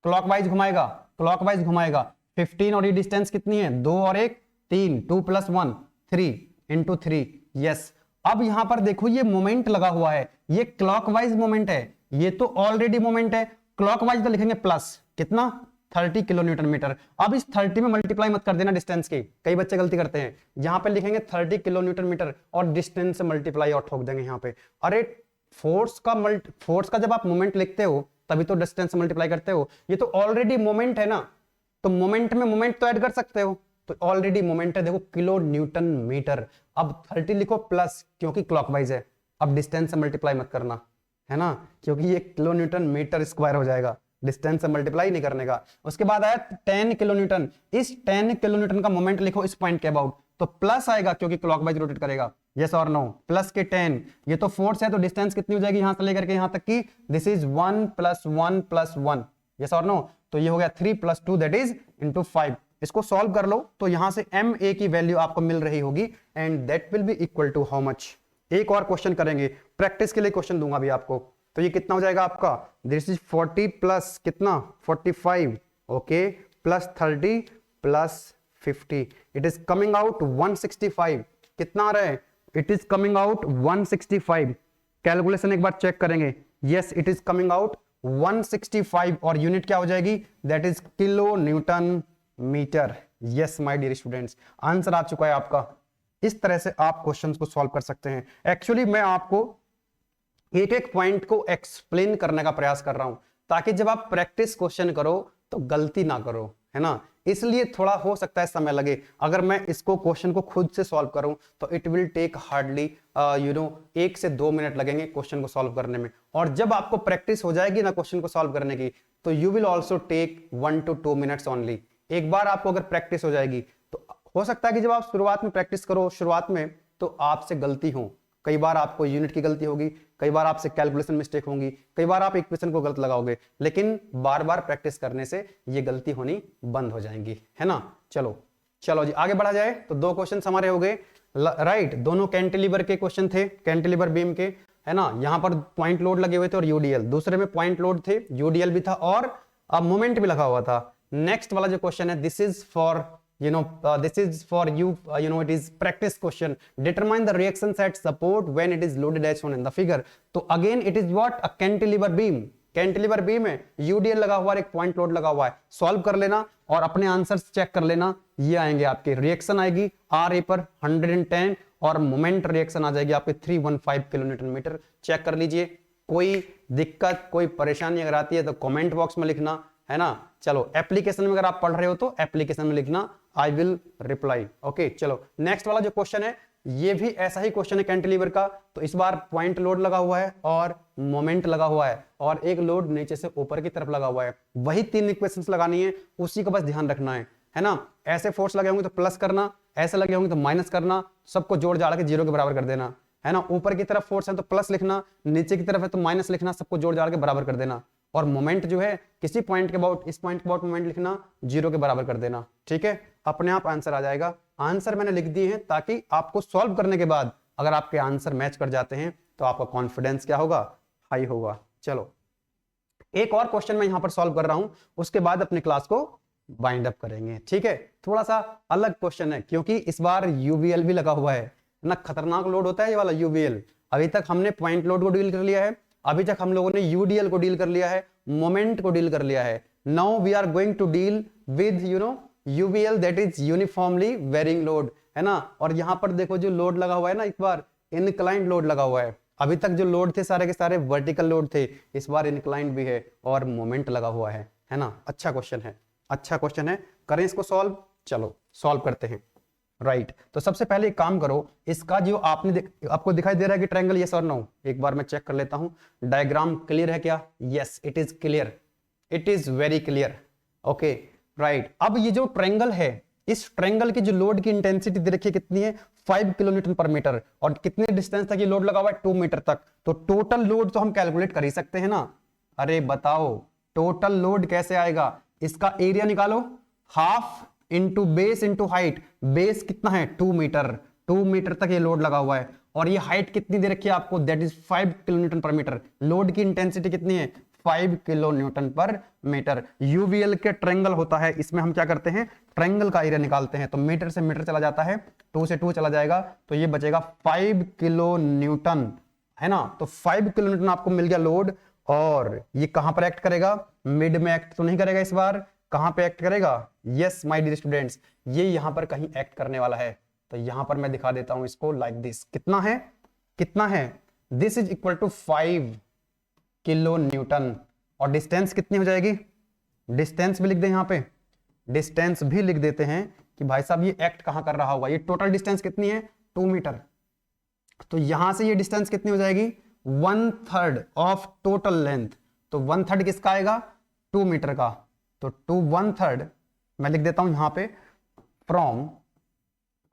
क्लॉकवाइज घुमाएगा, क्लॉकवाइज घुमाएगा 15, और ये डिस्टेंस कितनी है? 2 और 1 3, 2 + 1 3 इंटू 3। यस, अब यहां पर देखो ये मोमेंट लगा हुआ है, ये क्लॉकवाइज मोमेंट है, ये तो ऑलरेडी मोमेंट है। क्लॉकवाइज तो लिखेंगे प्लस, कितना? 30 किलो न्यूटन मीटर। अब इस 30 में मल्टीप्लाई मत कर देना डिस्टेंस की, कई बच्चे गलती करते हैं। यहां पे लिखेंगे 30 किलो न्यूटन मीटर और डिस्टेंस से मल्टीप्लाई और ठोक देंगे यहां पे। अरे फोर्स का जब आप मोमेंट लिखते हो तभी तो डिस्टेंस से मल्टीप्लाई करते हो, ये तो ऑलरेडी मोमेंट है ना, तो मोमेंट में मोमेंट तो ऐड कर सकते हो, तो ऑलरेडी मोमेंट है, देखो किलो न्यूटन मीटर। अब 30 लिखो प्लस, क्योंकि क्लॉकवाइज है। अब डिस्टेंस से मल्टीप्लाई मत करना, है ना, क्योंकि ये किलो न्यूटन मीटर स्क्वायर हो जाएगा, डिस्टेंस से मल्टीप्लाई नहीं करने का। उसके बाद आया 10 किलो न्यूटन। इस 10 किलो न्यूटन का मोमेंट लिखो इस पॉइंट के अबाउट, तो प्लस आएगा क्योंकि क्लॉकवाइज रोटेट करेगा। यस और नो? प्लस के 10, ये तो फोर्स है, तो डिस्टेंस कितनी हो जाएगी यहां से लेकर के यहां तक की? This is 1 + 1 + 1। यस और नो? तो ये हो गया 3 + 2 दैट इज इंटू 5। इसको सॉल्व कर लो तो यहां से एम ए की वैल्यू आपको मिल रही होगी, and that will be equal to how much? एक और क्वेश्चन करेंगे, प्रैक्टिस के लिए क्वेश्चन दूंगा अभी आपको। तो ये कितना हो जाएगा आपका? दिस इज 40 प्लस कितना? 45, okay, plus 30 plus 50, it is coming out 165। कितना आ रहा है? It is coming out 165। Calculation एक बार चेक करेंगे। Yes, it is coming out 165, और यूनिट क्या हो जाएगी? That is kilo Newton metre. Yes my dear students, answer आ चुका है आपका। इस तरह से आप क्वेश्चंस को सॉल्व कर सकते हैं। एक्चुअली मैं आपको एक एक पॉइंट को एक्सप्लेन करने का प्रयास कर रहा हूं, ताकि जब आप प्रैक्टिस क्वेश्चन करो तो गलती ना करो, है ना। इसलिए थोड़ा हो सकता है समय लगे। अगर मैं इसको क्वेश्चन को खुद से सॉल्व करूं तो इट विल टेक हार्डली 1 से 2 मिनट लगेंगे क्वेश्चन को सॉल्व करने में। और जब आपको प्रैक्टिस हो जाएगी ना क्वेश्चन को सॉल्व करने की, तो you will also take 1 to 2 minutes only. एक बार आपको अगर प्रैक्टिस हो जाएगी तो हो सकता है कि जब आप शुरुआत में प्रैक्टिस करो, शुरुआत में तो आपसे गलती हो, कई बार आपको यूनिट की गलती होगी, कई बार आपसे कैलकुलेशन मिस्टेक होंगी, कई बार आप इक्वेशन को गलत लगाओगे, लेकिन बार बार प्रैक्टिस करने से ये गलती होनी बंद हो जाएंगी, है ना। चलो चलो जी, आगे बढ़ा जाए। तो 2 क्वेश्चन हमारे हो गए, राइट। दोनों कैंटिलीवर के क्वेश्चन थे, कैंटिलीवर बीम के, है ना। यहां पर पॉइंट लोड लगे हुए थे और यूडीएल, दूसरे में पॉइंट लोड थे, यूडीएल भी था और मोमेंट भी लगा हुआ था। नेक्स्ट वाला जो क्वेश्चन है, this is for this is for you, it is practice question. Determine the reactions at support when it is loaded as shown in the figure. तो again it is what? A cantilever beam. Cantilever beam है, UDL लगा हुआ है, एक point load लगा हुआ है। Solve कर लेना और अपने आंसर्स चेक कर लेना। ये आएंगे आपके, रिएक्शन आएगी आर ए पर 110 और मोमेंट रिएक्शन आ जाएगी आपके 315 किलो न्यूटन मीटर। चेक कर लीजिए। कोई दिक्कत, कोई परेशानी अगर आती है तो कमेंट बॉक्स में लिखना, है ना। चलो, एप्लीकेशन में अगर आप पढ़ रहे हो तो एप्लीकेशन में लिखना, आई विल रिप्लाई। ओके, चलो नेक्स्ट वाला जो क्वेश्चन है, ये भी ऐसा ही क्वेश्चन है कैंटिलीवर का। तो इस बार पॉइंट लोड लगा हुआ है और मोमेंट लगा हुआ है और एक लोड नीचे से ऊपर की तरफ लगा हुआ है। वही 3 इक्वेशंस लगानी है, उसी का बस ध्यान रखना है है ना। ऐसे फोर्स लगे होंगे तो प्लस करना, ऐसे लगे होंगे तो माइनस करना, सबको जोड़ जाड़ के 0 के बराबर कर देना, है ना। ऊपर की तरफ फोर्स है तो प्लस लिखना, नीचे की तरफ है तो माइनस लिखना, सबको जोड़ जाड़ के बराबर कर देना। और मोमेंट जो है किसी पॉइंट के अबाउट, इस पॉइंट के अबाउट मोमेंट लिखना, 0 के बराबर कर देना, ठीक है। अपने आप आंसर आ जाएगा। आंसर मैंने लिख दिए हैं ताकि आपको सॉल्व करने के बाद अगर आपके आंसर मैच कर जाते हैं तो आपका कॉन्फिडेंस क्या होगा, हाई होगा। चलो एक और क्वेश्चन मैं यहां पर सॉल्व कर रहा हूं, उसके बाद अपनी क्लास को बाइंड अप करेंगे, ठीक है। थोड़ा सा अलग क्वेश्चन है क्योंकि इस बार यूवीएल भी लगा हुआ है ना। खतरनाक लोड होता है ये वाला यूवीएल। अभी तक हमने पॉइंट लोड को डील कर लिया है, अभी तक हम लोगों ने यूडीएल को डील कर लिया है, मोमेंट को डील कर लिया है। Now we are going to deal with UVL, that is uniformly varying load, है ना। और यहां पर देखो जो लोड लगा हुआ है ना, इस बार इनक्लाइंड लोड लगा हुआ है। अभी तक जो लोड थे सारे के सारे वर्टिकल लोड थे, इस बार इनक्लाइंड भी है और मोमेंट लगा हुआ है ना। अच्छा क्वेश्चन है, अच्छा क्वेश्चन है। करें इसको सॉल्व, चलो सॉल्व करते हैं। राइट तो सबसे पहले एक काम करो, इसका जो आपको दिखाई दे रहा है कि ट्रायंगल, यस और नो, एक बार मैं चेक कर लेता हूं। डायग्राम क्लियर है क्या? Yes it is clear, it is very clear. Okay right, अब ये जो ट्रायंगल है, इस ट्रायंगल की जो लोड की इंटेंसिटी दे रखी है कितनी है, 5 किलो न्यूटन पर मीटर, और कितने डिस्टेंस तक ये लोड लगा हुआ है, 2 मीटर तक। तो टोटल लोड तो हम कैलकुलेट कर ही सकते हैं ना। अरे बताओ टोटल लोड कैसे आएगा? इसका एरिया निकालो, half into base into height. Base कितना है, 2 मीटर, 2 मीटर तक ये लोड लगा हुआ है, और ये हाइट कितनी दे रखी है आपको, that is 5 kilo Newton per metre. Load की इंटेंसिटी कितनी है, 5 kilo Newton per metre. UVL के ट्रायंगल होता है, इसमें हम क्या करते हैं, ट्रायंगल का एरिया निकालते हैं। तो मीटर से मीटर चला जाता है, 2 से 2 चला जाएगा, तो ये बचेगा 5 किलो न्यूटन, है ना। तो 5 किलो न्यूटन आपको मिल गया लोड, और ये कहां पर एक्ट करेगा, मिड में एक्ट तो नहीं करेगा इस बार, कहां पे एक्ट करेगा, यस माय डियर स्टूडेंट्स, ये यहां पर कहीं एक्ट करने वाला है। तो यहां पर मैं दिखा देता हूं इसको लाइक दिस। कितना है, कितना है, this is equal to 5 kilo newton. और डिस्टेंस कितनी हो जाएगी, डिस्टेंस भी लिख दे, यहां पे डिस्टेंस भी लिख देते हैं कि भाई साहब ये एक्ट कहां कर रहा होगा। ये टोटल डिस्टेंस कितनी है, 2 मीटर। तो यहां से ये डिस्टेंस कितनी हो जाएगी, 1/3 ऑफ टोटल लेंथ। तो 1/3 किसका आएगा, 2 मीटर का। तो 1/3 मैं लिख देता हूं यहां पे, फ्रॉम,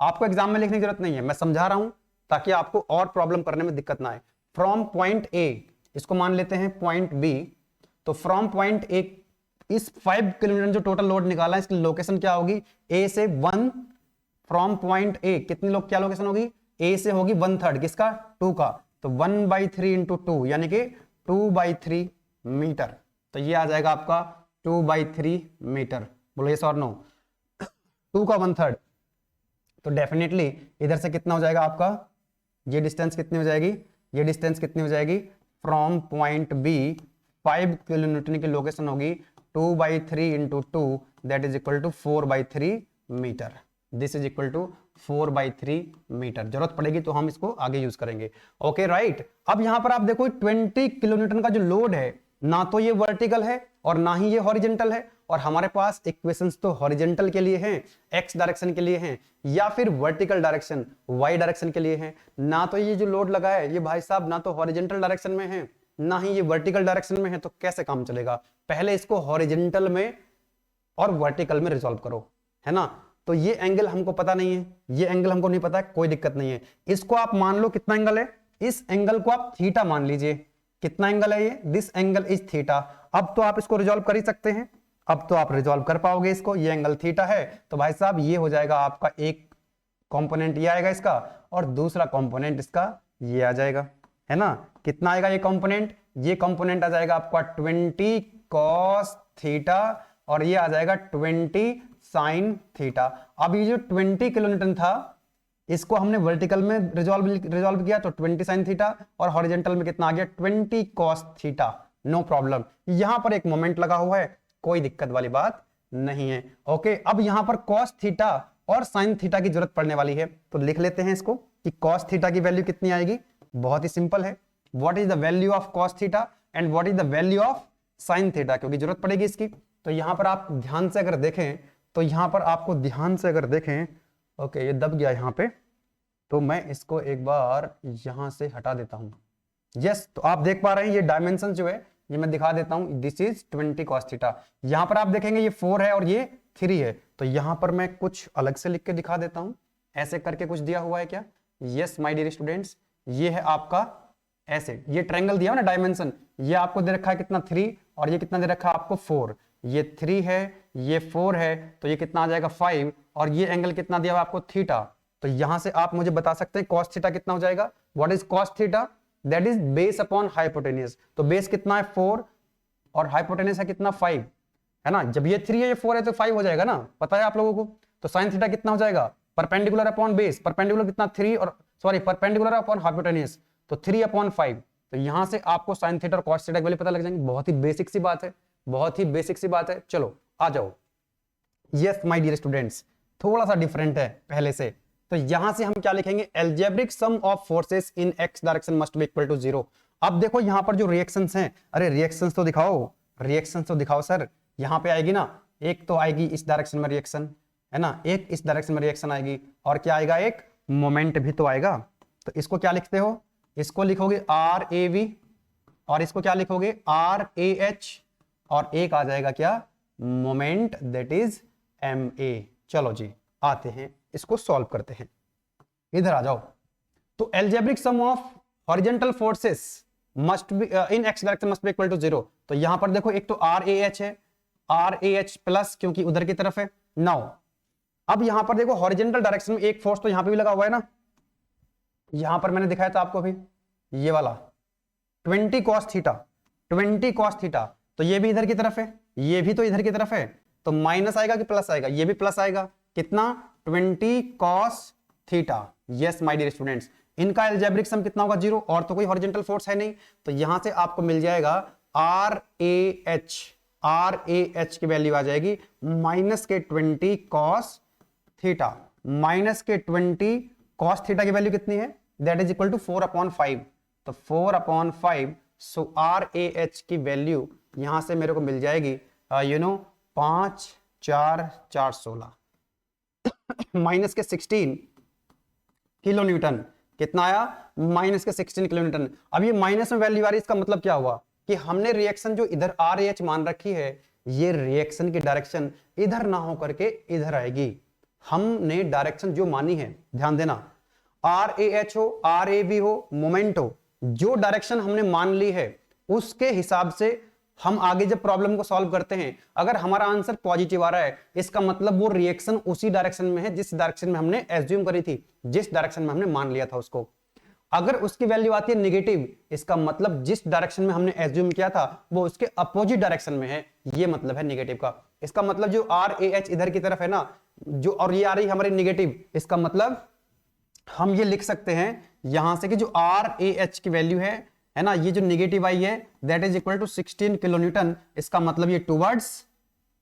आपको एग्जाम में लिखने की जरूरत नहीं है, मैं समझा रहा हूं ताकि आपको और प्रॉब्लम करने में दिक्कत ना आए। फ्रॉम पॉइंट ए, इसको मान लेते हैं पॉइंट बी। तो फ्रॉम पॉइंट ए, इस 5 किलोमीटर जो टोटल लोड निकाला है, इसकी लोकेशन क्या होगी, ए से 1, फ्रॉम पॉइंट ए कितनी लोग क्या लोकेशन होगी, ए से होगी 1/3 किसका, 2 का। तो 1/3 इंटू 2 यानी कि 2/3 मीटर। तो ये आ जाएगा आपका 2/3 मीटर। बोलो यस और नो, 2 का 1/3। तो डेफिनेटली इधर से कितना हो जाएगा आपका, ये डिस्टेंस कितनी हो जाएगी, ये डिस्टेंस कितनी हो जाएगी, from point B 5 kilo Newton की लोकेशन होगी, 2/3 into 2 that is equal to 4/3 metre. This is equal to 4/3 metre. जरूरत पड़ेगी तो हम इसको आगे यूज करेंगे। ओके राइट, अब यहां पर आप देखो 20 किलो न्यूटन का जो लोड है, ना तो ये वर्टिकल है और ना ही ये हॉरिजेंटल है, और हमारे पास इक्वेशंस तो हॉरिजेंटल के लिए हैं, एक्स डायरेक्शन के लिए हैं, या फिर वर्टिकल डायरेक्शन वाई डायरेक्शन के लिए हैं। ना तो ये जो लोड लगा है ये भाई साहब ना तो हॉरिजेंटल डायरेक्शन में है, ना ही ये वर्टिकल डायरेक्शन में है। तो कैसे काम चलेगा, पहले इसको हॉरिजेंटल में और वर्टिकल में रिजॉल्व करो, है ना। तो ये एंगल हमको पता नहीं है, ये एंगल हमको नहीं पता है, कोई दिक्कत नहीं है। इसको आप मान लो कितना एंगल है, इस एंगल को आप थीटा मान लीजिए। कितना एंगल है ये, दिस एंगल इज थीटा। अब तो आप इसको रिजॉल्व कर ही सकते हैं, अब तो आप रिजॉल्व कर पाओगे इसको। ये एंगल थीटा है, तो भाई साहब ये हो जाएगा आपका, एक कंपोनेंट ये आएगा इसका, और दूसरा कंपोनेंट इसका ये आ जाएगा, है ना। कितना आएगा ये कंपोनेंट, ये कंपोनेंट आ जाएगा आपका 20 cos थीटा, और ये आ जाएगा 20 sin थीटा। अब ये जो 20 किलो न्यूटन था, इसको हमने वर्टिकल में रिजॉल्व किया, तो 20 sin थीटा, और हॉरिजेंटल में कितना आ गया, 20 cos थीटा। नो प्रॉब्लम, यहां पर एक मोमेंट लगा हुआ है, कोई दिक्कत वाली बात नहीं है। ओके, अब यहां पर cos थीटा और sin थीटा की जरूरत पड़ने वाली है, तो लिख लेते हैं इसको कि cos थीटा की वैल्यू कितनी आएगी। बहुत ही सिंपल है, what is the value of cos theta and what is the value of sin theta, क्योंकि जरूरत पड़ेगी इसकी। तो यहां पर आप ध्यान से अगर देखें, तो यहां पर आपको ध्यान से अगर देखें, ओके ये दब गया यहां पे, तो मैं इसको एक बार यहां से हटा देता हूं। यस, तो आप देख पा रहे हैं ये डायमेंशन जो है, ये मैं दिखा देता हूं, दिस इज 20 cos थीटा। यहां पर आप देखेंगे ये 4 है और ये 3 है। तो यहां पर मैं कुछ अलग से लिख के दिखा देता हूं, ऐसे करके कुछ दिया हुआ है क्या? यस माय डियर स्टूडेंट्स, ये है आपका ऐसे, ये ट्रायंगल दिया हुआ ना डायमेंशन, ये आपको दे रखा है कितना 3, और ये कितना दे रखा है आपको 4। ये 3 है, ये 4 है, तो ये कितना आ जाएगा 5, और ये एंगल कितना दिया हुआ आपको थीटा। तो यहां से आप मुझे बता सकते हैं cos थीटा कितना हो जाएगा? What is cos theta? That is base upon hypotenuse. तो बेस कितना है 4 और हाइपोटेन्यूज है कितना 5, है ना। जब ये 3 है ये 4 है तो 5 हो जाएगा ना, पता है आप लोगों को। तो साइन थीटा कितना हो जाएगा? परपेंडिकुलर अपॉन बेस, परपेंडिकुलर कितना 3 और सॉरी परपेंडिकुलर अपॉन हाइपोटेन्यूज, तो 3/5। तो यहां से आपको साइन थीटा और कॉस थीटा की वैल्यू पता लग जाएंगे। बहुत ही बेसिक सी बात है, बहुत ही बेसिक सी बात है। चलो आ जाओ। यस माय डियर स्टूडेंट्स, थोड़ा सा डिफरेंट है पहले से। तो यहां से हम क्या लिखेंगे? Algebraic sum of forces in X direction must be equal to 0। अब देखो यहां पर जो रिएक्शंस हैं, अरे रिएक्शंस तो दिखाओ, रिएक्शंस तो दिखाओ सर। यहां पे आएगी ना, एक तो आएगी इस डायरेक्शन में रिएक्शन, है ना, एक इस डायरेक्शन में रिएक्शन आएगी, और क्या आएगा? एक मोमेंट भी तो आएगा। तो इसको क्या लिखते हो? इसको लिखोगे RAV, और इसको क्या लिखोगे? RAH, और एक आ जाएगा क्या? Moment, that is MA। चलो जी आते हैं, इसको सॉल्व करते हैं। इधर आ जाओ। तो algebraic sum of horizontal forces must be in X direction must be equal to 0। तो यहां पर देखो एक तो RAH है, RAH प्लस क्योंकि उधर की तरफ है। नाउ अब यहां पर देखो हॉरिजॉन्टल डायरेक्शन में एक फोर्स तो यहां पे भी लगा हुआ है ना, यहां पर मैंने दिखाया था आपको अभी, ये वाला 20 cos थीटा, 20 cos थीटा। तो ये भी इधर की तरफ है, ये भी तो इधर की तरफ है, तो माइनस आएगा कि प्लस आएगा? ये भी प्लस आएगा। कितना? 20 cos theta. Yes my dear students, इनका एल्जेब्रिक सम कितना होगा? 0, और तो कोई हॉरिजॉन्टल फोर्स है नहीं। तो यहां से आपको मिल जाएगा RAH, RAH की वैल्यू आ जाएगी माइनस के 20 cos थीटा, माइनस के 20 cos थीटा की वैल्यू कितनी है? That is equal to 4/5। तो 4/5, सो RAH की वैल्यू यहां से मेरे को मिल जाएगी 5 4 4 16 माइनस के 16 किलो न्यूटन। कितना आया? माइनस के 16 किलो न्यूटन। अब ये माइनस में वैल्यू आ रही है, इसका मतलब क्या हुआ? कि हमने रिएक्शन जो इधर RAH मान रखी है, ये रिएक्शन की डायरेक्शन इधर ना हो करके इधर आएगी। हमने डायरेक्शन जो मानी है, ध्यान देना, RAH हो, RAV हो, मोमेंट हो, जो डायरेक्शन हमने मान ली है उसके हिसाब से हम आगे जब प्रॉब्लम को सॉल्व करते हैं, अगर हमारा आंसर पॉजिटिव आ रहा है, इसका मतलब वो रिएक्शन उसी डायरेक्शन में है जिस डायरेक्शन में हमने एज्यूम करी थी, जिस डायरेक्शन में हमने मान लिया था उसको। अगर उसकी वैल्यू आती है नेगेटिव, इसका मतलब जिस डायरेक्शन में हमने एज्यूम किया था वो उसके अपोजिट डायरेक्शन में है, ये मतलब है नेगेटिव का। इसका मतलब जो RAH इधर की तरफ है ना, जो, और ये आ रही हमारी नेगेटिव, इसका मतलब हम ये लिख सकते हैं यहां से कि जो RAH की वैल्यू है ना, ये जो नेगेटिव आई है, that is equal to 16 kilo newton. इसका मतलब ये टुवर्ड्स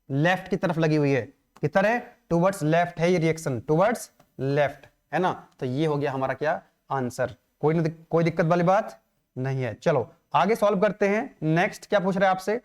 लेफ्ट की तरफ लगी हुई है। किधर है? टुवर्ड्स लेफ्ट है ये रिएक्शन, टुवर्ड्स लेफ्ट, है ना। तो ये हो गया हमारा क्या? आंसर। कोई दिक्कत वाली बात नहीं है। चलो आगे सॉल्व करते हैं। नेक्स्ट क्या पूछ रहा है आपसे?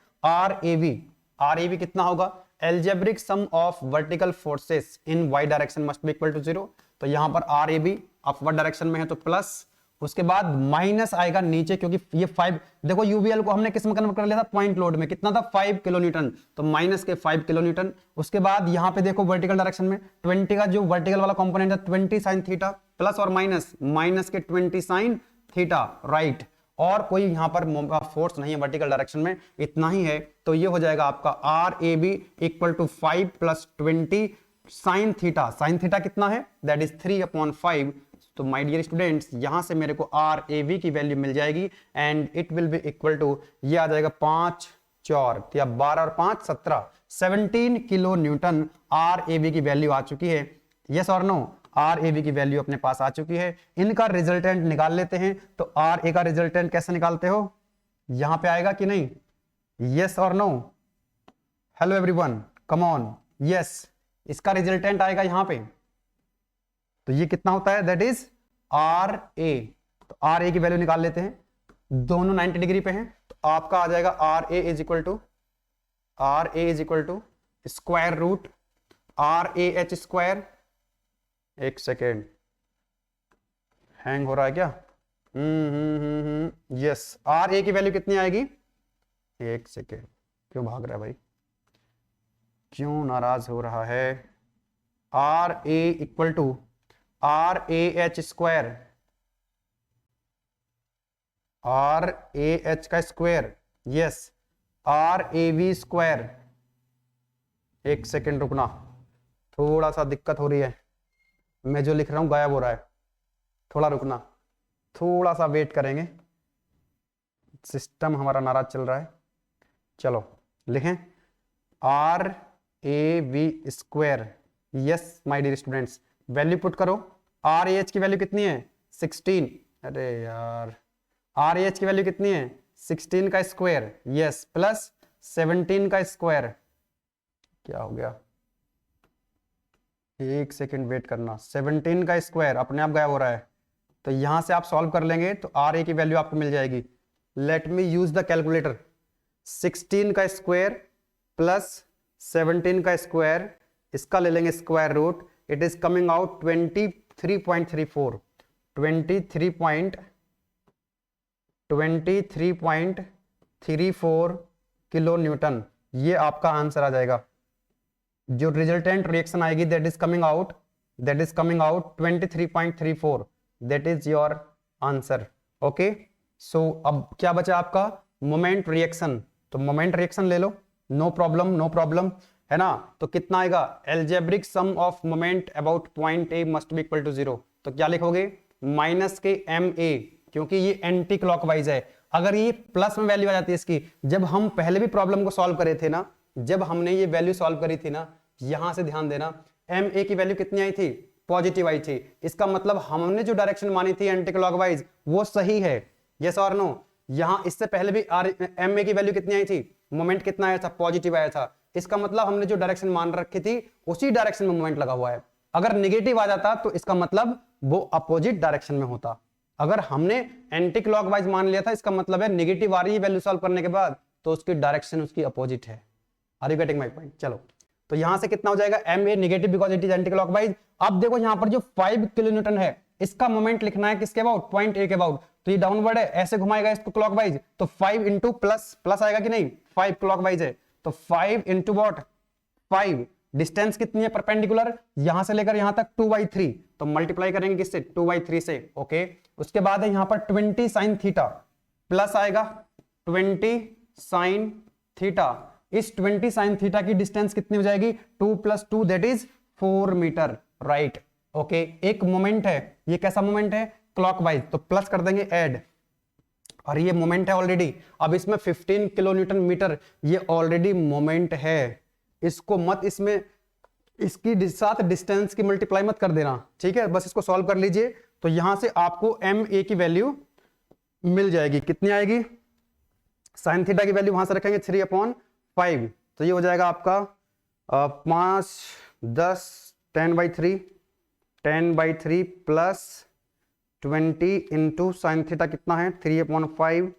RAV कितना होगा? Algebraic sum of vertical forces in Y direction must be equal to 0। तो यहां पर RAV अपवर्ड डायरेक्शन में है तो प्लस, उसके बाद माइनस आएगा नीचे, क्योंकि ये 5, देखो यूवीएल को हमने किस में कन्वर्ट कर लिया था? पॉइंट लोड में। कितना था? 5 किलो न्यूटन, तो माइनस के 5 किलो न्यूटन। उसके बाद यहां पे देखो वर्टिकल डायरेक्शन में 20 का जो वर्टिकल वाला कंपोनेंट है 20 sin थीटा, प्लस और माइनस, माइनस के 20 sin थीटा, राइट। और कोई यहां पर फोर्स नहीं है वर्टिकल डायरेक्शन में, इतना ही है। तो ये हो जाएगा आपका RAB equal to 5 plus 20 sin theta. sin theta कितना है? That is 3/5। तो माय डियर स्टूडेंट्स, यहां से मेरे को RAV की वैल्यू मिल जाएगी and it will be equal to, ये आ जाएगा 5 4 या 12 और 5 17, 17 किलो न्यूटन RAV की वैल्यू आ चुकी है। यस और नो? RAV की वैल्यू अपने पास आ चुकी है। इनका रिजल्टेंट निकाल लेते हैं। तो RA का रिजल्टेंट कैसे निकालते हो? यहां पे आएगा कि नहीं? यस और no? Hello everyone, come on. Yes, इसका रिजल्टेंट आएगा यहां पे। तो ये कितना होता है? That is RA। तो RA की वैल्यू निकाल लेते हैं, दोनों 90 डिग्री पे हैं। तो आपका आ जाएगा RA is equal to square root RAH square. एक सेकेंड, हैंग हो रहा है क्या? यस, RA की वैल्यू कितनी आएगी? एक सेकेंड, क्यों भाग रहा है भाई? क्यों नाराज हो रहा है? R A equal to R A H square, R A H का square, yes, R A V square. एक सेकेंड रुकना, थोड़ा सा दिक्कत हो रही है, मैं जो लिख रहा हूं गायब हो रहा है, थोड़ा रुकना, थोड़ा सा वेट करेंगे, सिस्टम हमारा नाराज चल रहा है। चलो लिखें R A V square, yes my dear students, value put करो। आर ए एच की वैल्यू कितनी है? 16। अरे यार, आर ए एच की वैल्यू कितनी है? 16 का स्क्वायर, यस, प्लस 17 का स्क्वायर। क्या हो गया? एक सेकेंड वेट करना, 17 का स्क्वायर अपने आप गायब हो रहा है, तो यहां से आप सॉल्व कर लेंगे तो आर ए की वैल्यू आपको मिल जाएगी। Let me use the calculator. 16 का स्क्वायर प्लस 17 का स्क्वायर, इसका ले लेंगे square root, it is coming out 23.34, 23.34 kilo newton. ये आपका आंसर आ जाएगा। जो रिजल्टेंट रिएक्शन आएगी that is coming out 23.34, that is your answer. Okay, so अब क्या बचा आपका? Moment reaction. तो मोमेंट रिएक्शन ले लो, नो प्रॉब्लम, नो प्रॉब्लम, है ना। तो कितना आएगा? Algebraic sum of moment about point A must be equal to 0। तो क्या लिखोगे? माइनस के एम ए, क्योंकि ये एंटी क्लॉकवाइज है। अगर ये प्लस में वैल्यू आ जाती है इसकी, जब हम पहले भी प्रॉब्लम को सॉल्व करे थे ना, जब हमने ये वैल्यू सॉल्व करी थी ना, यहां से ध्यान देना, एम ए की वैल्यू कितनी आई थी? पॉजिटिव आई थी। इसका मतलब हमने जो डायरेक्शन मानी थी एंटी क्लॉकवाइज वो सही है, यस और नो। यहां इससे पहले भी एम ए की वैल्यू कितनी आई थी? मोमेंट कितना आया था? पॉजिटिव आया था। इसका मतलब हमने जो डायरेक्शन मान रखी थी उसी डायरेक्शन में मोमेंट लगा हुआ है। अगर नेगेटिव आ जाता तो इसका मतलब वो अपोजिट डायरेक्शन में होता। अगर हमने एंटी क्लॉकवाइज मान लिया था, इसका मतलब है नेगेटिव आ रही है वैल्यू सॉल्व करने के बाद, तो उसकी डायरेक्शन उसकी अपोजिट है। Are you getting my point? चलो, तो यहां से कितना हो जाएगा? M A negative because it is anti clockwise. अब देखो यहां पर जो 5 किलो न्यूटन है, इसका मोमेंट लिखना है किसके अबाउट? पॉइंट ए के अबाउट। तो ये डाउनवर्ड है, ऐसे घुमाएगा इसको क्लॉकवाइज, तो 5 इंटू प्लस आएगा कि नहीं? 5 क्लॉकवाइज है, तो 5 इंटू वॉट? 5। डिस्टेंस कितनी है परपेंडिकुलर? यहां से लेकर यहां तक 2/3, तो मल्टीप्लाई करेंगे किससे? 2/3 से। ओके, उसके बाद है यहां पर 20 साइन थीटा, प्लस आएगा 20 साइन थीटा। इस 20 साइन थीटा की डिस्टेंस कितनी हो जाएगी? 2 + 2 that is 4 metre, right. Okay, एक मोमेंट है, ये कैसा मोमेंट है? क्लॉकवाइज, तो प्लस कर देंगे ऐड, और ये मोमेंट है ऑलरेडी। अब इसमें 15 किलो न्यूटन मीटर, ये ऑलरेडी मोमेंट है, इसको मत इसमें इसकी साथ डिस्टेंस की मल्टीप्लाई मत कर देना, ठीक है। बस इसको सॉल्व कर लीजिए, तो यहां से आपको एम ए की वैल्यू मिल जाएगी। कितनी आएगी? साइन थीटा की वैल्यू वहां से रखेंगे 3/5, तो ये हो जाएगा आपका 5, 10, 10/3 प्लस 20 इंटू साइन थीटा कितना है? 3/5,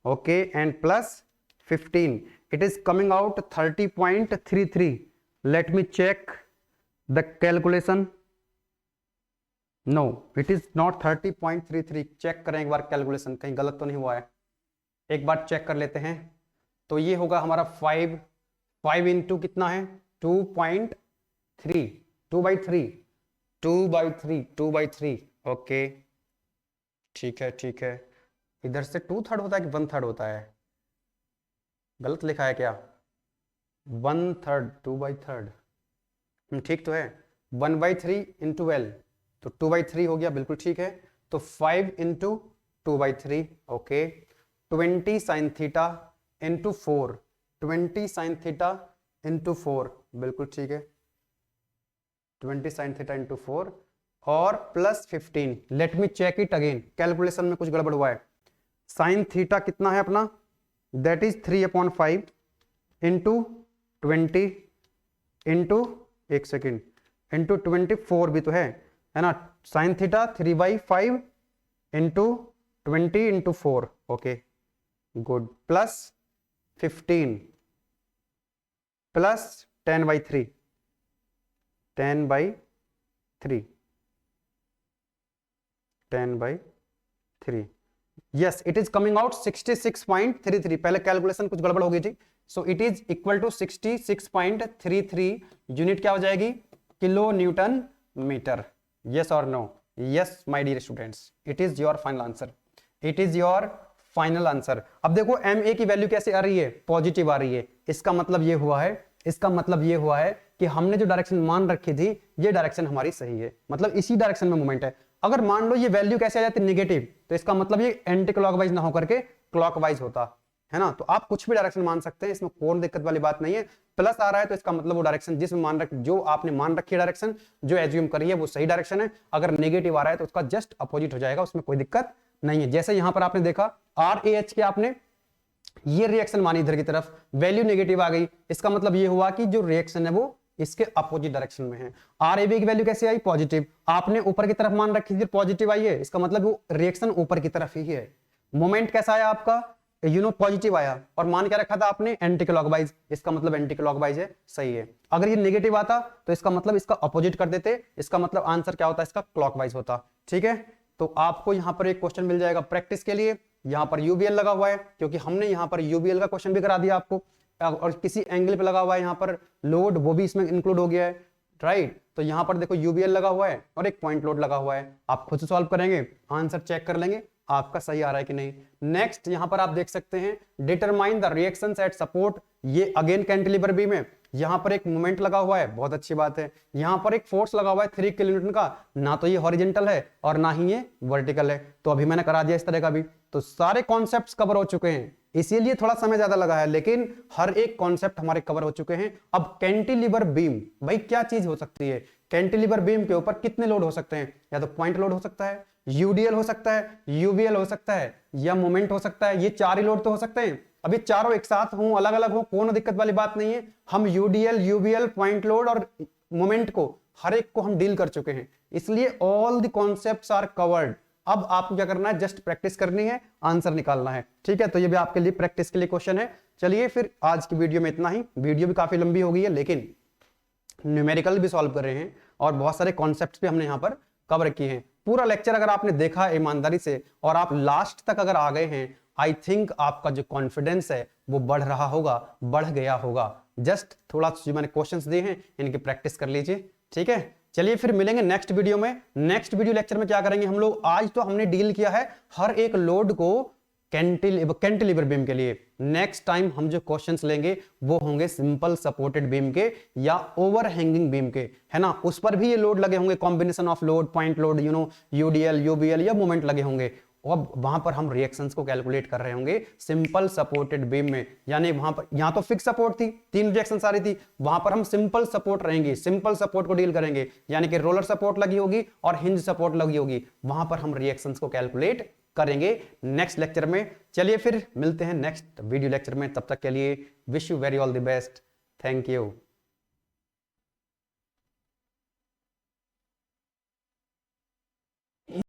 okay, and plus 15, it is coming out 30.33। Let me check the calculation. No, it is not 30.33। Check करें एक बार कैलकुलेशन, कहीं गलत तो नहीं हुआ है, एक बार चेक कर लेते हैं। तो ये होगा हमारा 5 इंटू कितना है? 2.3, 2/3, ओके, ठीक है, ठीक है। इधर से 2/3 होता है कि 1/3 होता है? गलत लिखा है क्या? 1/3, 2/3, ठीक तो है। 1/3 इंटू 12, तो 2/3 हो गया, बिल्कुल ठीक है। तो 5 into 2/3, okay, 20 sine theta into 4, 20 sine theta into 4, बिल्कुल ठीक है, 20 साइन थीटा इंटू 4 और plus 15। Let me check it again, calculation में कुछ गड़बड़ हुआ है। साइन थीटा कितना है अपना? दैट इज 3/5 इंटू 20 इंटू, एक सेकेंड, इंटू 24 भी तो है ना। Sine theta 3/5 into 20 into 4, okay, good, plus 15 प्लस 10/3, 10/3, yes, it is coming out 66.33। पहले कैलकुलेशन कुछ गड़बड़ हो गई थी, so it is equal to 66.33 unit क्या हो जाएगी, किलो न्यूटन मीटर। यस और no? Yes my dear students, it is your final answer, it is your final answer. अब देखो ma की वैल्यू कैसे आ रही है, पॉजिटिव आ रही है। इसका मतलब ये हुआ है, इसका मतलब ये हुआ है कि हमने जो डायरेक्शन मान रखी थी ये डायरेक्शन हमारी सही है, मतलब इसी डायरेक्शन में मूवमेंट है। अगर मान लो ये वैल्यू कैसे आ जाती नेगेटिव, तो इसका मतलब ये एंटी क्लॉकवाइज ना होकर के क्लॉकवाइज होता है ना। तो आप कुछ भी डायरेक्शन मान सकते हैं, इसमें कोई दिक्कत वाली बात नहीं है। प्लस आ रहा है तो इसका मतलब वो डायरेक्शन जिसमें जो आपने मान रखी है डायरेक्शन, जो एज्यूम करी है वो सही डायरेक्शन है। अगर नेगेटिव आ रहा है तो उसका जस्ट अपोजिट हो जाएगा, उसमें कोई दिक्कत नहीं है। जैसे यहां पर आपने देखा RAH के आपने ये रिएक्शन मानी इधर की तरफ, वैल्यू नेगेटिव आ गई, इसका मतलब ये हुआ कि जो रिएक्शन है वो इसके अपोजिट डायरेक्शन में है। RAB की वैल्यू कैसे आई, पॉजिटिव। आपने ऊपर की तरफ मान रखी थी, पॉजिटिव आई है, इसका मतलब वो रिएक्शन ऊपर की तरफ ही है। मोमेंट कैसा आया आपका, पॉजिटिव आया, और मान क्या रखा था आपने, एंटी क्लॉकवाइज, इसका मतलब एंटी क्लॉकवाइज है, सही है। अगर ये नेगेटिव आता तो इसका मतलब इसका अपोजिट कर देते, इसका मतलब आंसर क्या होता, इसका क्लॉकवाइज होता। ठीक है, तो आपको यहां पर एक क्वेश्चन मिल जाएगा प्रैक्टिस के लिए। यहां पर यूबीएल लगा हुआ है, क्योंकि हमने यहां पर यूबीएल का क्वेश्चन भी करा दिया आपको, और किसी एंगल पे लगा हुआ है यहां पर लोड, वो भी इसमें इंक्लूड हो गया है, राइट। तो यहां पर देखो यूबीएल लगा हुआ है और एक पॉइंट लोड लगा हुआ है। आप खुद से सॉल्व करेंगे, आंसर चेक कर लेंगे आपका सही आ रहा है कि नहीं। नेक्स्ट यहां पर आप देख सकते हैं, determine the reactions eight support, ये अगेन कैंटिलीवर बीम है। यहां पर एक मोमेंट लगा हुआ है, बहुत अच्छी बात है। यहां पर एक फोर्स लगा हुआ है 3 किलोन्यूटन का, ना तो ये हॉरिजॉन्टल है और ना ही ये वर्टिकल है, तो अभी मैंने करा दिया इस तरह का भी। तो सारे कॉन्सेप्ट्स कवर हो चुके हैं, इसीलिए थोड़ा समय ज्यादा लगा है, लेकिन हर एक कॉन्सेप्ट हमारे कवर हो चुके हैं। अब कैंटिलीवर बीम, भाई क्या चीज हो सकती है, कैंटिलीवर बीम के ऊपर कितने लोड हो सकते हैं, या तो पॉइंट लोड हो सकता है, यूडीएल हो सकता है, यूवीएल हो सकता है, या मोमेंट हो सकता है। ये 4 ही लोड तो हो सकते हैं। अभी चारों एक साथ हों, अलग अलग हो, कोनो दिक्कत वाली बात नहीं है। हम यूडीएल, यूवीएल, पॉइंट लोड और मोमेंट को हर एक को हम डील कर चुके हैं, इसलिए all the concepts are covered. अब आपको क्या करना है, जस्ट प्रैक्टिस करनी है, आंसर निकालना है। ठीक है, तो ये भी आपके लिए प्रैक्टिस के लिए क्वेश्चन है। चलिए फिर आज की वीडियो में इतना ही। वीडियो भी काफी लंबी हो गई है, लेकिन न्यूमेरिकल भी सॉल्व कर रहे हैं और बहुत सारे कॉन्सेप्ट्स भी हमने यहाँ पर कवर किए हैं। पूरा लेक्चर अगर आपने देखा ईमानदारी से और आप लास्ट तक अगर आ गए हैं, आई थिंक आपका जो कॉन्फिडेंस है वो बढ़ रहा होगा, बढ़ गया होगा। जस्ट थोड़ा जो मैंने क्वेश्चंस दिए हैं इनकी प्रैक्टिस कर लीजिए। ठीक है, चलिए फिर मिलेंगे नेक्स्ट वीडियो में। नेक्स्ट वीडियो लेक्चर में क्या करेंगे हम लोग, आज तो हमने डील किया है हर एक लोड को कैंटिलीवर बीम के लिए। नेक्स्ट टाइम हम जो क्वेश्चंस लेंगे वो होंगे सिंपल सपोर्टेड बीम के या ओवर हैंगिंग बीम के, है ना। उस पर भी ये लोड लगे होंगे, combination of load, point load, UDL, UBL या मोमेंट लगे होंगे। अब वहां पर हम रिएक्शंस को कैलकुलेट कर रहे होंगे सिंपल सपोर्टेड बीम में, यानी वहां पर, यहां तो फिक्स सपोर्ट थी, 3 रिएक्शंस आ रही थी, वहां पर हम सिंपल सपोर्ट रहेंगे, सिंपल सपोर्ट को डील करेंगे, यानी कि रोलर सपोर्ट लगी होगी और हिंज सपोर्ट लगी होगी, वहां पर हम रिएक्शंस को कैलकुलेट करेंगे नेक्स्ट लेक्चर में। चलिए फिर मिलते हैं नेक्स्ट वीडियो लेक्चर में, तब तक के लिए wish you very all the best, thank you.